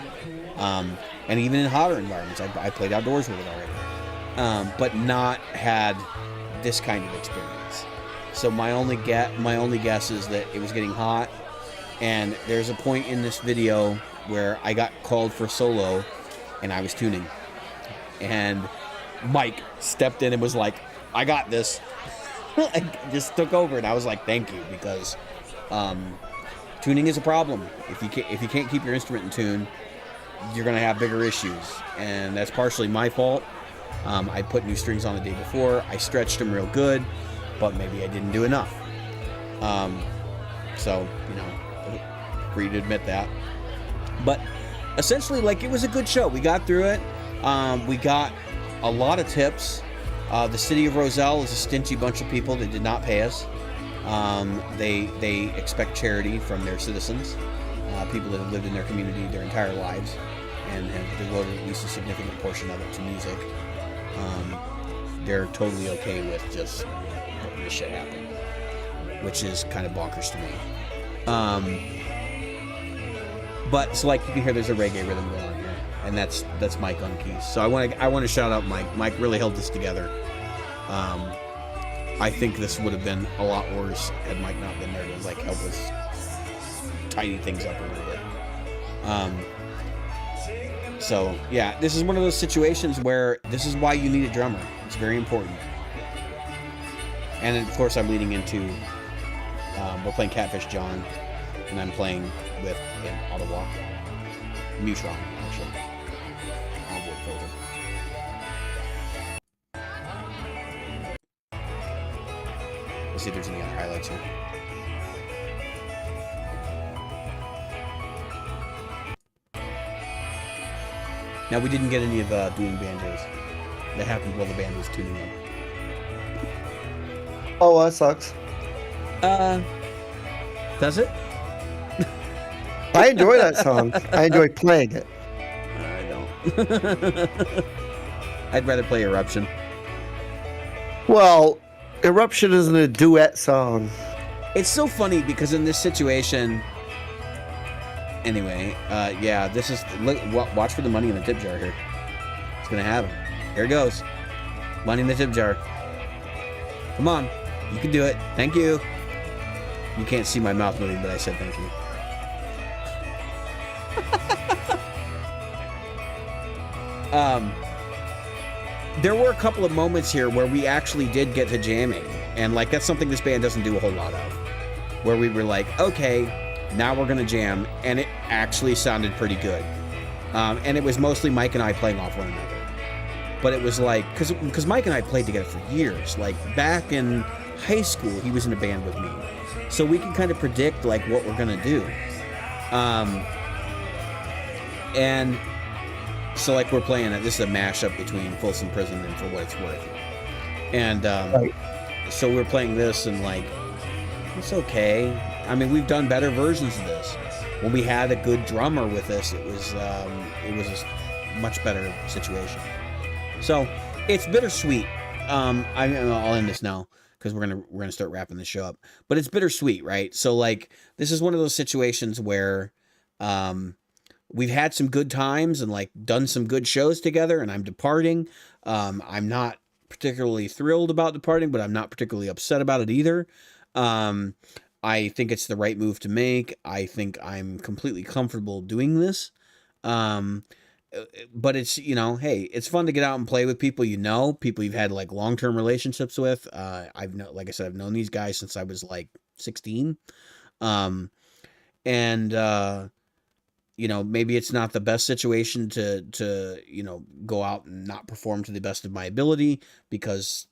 And even in hotter environments, I played outdoors with it already. But not had this kind of experience. So my only guess is that it was getting hot. And there's a point in this video where I got called for solo and I was tuning. And Mike stepped in and was like, I got this. I just took over, and I was like, thank you, because tuning is a problem. If you can't keep your instrument in tune, you're going to have bigger issues. And that's partially my fault. I put new strings on the day before. I stretched them real good, but maybe I didn't do enough. So, free to admit that. But essentially, like, it was a good show. We got through it. We got a lot of tips. The city of Roselle is a stingy bunch of people that did not pay us. They expect charity from their citizens, people that have lived in their community their entire lives and have devoted at least a significant portion of it to music. They're totally okay with just letting this shit happen, which is kind of bonkers to me. But so, like, you can hear there's a reggae rhythm going on here, and that's Mike on keys. So I want to shout out Mike. Mike really held this together. I think this would have been a lot worse had Mike not been there to like help us tidy things up a little bit. So yeah, this is one of those situations where this is why you need a drummer. It's very important. And then, of course, I'm leading into we're playing Catfish John, and I'm playing with in Ottawa, Neutron actually. I'll do it further. Let's see if there's any other highlights here. Now, we didn't get any of dueling banjos. That happened while the band was tuning up. Oh, that sucks. Does it? I enjoy that song. I enjoy playing it. I don't. I'd rather play Eruption. Well, Eruption isn't a duet song. It's so funny because in this situation... Anyway, yeah, this is... watch for the money in the tip jar here. It's gonna happen. Here it goes. Money in the tip jar. Come on. You can do it. Thank you. You can't see my mouth moving, but I said thank you. There were a couple of moments here where we actually did get to jamming, and like that's something this band doesn't do a whole lot of, where we were like, okay, now we're gonna jam, and it actually sounded pretty good. And it was mostly Mike and I playing off one another, but it was like because Mike and I played together for years. Like back in high school, he was in a band with me, so we can kind of predict like what we're gonna do. And so like we're playing it. This is a mashup between Folsom Prison and For What It's Worth. And Right. So we're playing this and like it's okay. I mean, we've done better versions of this. When we had a good drummer with us, it was a much better situation. So it's bittersweet. I'll end this now because we're gonna start wrapping this show up. But it's bittersweet, right? So like this is one of those situations where we've had some good times and like done some good shows together, and I'm departing. I'm not particularly thrilled about departing, but I'm not particularly upset about it either. I think it's the right move to make. I think I'm completely comfortable doing this. But it's, hey, it's fun to get out and play with people, people you've had like long-term relationships with. Like I said, I've known these guys since I was like 16. Maybe it's not the best situation to go out and not perform to the best of my ability because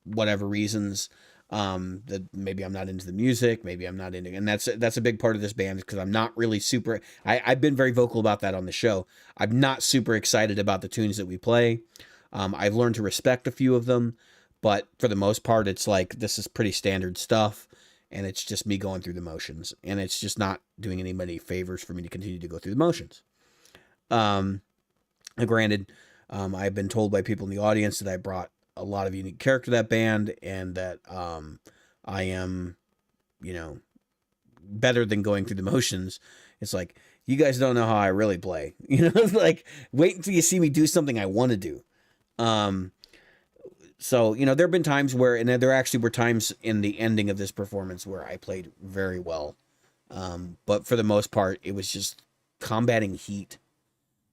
whatever reasons, that maybe I'm not into the music, maybe I'm not into, and that's a big part of this band because I'm not really super, I've been very vocal about that on the show. I'm not super excited about the tunes that we play. I've learned to respect a few of them, But for the most part, it's like this is pretty standard stuff, and it's just me going through the motions, and it's just not doing anybody favors for me to continue to go through the motions. Granted, I've been told by people in the audience that I brought a lot of unique character to that band, and that I am, better than going through the motions. It's like, you guys don't know how I really play. It's like, wait until you see me do something I want to do. So, there have been times where, and there actually were times in the ending of this performance where I played very well. But for the most part, it was just combating heat.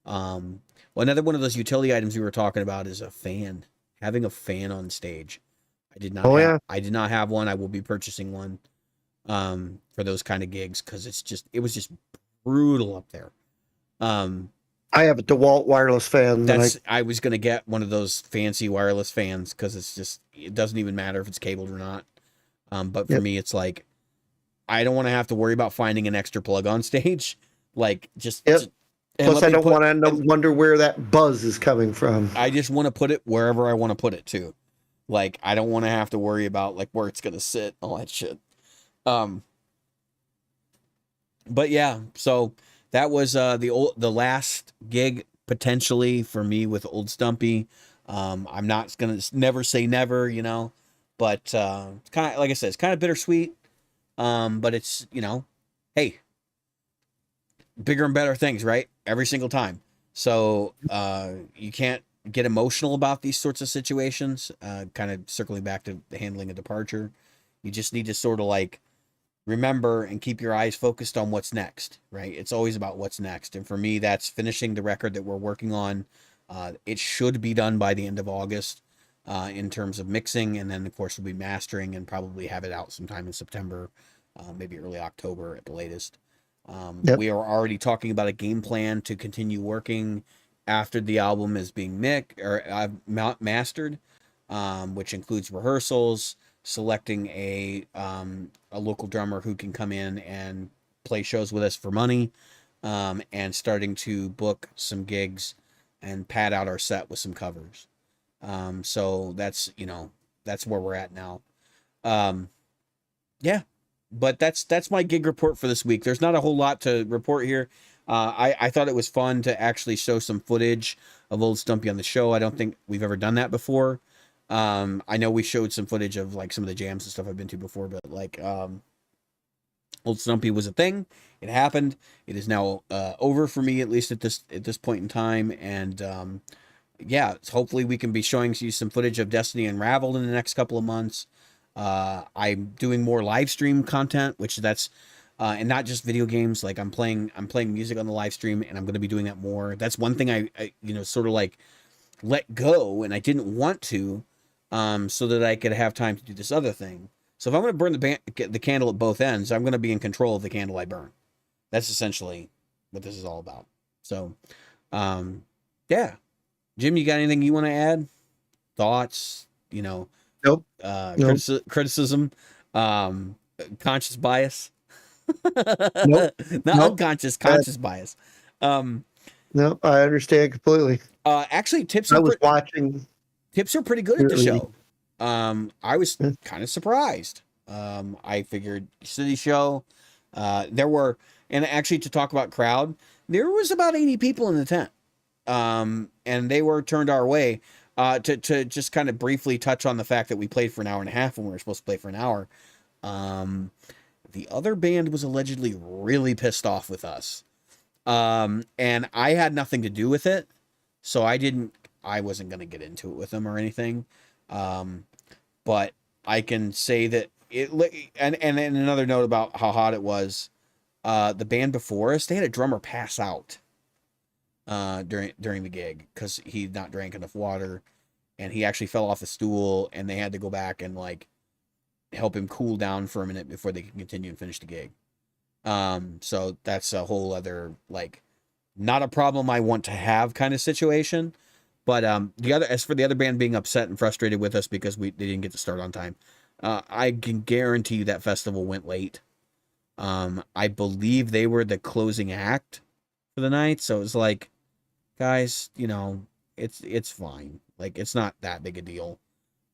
Well, another one of those utility items we were talking about is a fan. Having a fan on stage. I did not have one. I will be purchasing one for those kind of gigs, because it was just brutal up there. I have a DeWalt wireless fan. I was gonna get one of those fancy wireless fans, because it doesn't even matter if it's cabled or not. But for me, it's like, I don't want to have to worry about finding an extra plug on stage. Like, Plus, I don't want to wonder where that buzz is coming from. I just want to put it wherever I want to put it too. Like, I don't want to have to worry about like where it's gonna sit, all that shit. But yeah, so that was the last gig potentially for me with Old Stumpy. I'm not gonna never say never, but it's kind of, like I said, it's kind of bittersweet. But it's, hey, bigger and better things, right? Every single time. So you can't get emotional about these sorts of situations. Kind of circling back to handling a departure. You just need to sort of like remember and keep your eyes focused on what's next, right? It's always about what's next. And for me, that's finishing the record that we're working on. It should be done by the end of August in terms of mixing. And then, of course, we'll be mastering and probably have it out sometime in September, maybe early October at the latest. We are already talking about a game plan to continue working after the album is being mastered, which includes rehearsals, selecting a local drummer who can come in and play shows with us for money, and starting to book some gigs and pad out our set with some covers. So that's where we're at now. Yeah, but that's my gig report for this week. There's not a whole lot to report here. I thought it was fun to actually show some footage of Old Stumpy on the show. I don't think we've ever done that before. I know we showed some footage of like some of the jams and stuff I've been to before, but like Old Stumpy was a thing. It happened. It is now over for me, at least at this point in time. And yeah, hopefully we can be showing you some footage of Destiny Unraveled in the next couple of months. I'm doing more live stream content, which that's and not just video games. Like I'm playing music on the live stream, and I'm going to be doing that more. That's one thing I sort of like let go, and I didn't want to, so that I could have time to do this other thing. So if I'm going to burn the candle at both ends, I'm going to be in control of the candle I burn. That's essentially what this is all about. So, yeah, Jim, you got anything you want to add? Thoughts? Nope. Criticism? Conscious bias? Nope. Not unconscious, conscious bias. No, I understand completely. Actually, tips I are was watching. Tips are pretty good at the show. I was kind of surprised. I figured city show. There were, and actually to talk about crowd, there was about 80 people in the tent. And they were turned our way. To just kind of briefly touch on the fact that we played for an hour and a half when we were supposed to play for an hour. The other band was allegedly really pissed off with us. And I had nothing to do with it. So I wasn't going to get into it with them or anything. But I can say that and another note about how hot it was, the band before us, they had a drummer pass out, during the gig, because he not drank enough water, and he actually fell off the stool, and they had to go back and like help him cool down for a minute before they could continue and finish the gig. So that's a whole other, like, not a problem I want to have kind of situation. But as for the other band being upset and frustrated with us because they didn't get to start on time, I can guarantee you that festival went late. I believe they were the closing act for the night, so it was like, guys, it's fine. Like, it's not that big a deal.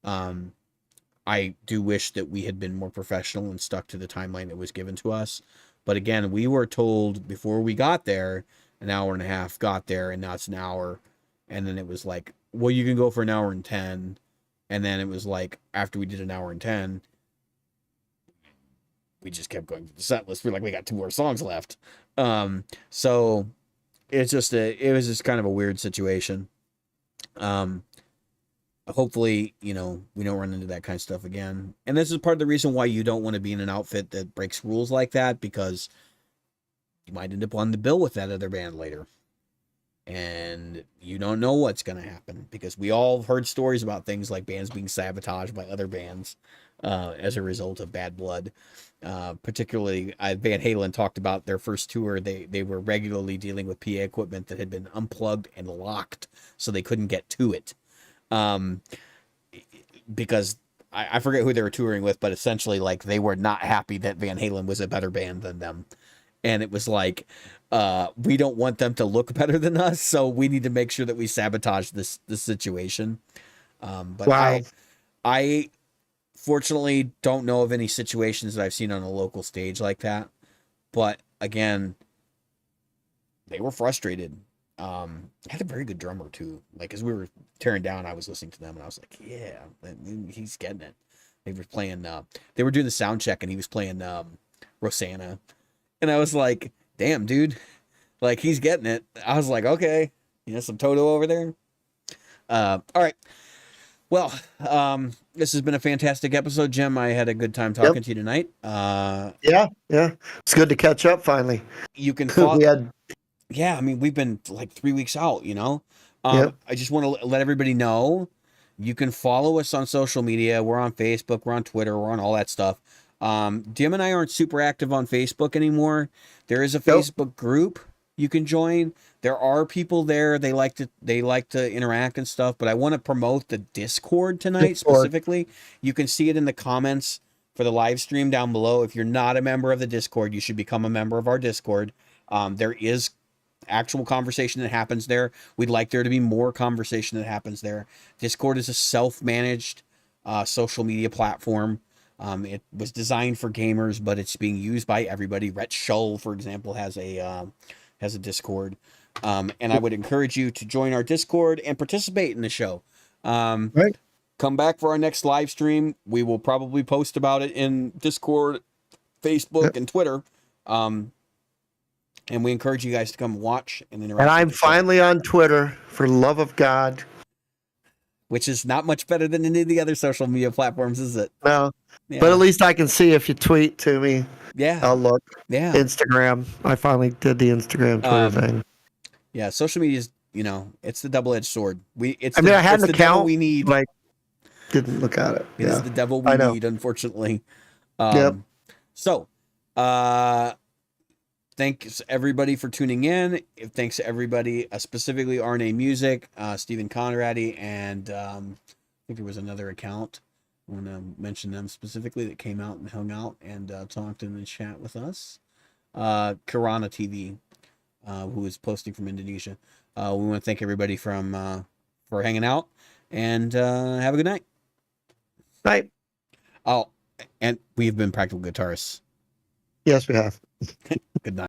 I do wish that we had been more professional and stuck to the timeline that was given to us. But again, we were told before we got there, an hour and a half got there, and now it's an hour. And then it was like, well, you can go for an hour and 10. And then it was like, after we did an hour and 10, we just kept going to the set list. We're like, we got 2 more songs left. So it was just kind of a weird situation. Hopefully, we don't run into that kind of stuff again. And this is part of the reason why you don't want to be in an outfit that breaks rules like that, because you might end up on the bill with that other band later. And you don't know what's going to happen, because we all heard stories about things like bands being sabotaged by other bands as a result of bad blood. Particularly, Van Halen talked about their first tour. They were regularly dealing with PA equipment that had been unplugged and locked, so they couldn't get to it. Because I forget who they were touring with, but essentially, like, they were not happy that Van Halen was a better band than them. And it was like, we don't want them to look better than us, so we need to make sure that we sabotage this situation. But wow. I fortunately don't know of any situations that I've seen on a local stage like that. But again, they were frustrated. Had a very good drummer too. Like, as we were tearing down, I was listening to them and I was like, yeah, he's getting it. They were playing, they were doing the sound check and he was playing Rosanna. And I was like, damn, dude, like, he's getting it. I was like, okay, some Toto over there. All right. Well, this has been a fantastic episode, Jim. I had a good time talking to you tonight. Yeah. It's good to catch up finally. You can follow. We I mean, we've been like 3 weeks out, I just want to let everybody know you can follow us on social media. We're on Facebook, we're on Twitter, we're on all that stuff. Dim and I aren't super active on Facebook anymore. There is a Facebook group you can join. There are people there. They like to interact and stuff, but I want to promote the Discord tonight specifically. You can see it in the comments for the live stream down below. If you're not a member of the Discord, you should become a member of our Discord. There is actual conversation that happens there. We'd like there to be more conversation that happens there. Discord is a self-managed social media platform. It was designed for gamers, but it's being used by everybody. Rhett Shull, for example, has a Discord. And I would encourage you to join our Discord and participate in the show. Right. Come back for our next live stream. We will probably post about it in Discord, Facebook, and Twitter. And we encourage you guys to come watch and interact. And I'm finally on Twitter, for love of God. Which is not much better than any of the other social media platforms, is it? No. Yeah. But at least I can see if you tweet to me. Yeah. I'll look. Yeah. Instagram. I finally did the Instagram Twitter thing. Yeah, social media is, it's the double-edged sword. I had an account we need. Like, didn't look at it. It's the devil we need, unfortunately. So, thanks everybody for tuning in. Thanks to everybody, specifically RNA Music, Stephen Conradi, and I think there was another account. I want to mention them specifically that came out and hung out and talked in the chat with us. Kirana TV, who is posting from Indonesia. We want to thank everybody for hanging out, and have a good night. Night. Oh, and we've been Practical Guitarists. Yes, we have.